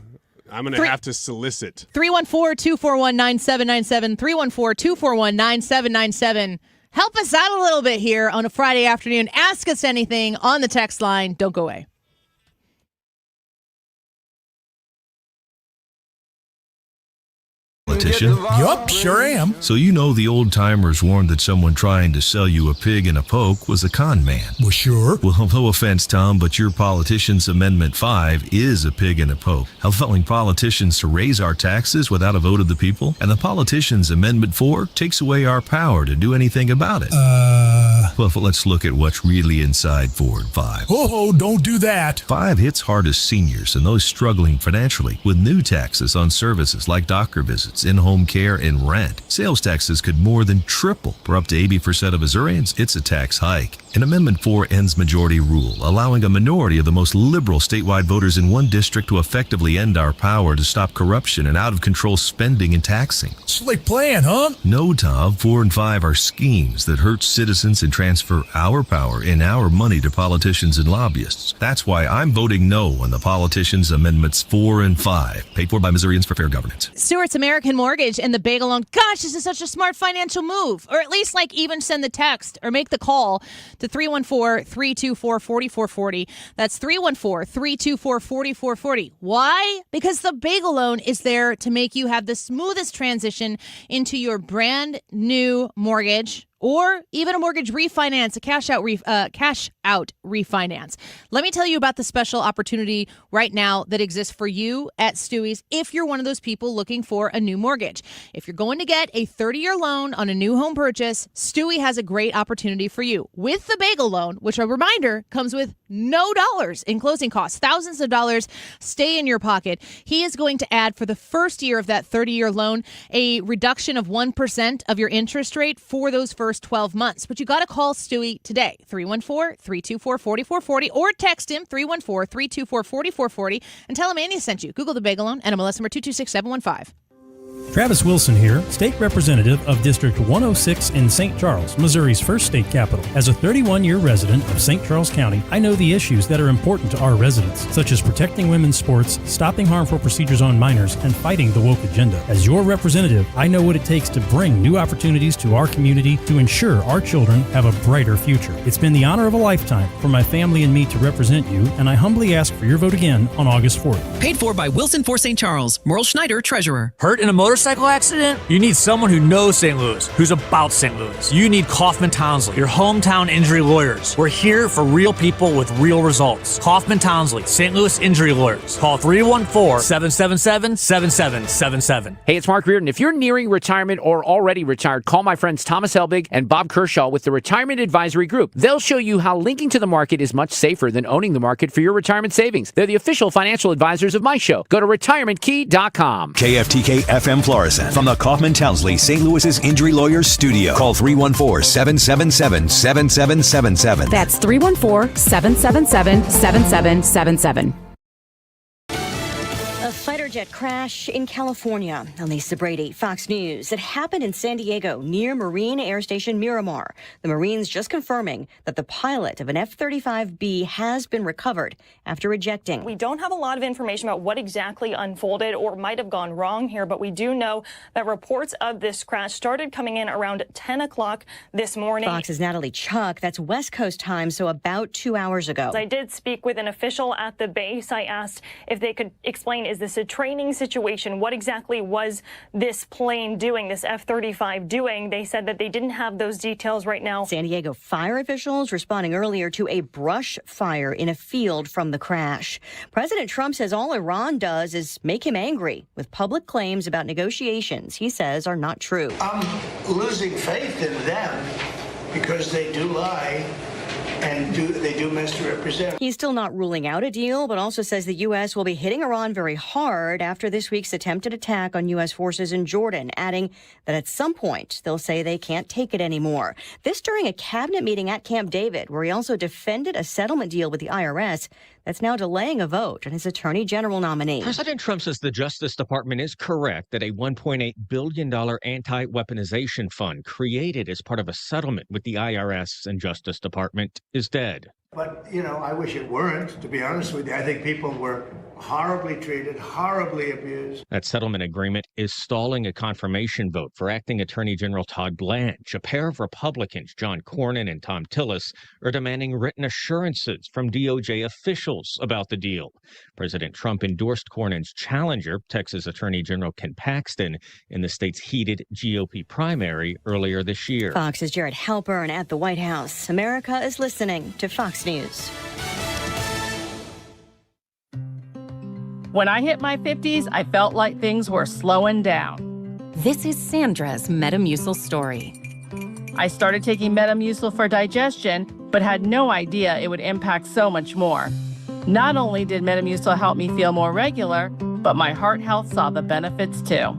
I'm going to have to solicit. 314-241-9797. 314-241-9797. Help us out a little bit here on a Friday afternoon. Ask us anything on the text line. Don't go away. Politician? Yup, sure am. So you know the old timers warned that someone trying to sell you a pig in a poke was a con man. Well, sure. Well, no offense, Tom, but your politician's Amendment 5 is a pig in a poke, allowing politicians to raise our taxes without a vote of the people, and the politician's Amendment 4 takes away our power to do anything about it. Well, let's look at what's really inside Forward 5. Oh, don't do that. 5 hits hardest seniors and those struggling financially with new taxes on services like doctor visits, in-home care, and rent. Sales taxes could more than triple. For up to 80% of Missourians, it's a tax hike. And Amendment 4 ends majority rule, allowing a minority of the most liberal statewide voters in one district to effectively end our power to stop corruption and out-of-control spending and taxing. Slick plan, huh? No, Tom. 4 and 5 are schemes that hurt citizens and transfer our power and our money to politicians and lobbyists. That's why I'm voting no on the politicians' Amendments 4 and 5, paid for by Missourians for fair governance. Stewart's American Mortgage and the Bagel Loan. Gosh, this is such a smart financial move. Or at least even send the text or make the call to 314-324-4440. That's 314-324-4440. Why? Because the Bagel Loan is there to make you have the smoothest transition into your brand new mortgage, or even a mortgage refinance, a cash out refinance. Let me tell you about the special opportunity right now that exists for you at Stewie's if you're one of those people looking for a new mortgage. If you're going to get a 30-year loan on a new home purchase, Stewie has a great opportunity for you. With the Bagel Loan, which, a reminder, comes with no dollars in closing costs. Thousands of dollars stay in your pocket. He is going to add, for the first year of that 30-year loan, a reduction of 1% of your interest rate for those first 12 months. But you got to call Stewie today, 314-324-4440, or text him, 314-324-4440, and tell him Annie sent you. Google the Bagel Loan, NMLS number 226715. Travis Wilson here, State Representative of District 106 in St. Charles, Missouri's first state capital. As a 31-year resident of St. Charles County, I know the issues that are important to our residents, such as protecting women's sports, stopping harmful procedures on minors, and fighting the woke agenda. As your representative, I know what it takes to bring new opportunities to our community to ensure our children have a brighter future. It's been the honor of a lifetime for my family and me to represent you, and I humbly ask for your vote again on August 4th. Paid for by Wilson for St. Charles. Merle Schneider, Treasurer. Hurt in a motorcycle accident? You need someone who knows St. Louis, who's about St. Louis. You need Kaufman Townsley, your hometown injury lawyers. We're here for real people with real results. Kaufman Townsley, St. Louis Injury Lawyers. Call 314-777-7777. Hey, it's Mark Reardon. If you're nearing retirement or already retired, call my friends Thomas Helbig and Bob Kershaw with the Retirement Advisory Group. They'll show you how linking to the market is much safer than owning the market for your retirement savings. They're the official financial advisors of my show. Go to retirementkey.com. KFTK FM Florissant from the Kaufman Townsley St. Louis's Injury Lawyers Studio. Call 314-777-7777. That's 314-777-7777. A fighter jet crash in California. Elisa Brady, Fox News. It happened in San Diego near Marine Air Station Miramar. The Marines just confirming that the pilot of an F-35B has been recovered after ejecting. We don't have a lot of information about what exactly unfolded or might have gone wrong here, but we do know that reports of this crash started coming in around 10 o'clock this morning. Fox's Natalie Chuck, that's West Coast time, so about 2 hours ago. I did speak with an official at the base. I asked if they could explain, is this a training situation? What exactly was this plane doing, this F-35 doing? They said that they didn't have those details right now. San Diego fire officials responding earlier to a brush fire in a field from the crash. President Trump says all Iran does is make him angry with public claims about negotiations he says are not true. I'm losing faith in them because they do lie and they do misrepresent. He's still not ruling out a deal, but also says the U.S. will be hitting Iran very hard after this week's attempted attack on U.S. forces in Jordan, adding that at some point they'll say they can't take it anymore. This during a cabinet meeting at Camp David, where he also defended a settlement deal with the IRS that's now delaying a vote on his attorney general nominee. President Trump says the Justice Department is correct that a $1.8 billion anti-weaponization fund created as part of a settlement with the IRS and Justice Department is dead. But, I wish it weren't, to be honest with you. I think people were horribly treated, horribly abused. That settlement agreement is stalling a confirmation vote for Acting Attorney General Todd Blanche. A pair of Republicans, John Cornyn and Tom Tillis, are demanding written assurances from DOJ officials about the deal. President Trump endorsed Cornyn's challenger, Texas Attorney General Ken Paxton, in the state's heated GOP primary earlier this year. Fox's Jared Halpern at the White House. America is listening to Fox News. When I hit my 50s, I felt like things were slowing down. This is Sandra's Metamucil story. I started taking Metamucil for digestion, but had no idea it would impact so much more. Not only did Metamucil help me feel more regular, but my heart health saw the benefits too.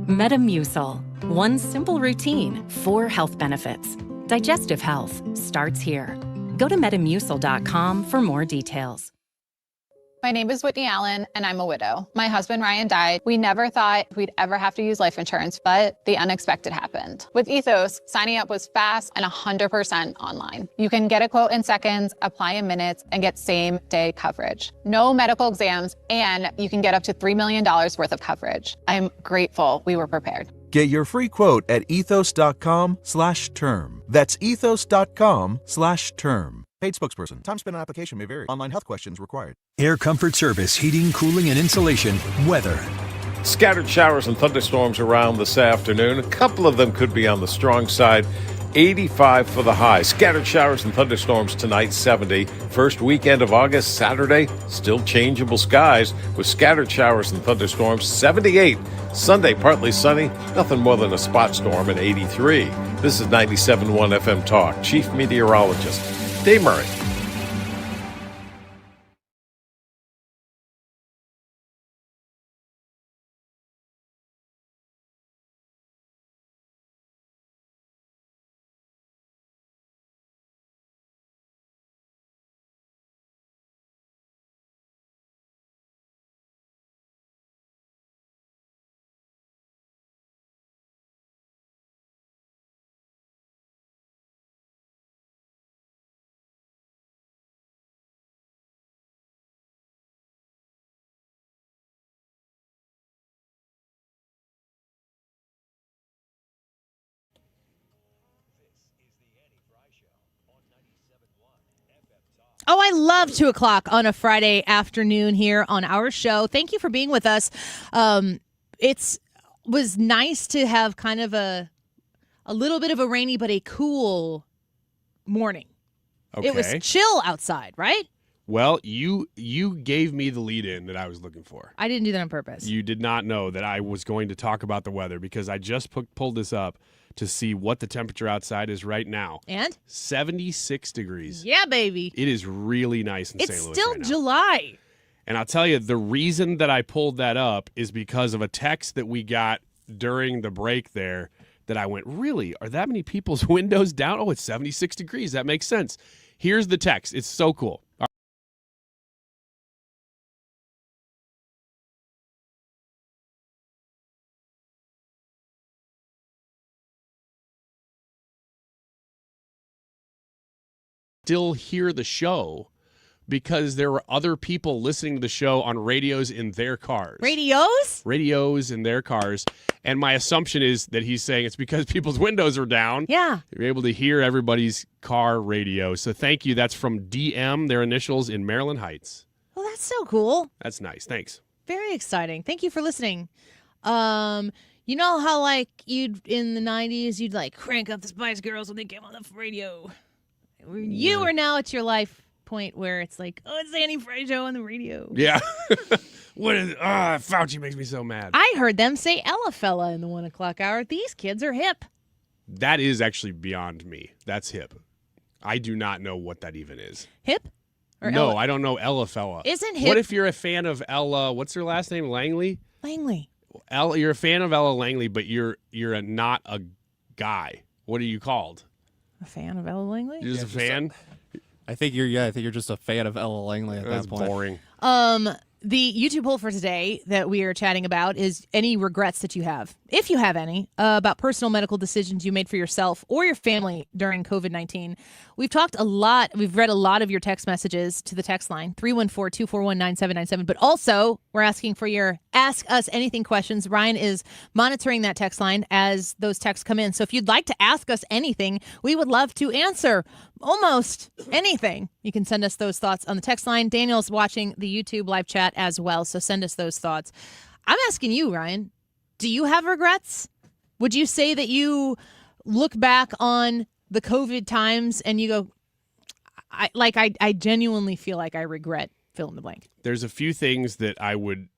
Metamucil. One simple routine, 4 health benefits. Digestive health starts here. Go to metamucil.com for more details. My name is Whitney Allen, and I'm a widow. My husband, Ryan, died. We never thought we'd ever have to use life insurance, but the unexpected happened. With Ethos, signing up was fast and 100% online. You can get a quote in seconds, apply in minutes, and get same-day coverage. No medical exams, and you can get up to $3 million worth of coverage. I'm grateful we were prepared. Get your free quote at ethos.com/term. That's ethos.com/term. Paid spokesperson. Time spent on application may vary. Online health questions required. Air Comfort Service, heating, cooling, and insulation. Weather. Scattered showers and thunderstorms around this afternoon. A couple of them could be on the strong side. 85 for the high. Scattered showers and thunderstorms tonight, 70. First weekend of August, Saturday, still changeable skies with scattered showers and thunderstorms, 78. Sunday, partly sunny, nothing more than a spot storm at 83. This is 97.1 FM Talk. Chief Meteorologist Dave Murray. Oh, I love 2 o'clock on a Friday afternoon here on our show. Thank you for being with us. It was nice to have kind of a little bit of a rainy but a cool morning. Okay. It was chill outside, right? Well, you gave me the lead-in that I was looking for. I didn't do that on purpose. You did not know that I was going to talk about the weather because I just pulled this up to see what the temperature outside is right now. And? 76 degrees. Yeah, baby. It is really nice in St. Louis. It's still July. And I'll tell you, the reason that I pulled that up is because of a text that we got during the break there that I went, really? Are that many people's windows down? Oh, it's 76 degrees. That makes sense. Here's the text. It's so cool. Still hear the show because there were other people listening to the show on radios in their cars. Radios? Radios in their cars. And my assumption is that he's saying it's because people's windows are down. Yeah. You're able to hear everybody's car radio. So thank you. That's from DM, their initials in Maryland Heights. Well, that's so cool. That's nice. Thanks. Very exciting. Thank you for listening. You know how like in the 90s you'd like crank up the Spice Girls when they came on the radio. You are now at your life point where it's like, oh, it's the Annie Frey Show on the radio. Yeah. Fauci makes me so mad. I heard them say Ella Fella in the 1 o'clock hour. These kids are hip. That is actually beyond me. That's hip. I do not know what that even is. Hip? Or No, Ella? I don't know Ella Fella. Isn't hip? What if you're a fan of Ella? What's her last name? Langley? Langley. Ella, you're a fan of Ella Langley, but you're not a guy. What are you called? A fan of Ella Langley? You're just a fan? I think you're just a fan of Ella Langley at That's that point. boring. The YouTube poll for today that we are chatting about is any regrets that you have, if you have any, about personal medical decisions you made for yourself or your family during COVID-19. We've talked a lot. We've read a lot of your text messages to the text line, 314-241-9797. But also, we're asking for your Ask Us Anything questions. Ryan is monitoring that text line as those texts come in. So if you'd like to ask us anything, we would love to answer almost anything. You can send us those thoughts on the text line. Daniel's watching the YouTube live chat as well, so send us those thoughts. I'm asking you, Ryan, do you have regrets? Would you say that you look back on the COVID times and you go, I genuinely feel like I regret fill in the blank? There's a few things that I would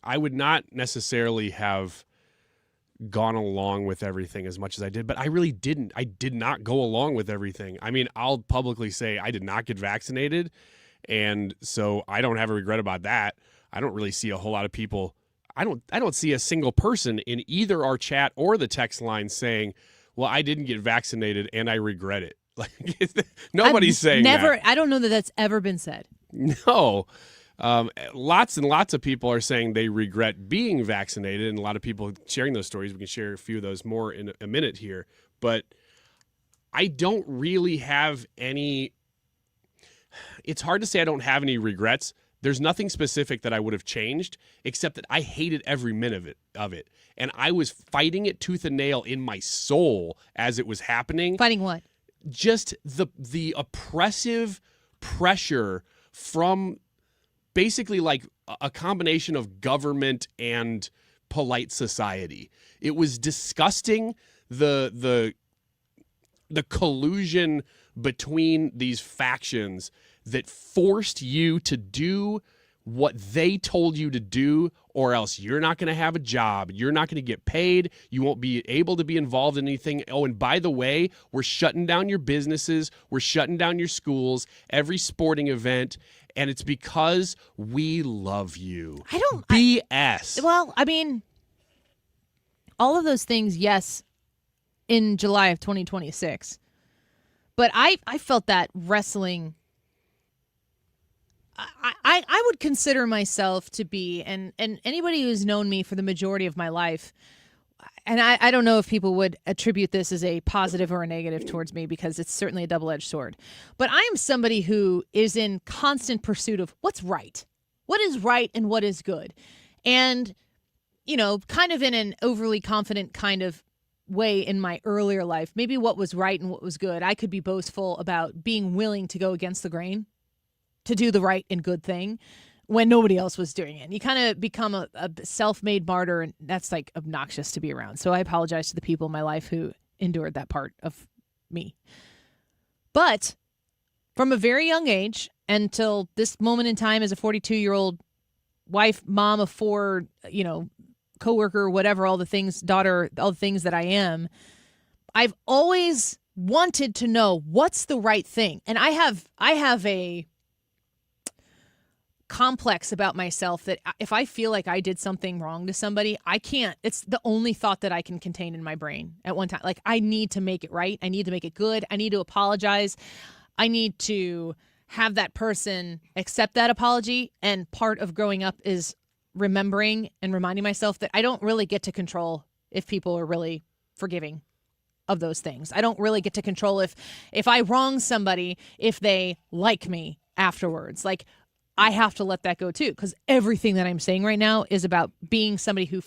not necessarily have gone along with everything as much as I did, but I really didn't. I did not go along with everything. I mean, I'll publicly say I did not get vaccinated, and so I don't have a regret about that. I don't really see a whole lot of people. I don't see a single person in either our chat or the text line saying, "Well, I didn't get vaccinated and I regret it." Like nobody's saying that. I don't know that that's ever been said. No. Lots and lots of people are saying they regret being vaccinated, and a lot of people sharing those stories. We can share a few of those more in a minute here, but I don't really have any. It's hard to say I don't have any regrets. There's nothing specific that I would have changed, except that I hated every minute of it. And I was fighting it tooth and nail in my soul as it was happening. Fighting what? Just the oppressive pressure from basically like a combination of government and polite society. It was disgusting, the collusion between these factions that forced you to do what they told you to do, or else you're not going to have a job. You're not going to get paid. You won't be able to be involved in anything. Oh, and by the way, we're shutting down your businesses. We're shutting down your schools, every sporting event. And it's because we love you. I don't. BS. Well, I mean, all of those things, yes, in July of 2026. But I felt that wrestling. I would consider myself to be, and anybody who's known me for the majority of my life, and I don't know if people would attribute this as a positive or a negative towards me, because it's certainly a double-edged sword. But I am somebody who is in constant pursuit of what's right. What is right and what is good. And, you know, kind of in an overly confident kind of way in my earlier life, maybe what was right and what was good, I could be boastful about being willing to go against the grain, to do the right and good thing when nobody else was doing it. And you kind of become a self-made martyr, and that's like obnoxious to be around. So I apologize to the people in my life who endured that part of me. But from a very young age until this moment in time, as a 42-year-old wife, mom of 4, coworker, whatever, all the things, daughter, all the things that I am, I've always wanted to know what's the right thing. And I have a complex about myself that if I feel like I did something wrong to somebody, I can't. It's the only thought that I can contain in my brain at one time. Like, I need to make it right. I need to make it good. I need to apologize. I need to have that person accept that apology. And part of growing up is remembering and reminding myself that I don't really get to control if people are really forgiving of those things. I don't really get to control if I wrong somebody, if they like me afterwards. Like, I have to let that go too, because everything that I'm saying right now is about being somebody who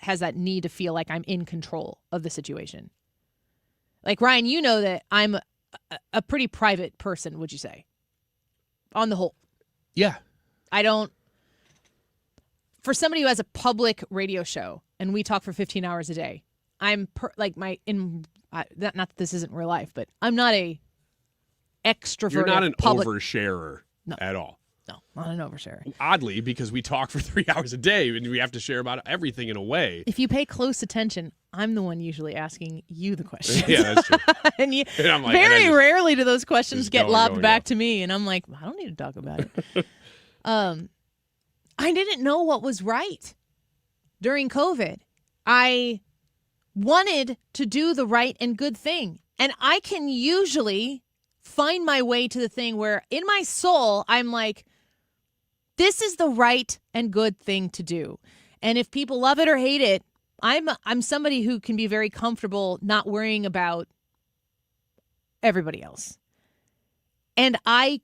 has that need to feel like I'm in control of the situation. Like, Ryan, you know that I'm a pretty private person, would you say? On the whole. Yeah. For somebody who has a public radio show and we talk for 15 hours a day, I'm not that this isn't real life, but I'm not a extroverted. You're not an public oversharer at all. No, not an oversharer. Oddly, because we talk for 3 hours a day and we have to share about everything in a way. If you pay close attention, I'm the one usually asking you the questions. Yeah, that's true. And you And I'm like, very and I rarely do those questions just get going, lobbed going, back to me, and I'm like, I don't need to talk about it. I didn't know what was right during COVID. I wanted to do the right and good thing, and I can usually find my way to the thing where in my soul I'm like, this is the right and good thing to do. And if people love it or hate it, I'm somebody who can be very comfortable not worrying about everybody else. And I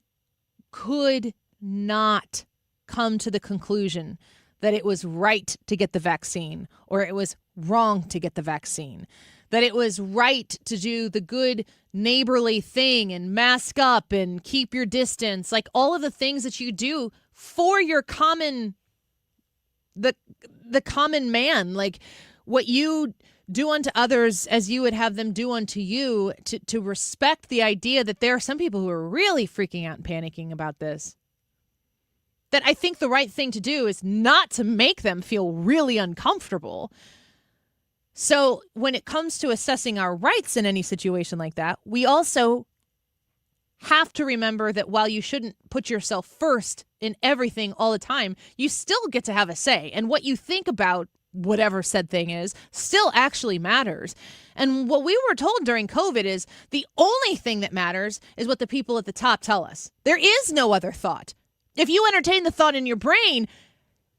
could not come to the conclusion that it was right to get the vaccine or it was wrong to get the vaccine, that it was right to do the good neighborly thing and mask up and keep your distance, like all of the things that you do for your common, the common man, like what you do unto others as you would have them do unto you, to respect the idea that there are some people who are really freaking out and panicking about this. That I think the right thing to do is not to make them feel really uncomfortable. So when it comes to assessing our rights in any situation like that, we also have to remember that while you shouldn't put yourself first in everything all the time, you still get to have a say. And what you think about whatever said thing is still actually matters. And what we were told during COVID is the only thing that matters is what the people at the top tell us. There is no other thought. If you entertain the thought in your brain,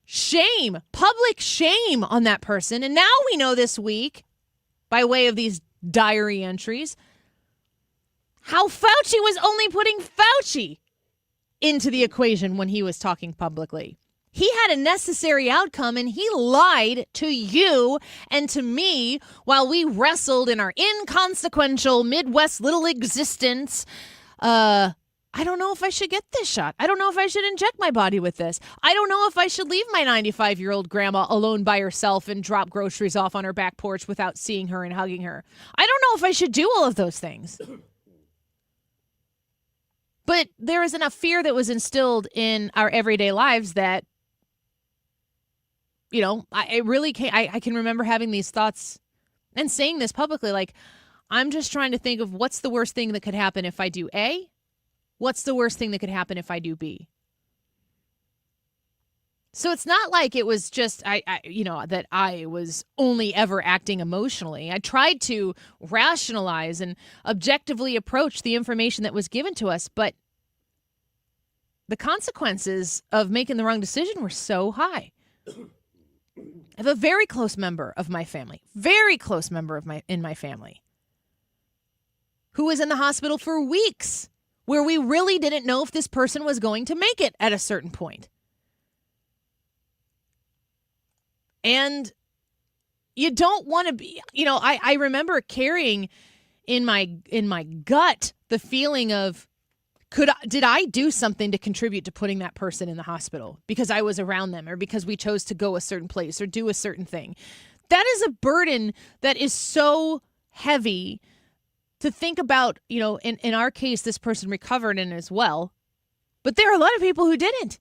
shame, public shame on that person. And now we know this week, by way of these diary entries, how Fauci was only putting Fauci into the equation when he was talking publicly. He had a necessary outcome, and he lied to you and to me while we wrestled in our inconsequential Midwest little existence. I don't know if I should get this shot. I don't know if I should inject my body with this. I don't know if I should leave my 95-year-old grandma alone by herself and drop groceries off on her back porch without seeing her and hugging her. I don't know if I should do all of those things. But there is enough fear that was instilled in our everyday lives that, you know, I can remember having these thoughts and saying this publicly, like, I'm just trying to think of what's the worst thing that could happen if I do A? What's the worst thing that could happen if I do B? So it's not like it was just, that I was only ever acting emotionally. I tried to rationalize and objectively approach the information that was given to us, but the consequences of making the wrong decision were so high. I have a very close member of my family, in my family, who was in the hospital for weeks, where we really didn't know if this person was going to make it at a certain point. And you don't want to be, I remember carrying in my gut the feeling of, did I do something to contribute to putting that person in the hospital because I was around them or because we chose to go a certain place or do a certain thing? That is a burden that is so heavy to think about. In our case, this person recovered and is well, but there are a lot of people who didn't.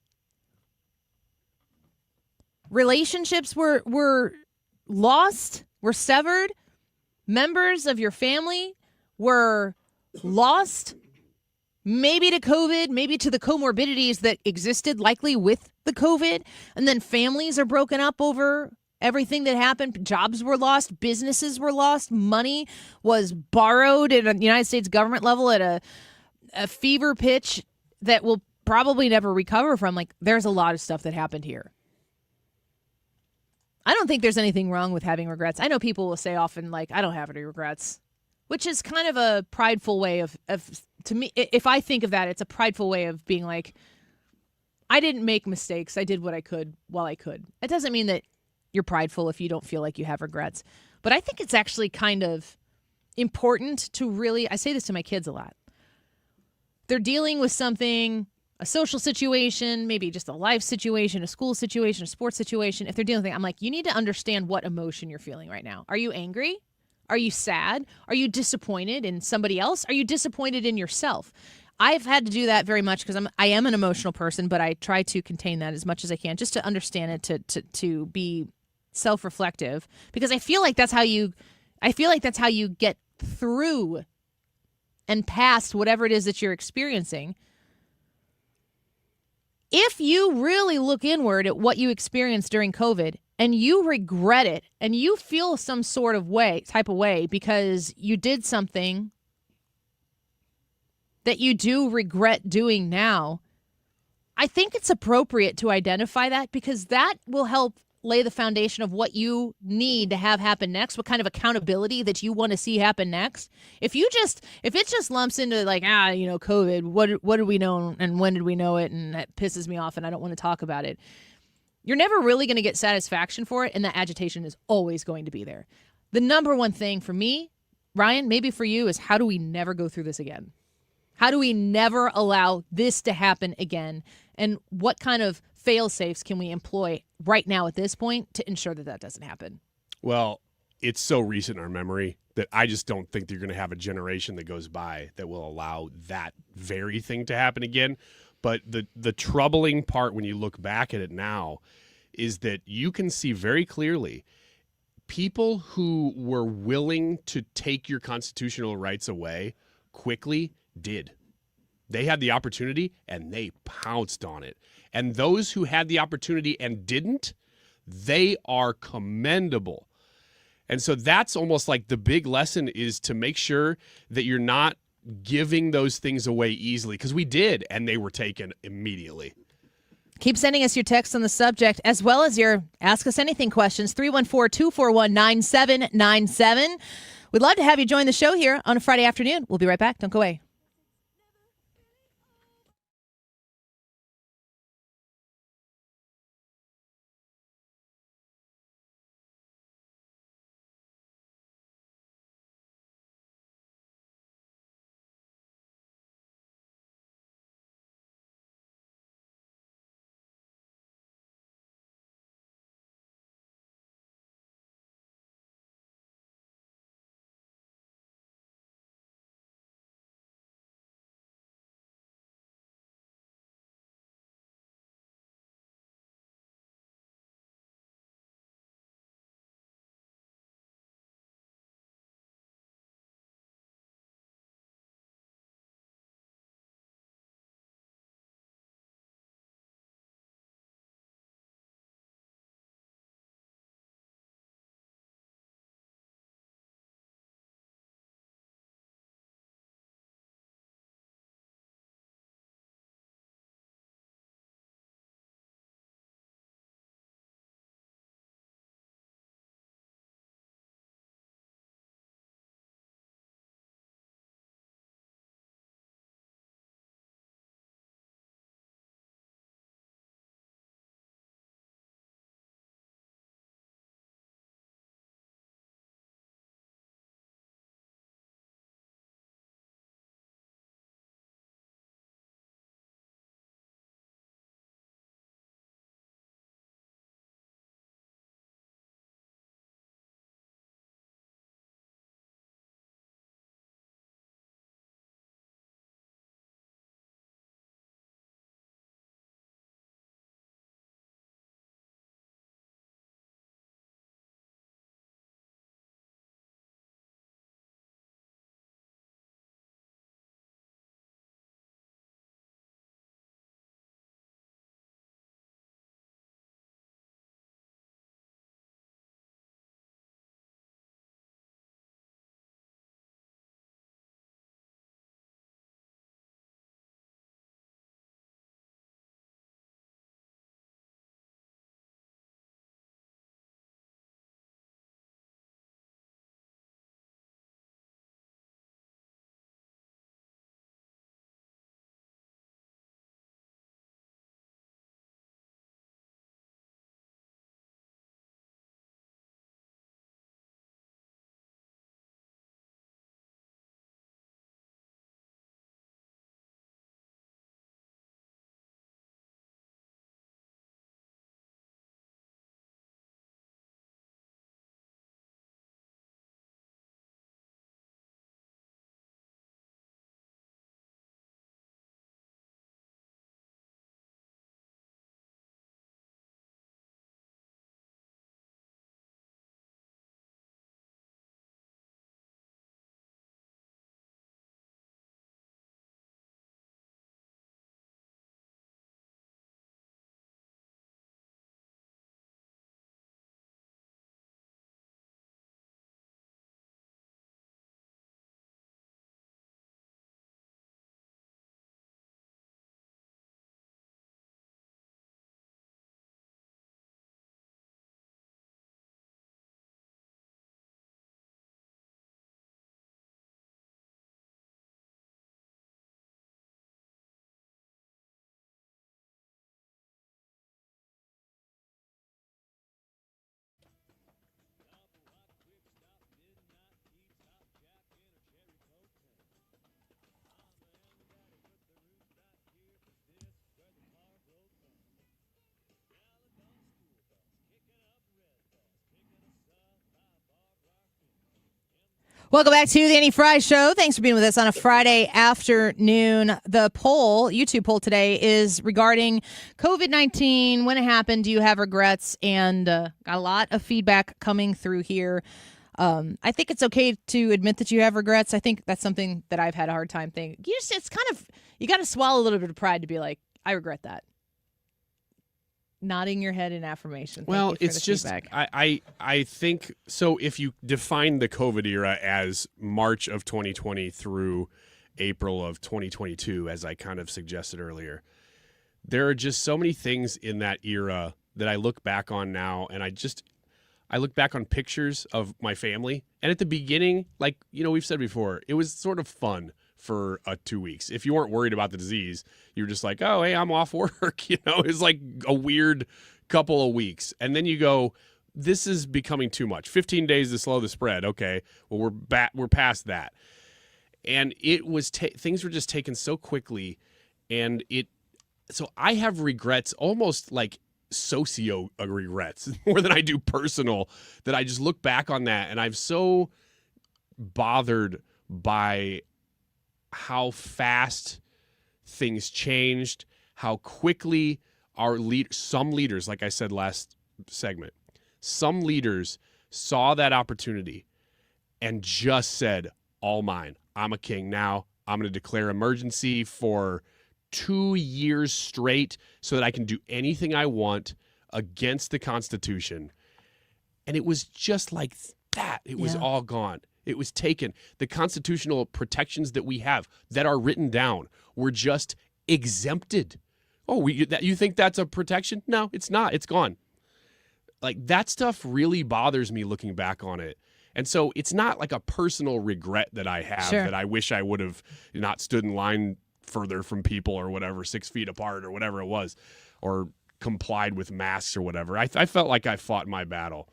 Relationships were lost, were severed. Members of your family were lost, maybe to COVID, maybe to the comorbidities that existed likely with the COVID. And then families are broken up over everything that happened. Jobs were lost, businesses were lost, money was borrowed at a United States government level at a fever pitch that will probably never recover from. Like, there's a lot of stuff that happened here. I don't think there's anything wrong with having regrets. I know people will say often, like, I don't have any regrets, which is kind of a prideful way of to me, if I think of that, it's a prideful way of being like, I didn't make mistakes. I did what I could while I could. It doesn't mean that you're prideful if you don't feel like you have regrets. But I think it's actually kind of important to really, I say this to my kids a lot. They're dealing with something, a social situation, maybe just a life situation, a school situation, a sports situation. If they're dealing with it, I'm like, you need to understand what emotion you're feeling right now. Are you angry? Are you sad? Are you disappointed in somebody else? Are you disappointed in yourself? I've had to do that very much because I am an emotional person, but I try to contain that as much as I can just to understand it, to be self-reflective, because I feel like that's how you get through and past whatever it is that you're experiencing. If you really look inward at what you experienced during COVID and you regret it and you feel some sort of type of way because you did something that you do regret doing now, I think it's appropriate to identify that, because that will help lay the foundation of what you need to have happen next, what kind of accountability that you want to see happen next. If it just lumps into like, COVID, what did we know and when did we know it, and that pisses me off and I don't want to talk about it, you're never really going to get satisfaction for it, and that agitation is always going to be there. The number one thing for me, Ryan, maybe for you, is how do we never go through this again? How do we never allow this to happen again? And what kind of fail-safes can we employ right now at this point to ensure that that doesn't happen? Well, It's so recent in our memory that I just don't think you're going to have a generation that goes by that will allow that very thing to happen again. But the troubling part when you look back at it now is that you can see very clearly people who were willing to take your constitutional rights away quickly did. They had the opportunity and they pounced on it. And those who had the opportunity and didn't, they are commendable. And so that's almost like the big lesson, is to make sure that you're not giving those things away easily, because we did, and they were taken immediately. Keep sending us your text on the subject, as well as your Ask Us Anything questions, 314-241-9797. We'd love to have you join the show here on a Friday afternoon. We'll be right back. Don't go away. Welcome back to the Annie Frey Show. Thanks for being with us on a Friday afternoon. The YouTube poll today is regarding COVID-19. When it happened, do you have regrets? And got a lot of feedback coming through here. I think it's okay to admit that you have regrets. I think that's something that I've had a hard time thinking. You got to swallow a little bit of pride to be like, I regret that. Nodding your head in affirmation. Well, it's just I think so. If you define the COVID era as March of 2020 through April of 2022, as I kind of suggested earlier, there are just so many things in that era that I look back on now, and I look back on pictures of my family, and at the beginning, like we've said before, it was sort of fun for 2 weeks. If you weren't worried about the disease, you were just like, oh, hey, I'm off work. It's like a weird couple of weeks. And then you go, this is becoming too much. 15 days to slow the spread. Okay, well, we're past that. And it was things were just taken so quickly. And so I have regrets, almost like socio regrets more than I do personal, that I just look back on that. And I'm so bothered by how fast things changed, how quickly some leaders, like I said last segment, some leaders saw that opportunity and just said, all mine. I'm a king now. I'm going to declare emergency for 2 years straight so that I can do anything I want against the Constitution. And it was just like that. It was all gone. It was taken. The constitutional protections that we have that are written down were just exempted. Oh, you think that's a protection? No, it's not. It's gone. Like, that stuff really bothers me looking back on it. And so it's not like a personal regret that I have that I wish I would have not stood in line further from people or whatever, 6 feet apart or whatever it was, or complied with masks or whatever. I felt like I fought my battle.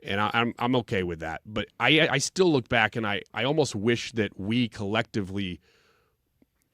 And I'm okay with that. But I still look back and I almost wish that we collectively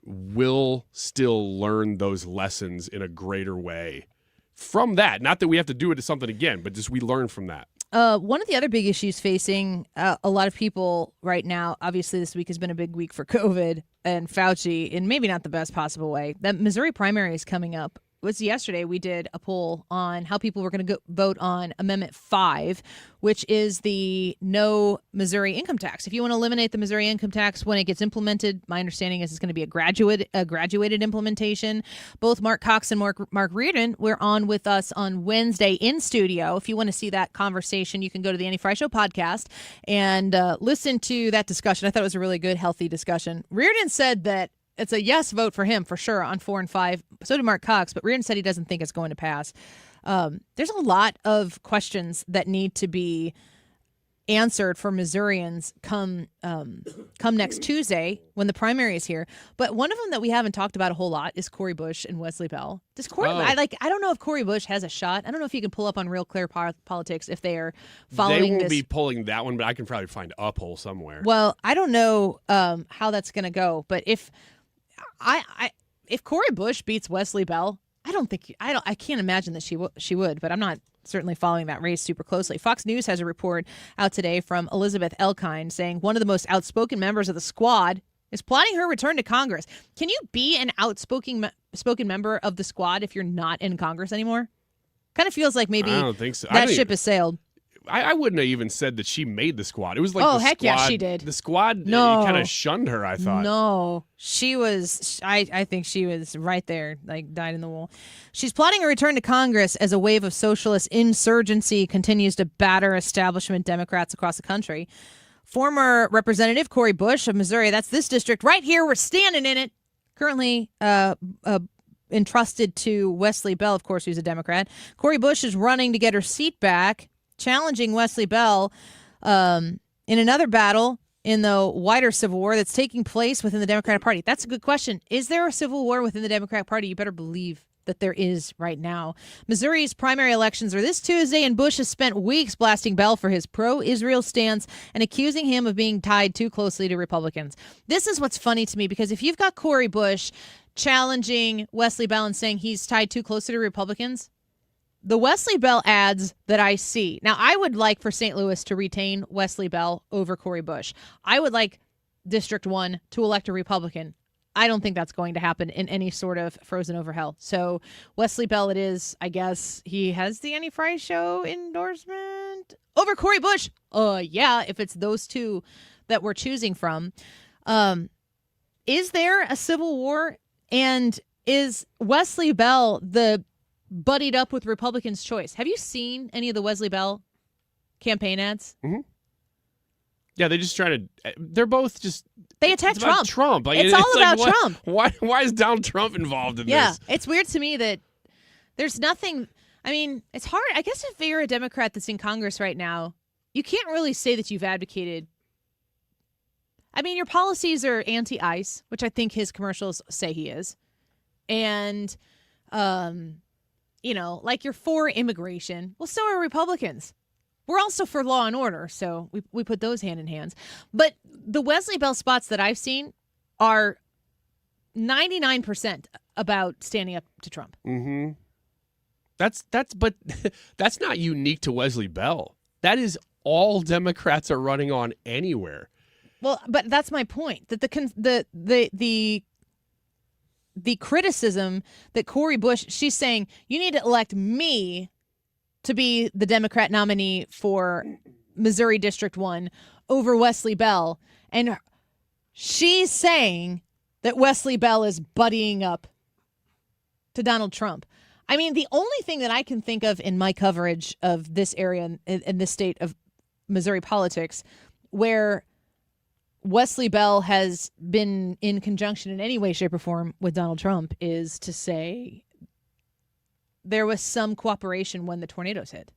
will still learn those lessons in a greater way from that. Not that we have to do it to something again, but just we learn from that. One of the other big issues facing a lot of people right now, obviously this week has been a big week for COVID and Fauci in maybe not the best possible way. That Missouri primary is coming up. Yesterday we did a poll on how people were going to vote on Amendment 5, which is the no Missouri income tax. If you want to eliminate the Missouri income tax when it gets implemented, my understanding is it's going to be a graduated implementation. Both Mark Cox and Mark Reardon were on with us on Wednesday in studio. If you want to see that conversation, you can go to the Annie Frey Show podcast and listen to that discussion. I thought it was a really good, healthy discussion. Reardon said that it's a yes vote for him for sure on 4 and 5. So did Mark Cox, but Reardon said he doesn't think it's going to pass. There's a lot of questions that need to be answered for Missourians come next Tuesday when the primary is here. But one of them that we haven't talked about a whole lot is Cori Bush and Wesley Bell. Does Cori? I don't know if Cori Bush has a shot. I don't know if you can pull up on Real Clear Politics if they are following. They won't be pulling that one, but I can probably find a poll somewhere. Well, I don't know how that's going to go, but if Cori Bush beats Wesley Bell, I can't imagine that she would, but I'm not certainly following that race super closely. Fox News has a report out today from Elizabeth Elkind saying one of the most outspoken members of the squad is plotting her return to Congress. Can you be an outspoken member of the squad if you're not in Congress anymore? Kind of feels like maybe I don't think so. That ship has sailed. I wouldn't have even said that she made the squad. It was like heck yeah, she did. The squad kind of shunned her, I thought. No, she was, I think she was right there, like dyed in the wool. She's plotting a return to Congress as a wave of socialist insurgency continues to batter establishment Democrats across the country. Former Representative Cori Bush of Missouri, that's this district right here, we're standing in it, currently entrusted to Wesley Bell, of course, who's a Democrat. Cori Bush is running to get her seat back, challenging Wesley Bell in another battle in the wider civil war that's taking place within the Democratic Party. That's a good question. Is there a civil war within the Democratic Party? You better believe that there is right now. Missouri's primary elections are this Tuesday, and Bush has spent weeks blasting Bell for his pro-Israel stance and accusing him of being tied too closely to Republicans. This is what's funny to me, because if you've got Cori Bush challenging Wesley Bell and saying he's tied too closely to Republicans, the Wesley Bell ads that I see. Now, I would like for St. Louis to retain Wesley Bell over Cori Bush. I would like District 1 to elect a Republican. I don't think that's going to happen in any sort of frozen over hell. So Wesley Bell it is, I guess. He has the Annie Frey Show endorsement over Cori Bush. Yeah, if it's those two that we're choosing from. Is there a civil war? And is Wesley Bell the buddied up with Republicans choice? Have you seen any of the Wesley Bell campaign ads? Mm-hmm. Yeah, they just try to. They're both just. They attack Trump. Trump. Like, it's all about Trump. Why is Donald Trump involved in this? Yeah, it's weird to me that there's nothing. I mean, it's hard. I guess if you're a Democrat that's in Congress right now, you can't really say that you've advocated. I mean, your policies are anti-ICE, which I think his commercials say he is. And, like you're for immigration. Well, so are Republicans. We're also for law and order, so we put those hand in hands. But the Wesley Bell spots that I've seen are 99% about standing up to Trump. Mm-hmm. But that's not unique to Wesley Bell. That is all Democrats are running on anywhere. Well, but that's my point. That the criticism that Cori Bush, she's saying, you need to elect me to be the Democrat nominee for Missouri District 1 over Wesley Bell. And she's saying that Wesley Bell is buddying up to Donald Trump. I mean, the only thing that I can think of in my coverage of this area in this state of Missouri politics where Wesley Bell has been in conjunction in any way, shape, or form with Donald Trump is to say there was some cooperation when the tornadoes hit.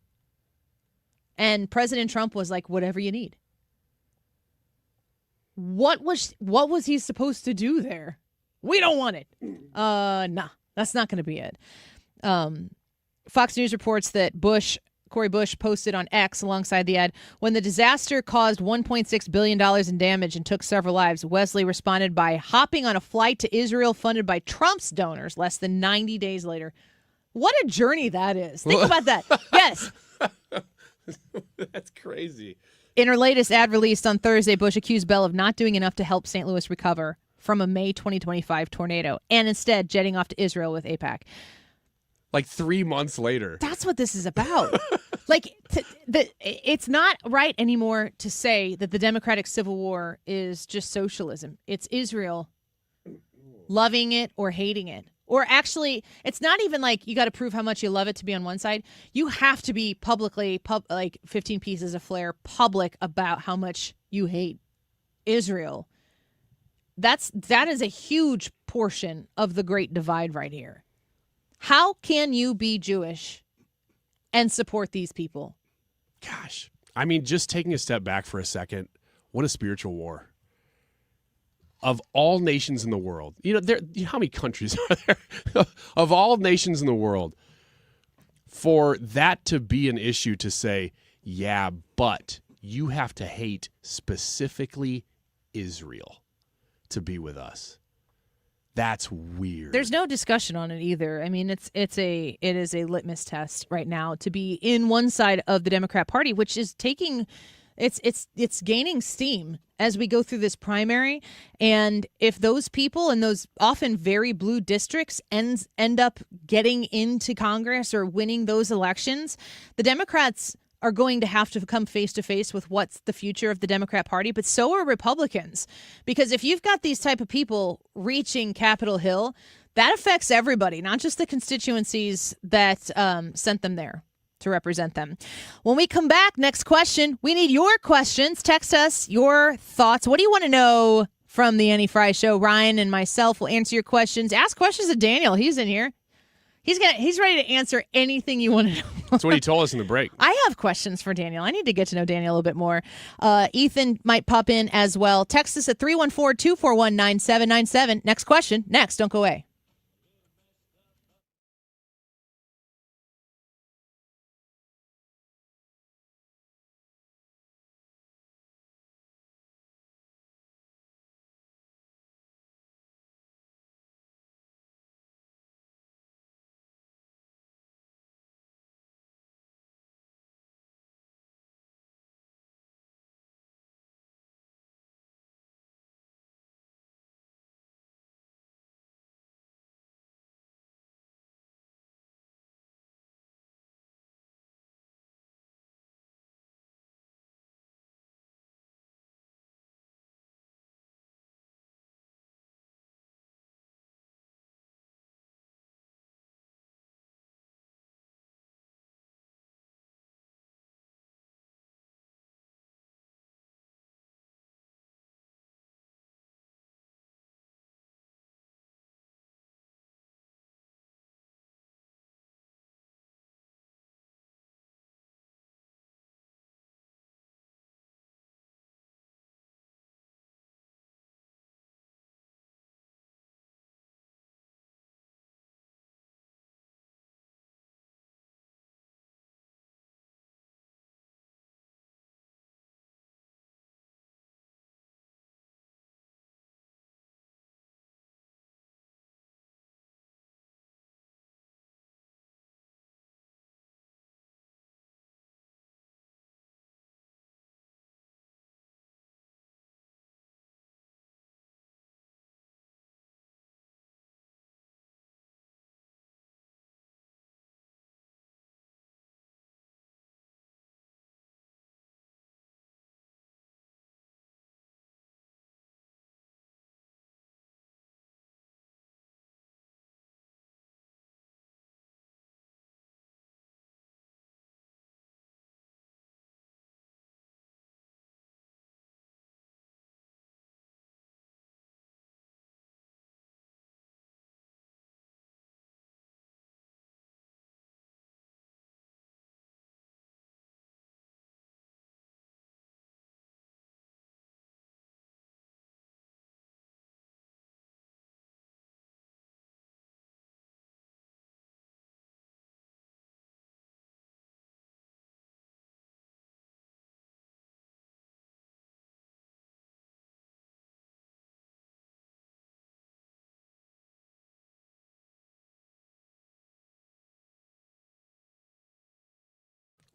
And President Trump was like, whatever you need. What was he supposed to do there? We don't want it. Nah, that's not going to be it. Fox News reports that Cori Bush posted on X alongside the ad, when the disaster caused $1.6 billion in damage and took several lives, Wesley responded by hopping on a flight to Israel funded by Trump's donors less than 90 days later. What a journey that is. Think about that. Yes. That's crazy. In her latest ad released on Thursday, Bush accused Bell of not doing enough to help St. Louis recover from a May 2025 tornado and instead jetting off to Israel with AIPAC. Like 3 months later. That's what this is about. It's not right anymore to say that the Democratic Civil War is just socialism. It's Israel loving it or hating it. Or actually, it's not even like you got to prove how much you love it to be on one side. You have to be publicly, like 15 pieces of flair, public about how much you hate Israel. That is a huge portion of the Great Divide right here. How can you be Jewish and support these people? Gosh. I mean, just taking a step back for a second, what a spiritual war. Of all nations in the world, how many countries are there? Of all nations in the world, for that to be an issue to say, yeah, but you have to hate specifically Israel to be with us. That's weird. There's no discussion on it either. I mean, it is a litmus test right now to be in one side of the Democrat Party, which is taking it's gaining steam as we go through this primary. And if those people in those often very blue districts end up getting into Congress or winning those elections, the Democrats are going to have to come face to face with what's the future of the Democrat Party, but so are Republicans. Because if you've got these type of people reaching Capitol Hill, that affects everybody, not just the constituencies that sent them there to represent them. When we come back, next question, we need your questions. Text us your thoughts. What do you want to know from the Annie Frey Show? Ryan and myself will answer your questions. Ask questions of Daniel. He's in here. He's ready to answer anything you want to know. That's what he told us in the break. I have questions for Daniel. I need to get to know Daniel a little bit more. Ethan might pop in as well. Text us at 314-241-9797. Next question. Next. Don't go away.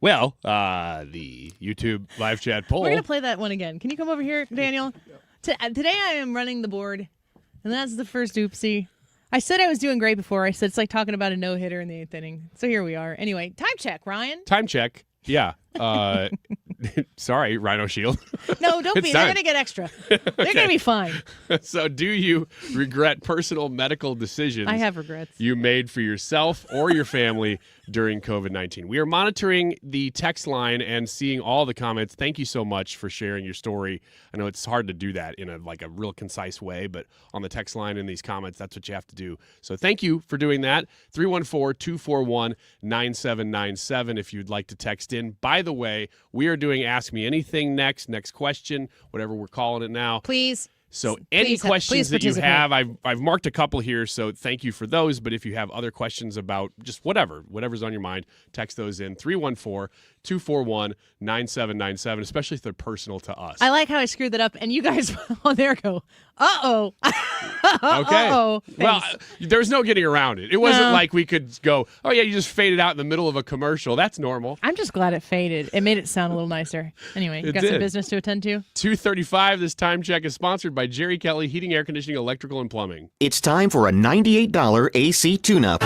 Well, the YouTube live chat poll. We're going to play that one again. Can you come over here, Daniel? Today I am running the board, and that's the first oopsie. I said I was doing great before. I said it's like talking about a no-hitter in the 8th inning. So here we are. Anyway, time check, Ryan. Time check. Yeah. Sorry, Rhino Shield. No, don't be. They're going to get extra. They're going to be fine. So do you regret personal medical decisions I have regrets. you made for yourself or your family during COVID-19? We are monitoring the text line and seeing all the comments. Thank you so much for sharing your story. I know it's hard to do that in a real concise way, but on the text line in these comments, that's what you have to do. So thank you for doing that. 314-241-9797 if you'd like to text in. By the way, we are doing Ask Me Anything next question, whatever we're calling it now. Please. So any questions that you participate. have, I've marked a couple here, so thank you for those. But if you have other questions about just whatever's on your mind, text those in 314-241-9797, especially if they're personal to us. I like how I screwed that up, and you guys on there go, uh-oh. Okay. Uh-oh. Well, there's no getting around it. It wasn't No. like we could go, oh, yeah, you just faded out in the middle of a commercial. That's normal. I'm just glad it faded. It made it sound a little nicer. Anyway, you It got some did. business to attend to? 2:35, this time check is sponsored by Jerry Kelly Heating, Air Conditioning, Electrical, and Plumbing. It's time for a $98 AC tune-up.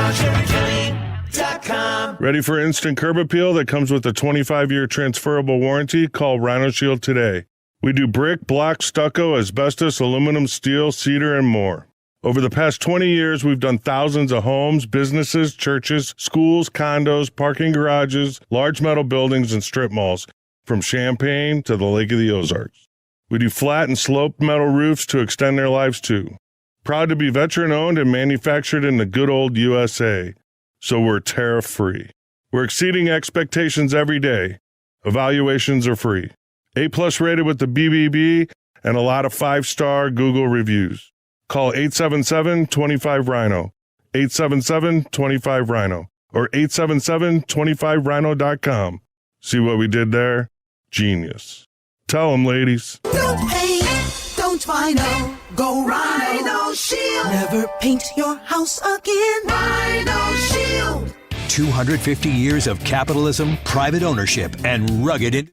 Ready for instant curb appeal that comes with a 25-year transferable warranty? Call Rhino Shield today. We do brick, block, stucco, asbestos, aluminum, steel, cedar, and more. Over the past 20 years, we've done thousands of homes, businesses, churches, schools, condos, parking garages, large metal buildings, and strip malls, from Champaign to the Lake of the Ozarks. We do flat and sloped metal roofs to extend their lives too. Proud to be veteran-owned and manufactured in the good old USA. So we're tariff-free. We're exceeding expectations every day. Evaluations are free. A+ rated with the BBB and a lot of 5-star Google reviews. Call 877-25-RHINO, 877-25-RHINO, or 877-25rhino.com. See what we did there? Genius. Tell them, ladies. Don't paint, don't Rhino, go Rhino Shield. Never paint your house again. Rhino Shield. 250 years of capitalism, private ownership, and rugged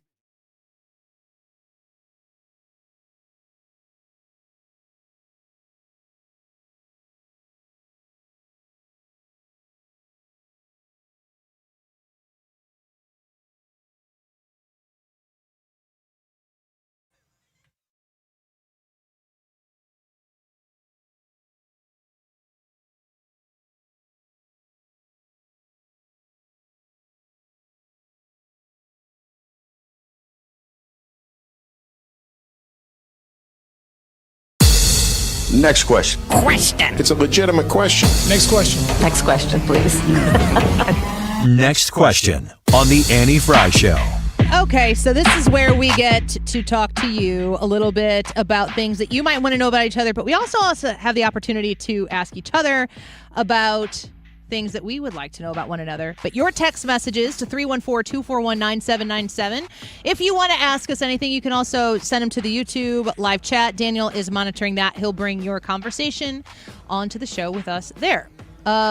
Next question. It's a legitimate question. Next question. Next question, please. Next question on the Annie Frey Show. Okay, so this is where we get to talk to you a little bit about things that you might want to know about each other, but we also have the opportunity to ask each other about things that we would like to know about one another. But your text messages to 314-241-9797. If you want to ask us anything, you can also send them to the YouTube live chat. Daniel is monitoring that. He'll bring your conversation onto the show with us there.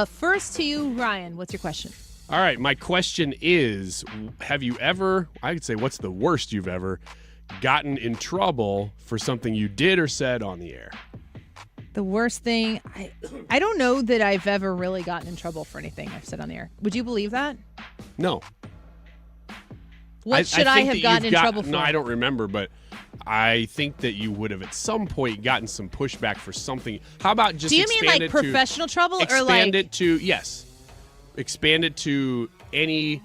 First to you, Ryan, what's your question? All right, my question is, have you ever, I could say, what's the worst you've ever gotten in trouble for something you did or said on the air? The worst thing, I don't know that I've ever really gotten in trouble for anything I've said on the air. Would you believe that? No. What should I have gotten in trouble for? No, I don't remember, but I think that you would have at some point gotten some pushback for something. How about just Do you mean like professional trouble or like... Expand it to any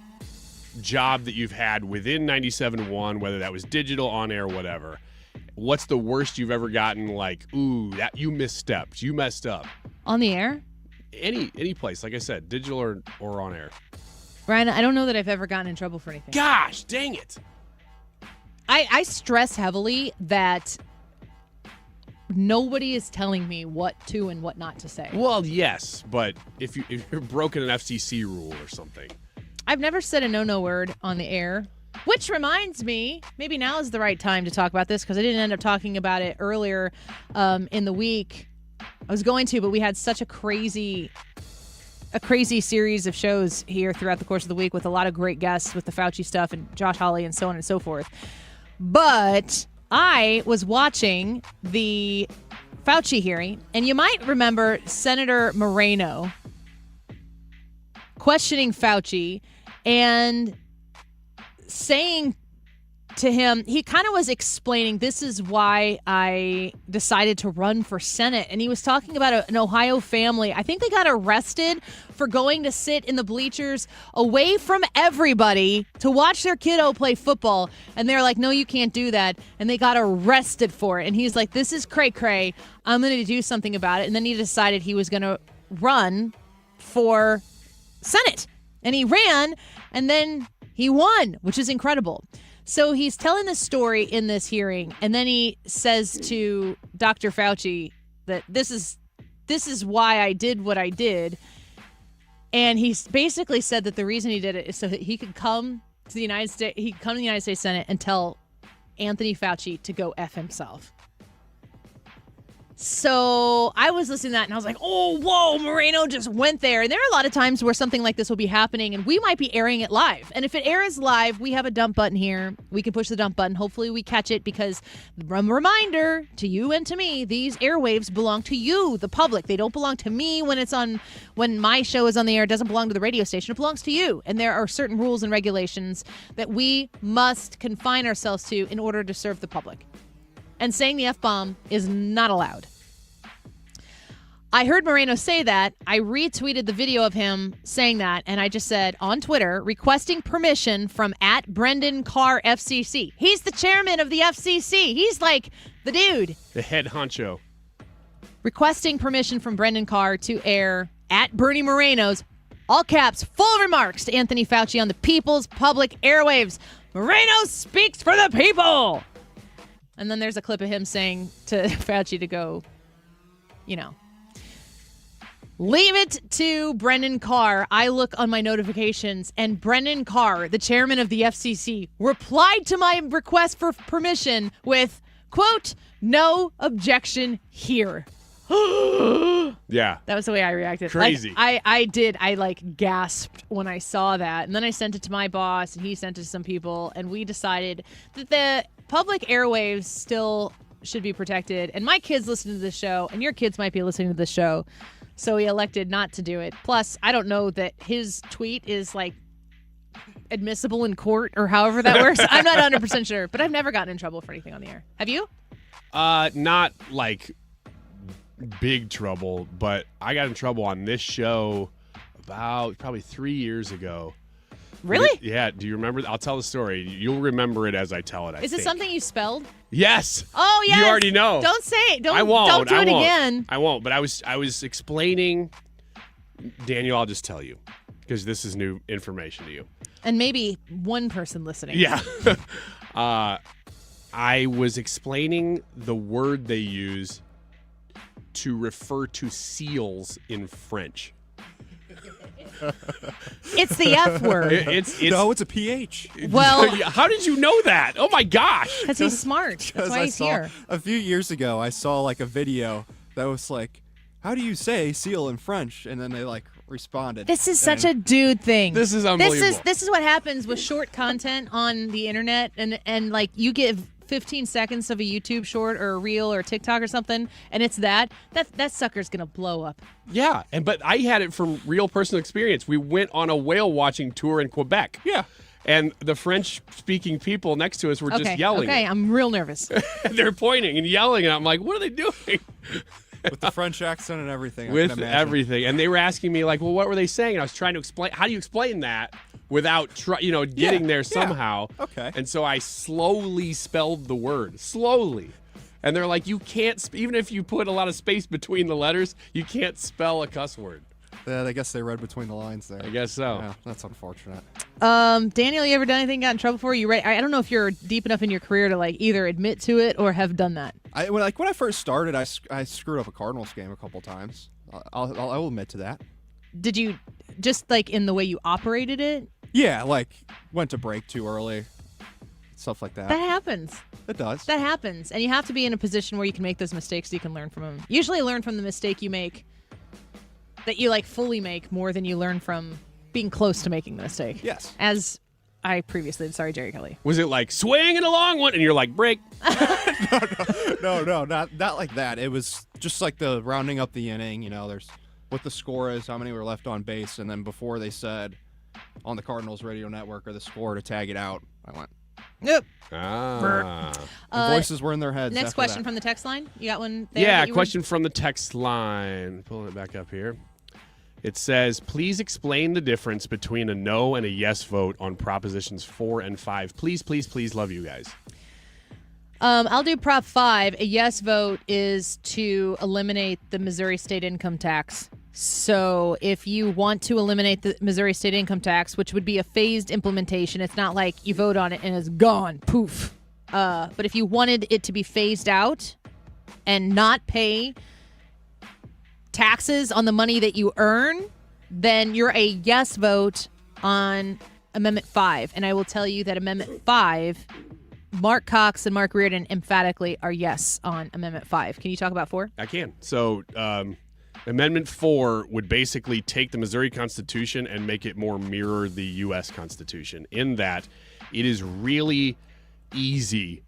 job that you've had within 97.1, whether that was digital, on air, whatever. What's the worst you've ever gotten? Like, ooh, that you misstepped, you messed up. On the air? Any place, like I said, digital or on air. Ryan, I don't know that I've ever gotten in trouble for anything. Gosh, dang it. I stress heavily that nobody is telling me what to and what not to say. Well, yes, but if you're broken an FCC rule or something. I've never said a no word on the air. Which reminds me, maybe now is the right time to talk about this because I didn't end up talking about it earlier in the week. I was going to, but we had such a crazy a crazy series of shows here throughout the course of the week with a lot of great guests with the Fauci stuff and Josh Hawley and so on and so forth. But I was watching the Fauci hearing, and you might remember Senator Moreno questioning Fauci and saying to him, he kind of was explaining, this is why I decided to run for Senate. And he was talking about an Ohio family. I think they got arrested for going to sit in the bleachers away from everybody to watch their kiddo play football. And they're like, no, you can't do that. And they got arrested for it. And he's like, this is cray-cray. I'm going to do something about it. And then he decided he was going to run for Senate. And he ran, and then he won, which is incredible. So he's telling this story in this hearing, and then he says to Dr. Fauci that this is why I did what I did. And he basically said that the reason he did it is so that he could come to the United States, he could come to the United States Senate and tell Anthony Fauci to go F himself. So I was listening to that and I was like, oh, whoa, Moreno just went there. And there are a lot of times where something like this will be happening and we might be airing it live. And if it airs live, we have a dump button here. We can push the dump button. Hopefully we catch it because, reminder to you and to me, these airwaves belong to you, the public. They don't belong to me when my show is on the air. It doesn't belong to the radio station. It belongs to you. And there are certain rules and regulations that we must confine ourselves to in order to serve the public. And saying the F-bomb is not allowed. I heard Moreno say that. I retweeted the video of him saying that, and I just said on Twitter, requesting permission from @BrendanCarrFCC. He's the chairman of the FCC. He's like the dude. The head honcho. Requesting permission from Brendan Carr to air @Bernie Moreno's, all caps, full remarks to Anthony Fauci on the People's Public Airwaves. Moreno speaks for the people. And then there's a clip of him saying to Fauci to go, leave it to Brendan Carr. I look on my notifications, and Brendan Carr, the chairman of the FCC, replied to my request for permission with, quote, no objection here. Yeah. That was the way I reacted. Crazy. I did. I gasped when I saw that. And then I sent it to my boss, and he sent it to some people, and we decided that the public airwaves still should be protected. And my kids listen to this show, and your kids might be listening to this show. So he elected not to do it. Plus, I don't know that his tweet is admissible in court or however that works. I'm not 100% sure, but I've never gotten in trouble for anything on the air. Have you? Not big trouble, but I got in trouble on this show about probably 3 years ago. Really? Yeah. Do you remember? I'll tell the story. You'll remember it as I tell it, I Is it think. something you spelled? Yes. Oh, yes. You already know. Don't say it. I won't. Don't do it again. I won't. But I was explaining. Daniel, I'll just tell you because this is new information to you. And maybe one person listening. Yeah. I was explaining the word they use to refer to seals in French. It's the F word. No, it's a PH. Well, how did you know that? Oh my gosh! Because he's smart. That's why he's here. A few years ago, I saw a video that was like, "How do you say seal in French?" And then they responded. This is such a dude thing. This is unbelievable. This is what happens with short content on the internet, and you give 15 seconds of a YouTube short or a reel or a TikTok or something, and it's that sucker's gonna blow up. Yeah, but I had it from real personal experience. We went on a whale watching tour in Quebec. Yeah. And the French-speaking people next to us were just yelling. Okay, I'm real nervous. They're pointing and yelling, and I'm like, what are they doing? With the French accent and everything. With everything. And they were asking me, well, what were they saying? And I was trying to explain, how do you explain that without getting there somehow? Yeah. Okay. And so I slowly spelled the word. Slowly. And they're like, you can't, even if you put a lot of space between the letters, you can't spell a cuss word. Yeah, I guess they read between the lines there. I guess so. Yeah, that's unfortunate. Daniel, you ever done anything, got in trouble for? You ready? I don't know if you're deep enough in your career to either admit to it or have done that. When I first started, I screwed up a Cardinals game a couple times. I will admit to that. Did you just in the way you operated it? Yeah, went to break too early, stuff like that. That happens. It does. That happens, and you have to be in a position where you can make those mistakes so you can learn from them. Usually, learn from the mistake you make That you like fully make more than you learn from being close to making the mistake. Yes. As I previously did. Sorry, Jerry Kelly. Was it like swinging a long one and you're like, break? No, not like that. It was just like the rounding up the inning. You know, there's what the score is, how many were left on base, and then before they said on the Cardinals radio network or the score to tag it out, I went, Yep. And voices were in their heads. Next after question that. from the text line. You got one there? Yeah, that you question from the text line. Pulling it back up here. It says, please explain the difference between a no and a yes vote on Propositions 4 and 5. Please, please, please, love you guys. I'll do Prop 5. A yes vote is to eliminate the Missouri state income tax. So if you want to eliminate the Missouri state income tax, which would be a phased implementation, it's not like you vote on it and it's gone, poof. But if you wanted it to be phased out and not pay taxes on the money that you earn, then you're a yes vote on Amendment 5. And I will tell you that Amendment 5, Mark Cox and Mark Reardon emphatically are yes on Amendment 5. Can you talk about 4? I can. So Amendment 4 would basically take the Missouri Constitution and make it more mirror the U.S. Constitution, in that it is really easy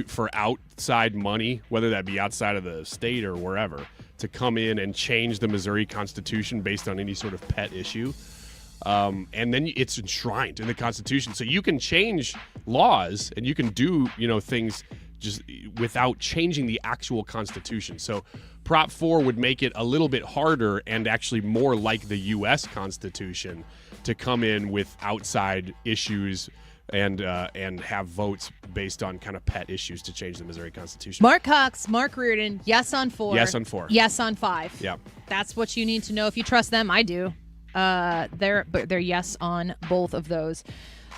for outside money, whether that be outside of the state or wherever, to come in and change the Missouri Constitution based on any sort of pet issue. And then it's enshrined in the Constitution. So you can change laws and you can do, things just without changing the actual Constitution. So Prop 4 would make it a little bit harder and actually more like the U.S. Constitution to come in with outside issues and have votes based on kind of pet issues to change the Missouri Constitution. Mark Cox, Mark Reardon, yes on 4. Yes on 4. Yes on 5. Yeah. That's what you need to know. If you trust them, I do. They're yes on both of those.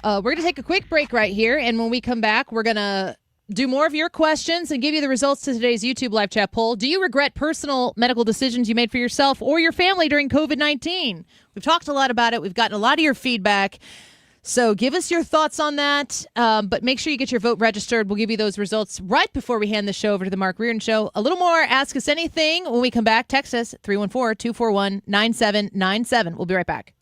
We're going to take a quick break right here, and when we come back, we're going to do more of your questions and give you the results to today's YouTube live chat poll. Do you regret personal medical decisions you made for yourself or your family during COVID-19? We've talked a lot about it. We've gotten a lot of your feedback. So give us your thoughts on that, but make sure you get your vote registered. We'll give you those results right before we hand the show over to the Mark Reardon Show. A little more Ask Us Anything when we come back. Text us 314-241-9797. We'll be right back.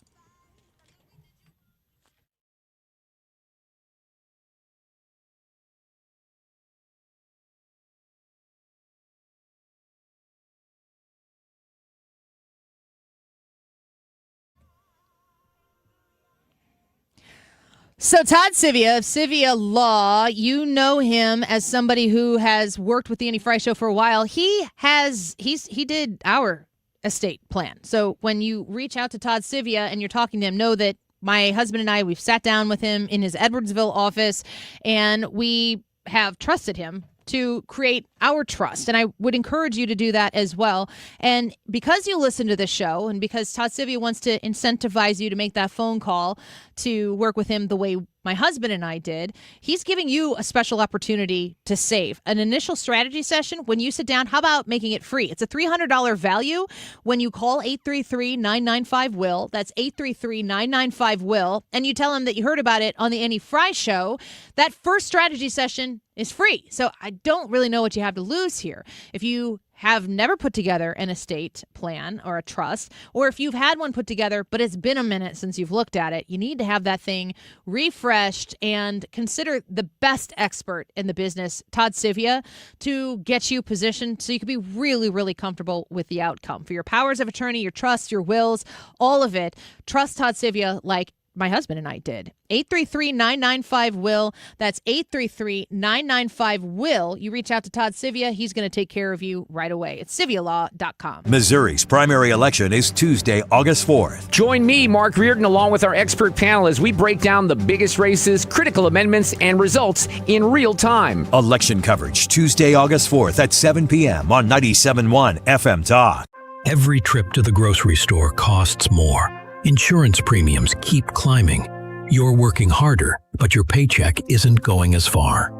So Todd Sivia of Sivia Law, you know him as somebody who has worked with the Annie Frey Show for a while. He did our estate plan. So when you reach out to Todd Sivia and you're talking to him, know that my husband and I, we've sat down with him in his Edwardsville office, and we have trusted him to create our trust. And I would encourage you to do that as well. And because you listen to this show, and because Todd Sivia wants to incentivize you to make that phone call to work with him the way my husband and I did, he's giving you a special opportunity to save. An initial strategy session, when you sit down, how about making it free? It's a $300 value when you call 833-995-WILL. That's 833-995-WILL. And you tell him that you heard about it on the Annie Frey Show. That first strategy session is free. So I don't really know what you have to lose here. If you have never put together an estate plan or a trust, or if you've had one put together, but it's been a minute since you've looked at it, you need to have that thing refreshed and consider the best expert in the business, Todd Sivia, to get you positioned so you can be really, really comfortable with the outcome. For your powers of attorney, your trust, your wills, all of it, trust Todd Sivia like my husband and I did. 833-995-WILL. That's 833-995-WILL. You reach out to Todd Sivia. He's going to take care of you right away. It's CiviaLaw.com. Missouri's primary election is Tuesday, August 4th. Join me, Mark Reardon, along with our expert panel as we break down the biggest races, critical amendments, and results in real time. Election coverage Tuesday, August 4th at 7 p.m. on 97.1 FM Talk. Every trip to the grocery store costs more. Insurance premiums keep climbing. You're working harder, but your paycheck isn't going as far.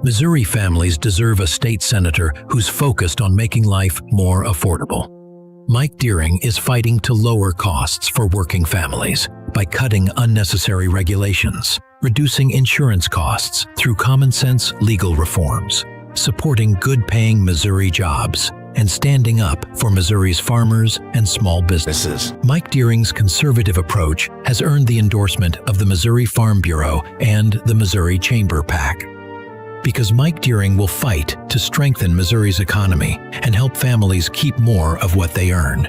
Missouri families deserve a state senator who's focused on making life more affordable. Mike Deering is fighting to lower costs for working families by cutting unnecessary regulations, reducing insurance costs through common sense legal reforms, supporting good-paying Missouri jobs, and standing up for Missouri's farmers and small businesses. Mike Deering's conservative approach has earned the endorsement of the Missouri Farm Bureau and the Missouri Chamber PAC. Because Mike Deering will fight to strengthen Missouri's economy and help families keep more of what they earn.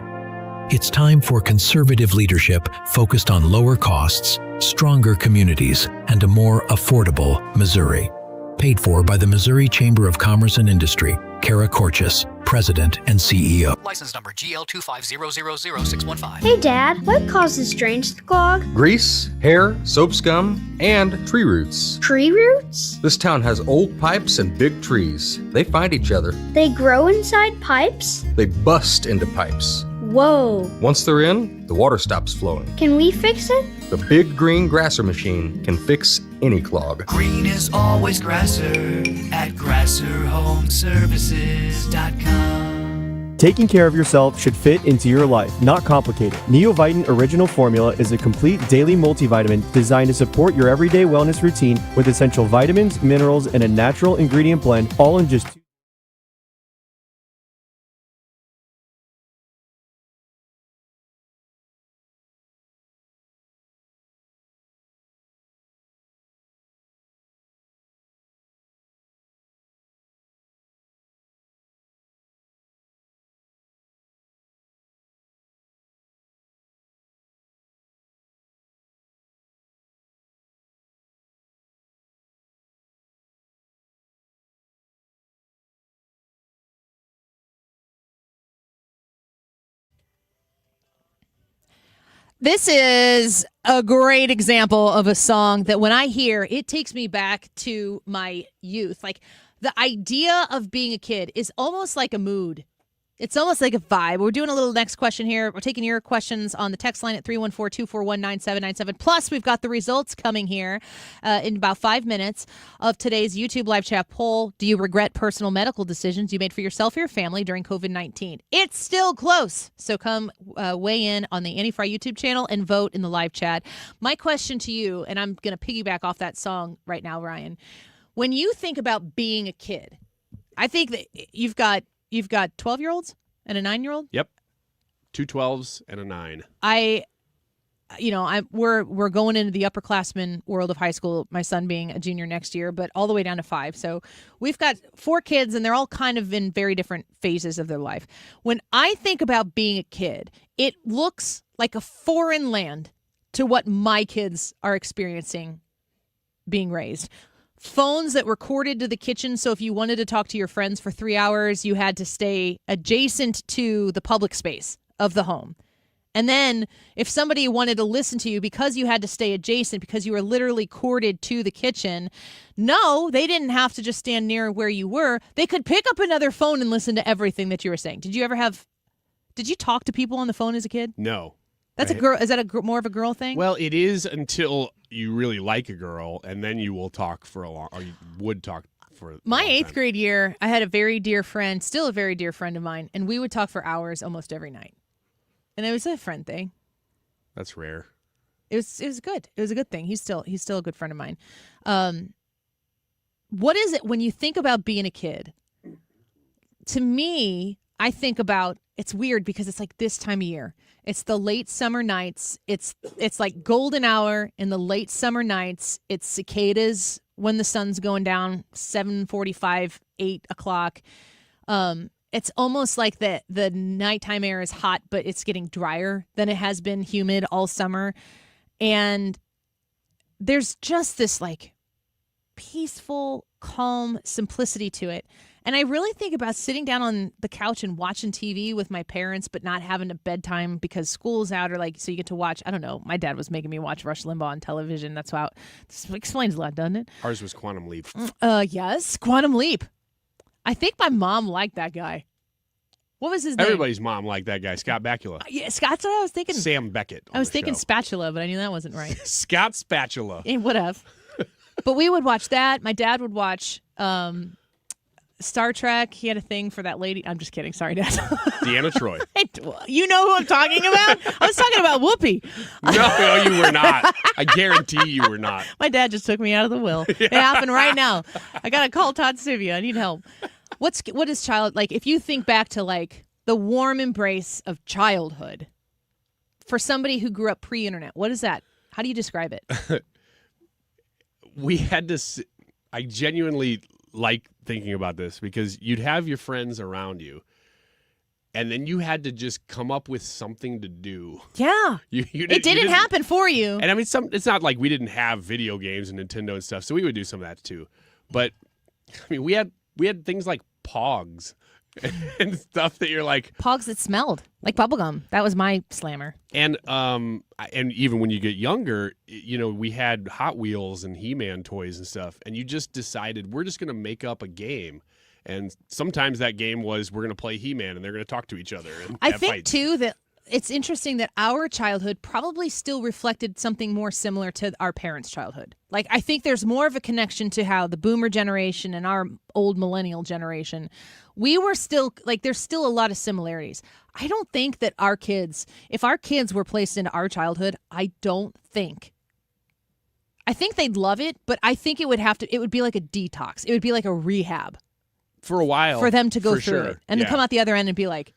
It's time for conservative leadership focused on lower costs, stronger communities, and a more affordable Missouri. Paid for by the Missouri Chamber of Commerce and Industry. Kara Korchis, President and CEO. License number GL2500615. Hey Dad, what causes drains to clog? Grease, hair, soap scum, and tree roots. Tree roots? This town has old pipes and big trees. They find each other. They grow inside pipes? They bust into pipes. Whoa. Once they're in, the water stops flowing. Can we fix it? The big green grasser machine can fix any clog. Green is always grasser at grasserhomeservices.com. Taking care of yourself should fit into your life, not complicate it. Neoviten Original Formula is a complete daily multivitamin designed to support your everyday wellness routine with essential vitamins, minerals, and a natural ingredient blend, all in just 2. This is a great example of a song that when I hear, it takes me back to my youth. Like, the idea of being a kid is almost like a mood. It's almost like a vibe. We're doing a little next question here. We're taking your questions on the text line at 314-241-9797. Plus, we've got the results coming here in about 5 minutes of today's YouTube live chat poll. Do you regret personal medical decisions you made for yourself or your family during COVID-19? It's still close. So come weigh in on the Annie Frey YouTube channel and vote in the live chat. My question to you, and I'm going to piggyback off that song right now, Ryan. When you think about being a kid, I think that you've got 12-year-olds and a 9-year-old? Yep. 2 12s and a 9. We're going into the upperclassmen world of high school, my son being a junior next year, but all the way down to 5. So we've got 4 kids, and they're all kind of in very different phases of their life. When I think about being a kid, it looks like a foreign land to what my kids are experiencing being raised. Phones that were corded to the kitchen, so if you wanted to talk to your friends for 3 hours, you had to stay adjacent to the public space of the home. And then if somebody wanted to listen to you because you had to stay adjacent, because you were literally corded to the kitchen, no, they didn't have to just stand near where you were. They could pick up another phone and listen to everything that you were saying. Did you talk to people on the phone as a kid? No. That's a girl. Is that more of a girl thing? Well, it is until you really like a girl, and then you will talk for a long, or you would talk for my 8th grade year. I had a very dear friend, still a very dear friend of mine, and we would talk for hours almost every night. And it was a friend thing. That's rare. It was good. It was a good thing. He's still a good friend of mine. What is it when you think about being a kid? To me, I think about, it's weird because it's like this time of year. It's the late summer nights. It's like golden hour in the late summer nights. It's cicadas when the sun's going down, 7:45, 8 o'clock. It's almost like the nighttime air is hot, but it's getting drier than it has been humid all summer. And there's just this like peaceful, calm simplicity to it. And I really think about sitting down on the couch and watching TV with my parents, but not having a bedtime because school's out, or like, so you get to watch, I don't know, my dad was making me watch Rush Limbaugh on television. This explains a lot, doesn't it? Ours was Quantum Leap. Yes, Quantum Leap. I think my mom liked that guy. What was his name? Everybody's mom liked that guy, Scott Bakula. Yeah, Scott's what I was thinking. Sam Beckett. I was thinking Spatula, but I knew that wasn't right. Scott Spatula. Whatever. But we would watch that. My dad would watch Star Trek. He had a thing for that lady. I'm just kidding. Sorry, Dad. Deanna Troi. You know who I'm talking about? I was talking about Whoopi. No, you were not. I guarantee you were not. My dad just took me out of the will. It happened right now. I got to call Todd Sivia. I need help. What is child like? If you think back to like the warm embrace of childhood for somebody who grew up pre-internet, what is that? How do you describe it? We had to. I genuinely like thinking about this because you'd have your friends around you, and then you had to just come up with something to do. Yeah, it didn't happen for you. And I mean, it's not like we didn't have video games and Nintendo and stuff, so we would do some of that too. But I mean, we had things like Pogs and stuff that you're like Pogs that smelled like bubblegum. That was my slammer. And even when you get younger, you know, we had Hot Wheels and He-Man toys and stuff, and you just decided we're just going to make up a game. And sometimes that game was we're going to play He-Man and they're going to talk to each other. And I have think fights. too that it's interesting that our childhood probably still reflected something more similar to our parents' childhood. Like, I think there's more of a connection to how the boomer generation and our old millennial generation, we were still, like, there's still a lot of similarities. I don't think that our kids, if our kids were placed into our childhood, I think they'd love it, but I think it would be like a detox. It would be like a rehab. For a while. For them to go for through sure. it. And to come out the other end and be like,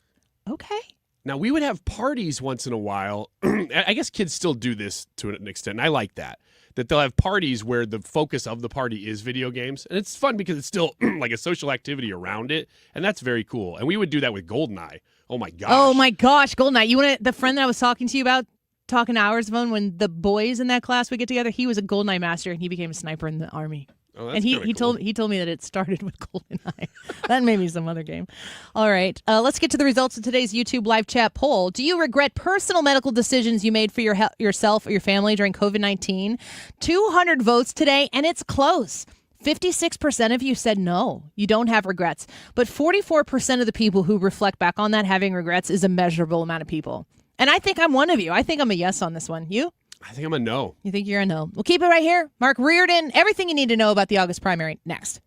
okay. Now, we would have parties once in a while. I guess kids still do this to an extent, and I like that they'll have parties where the focus of the party is video games. And it's fun because it's still like a social activity around it, and that's very cool. And we would do that with GoldenEye. Oh, my gosh. Oh, my gosh, GoldenEye. The friend that I was talking to you about, talking hours phone, when the boys in that class would get together, he was a GoldenEye master, and he became a sniper in the Army. Oh, that's and he told me that it started with GoldenEye. That may be some other game. All right, let's get to the results of today's YouTube live chat poll. Do you regret personal medical decisions you made for yourself or your family during COVID-19? 200 votes today, and it's close. 56% of you said no, you don't have regrets. But 44% of the people who reflect back on that having regrets is a measurable amount of people. And I think I'm one of you. I think I'm a yes on this one. You? I think I'm a no. You think you're a no. We'll keep it right here. Mark Reardon, everything you need to know about the August primary next.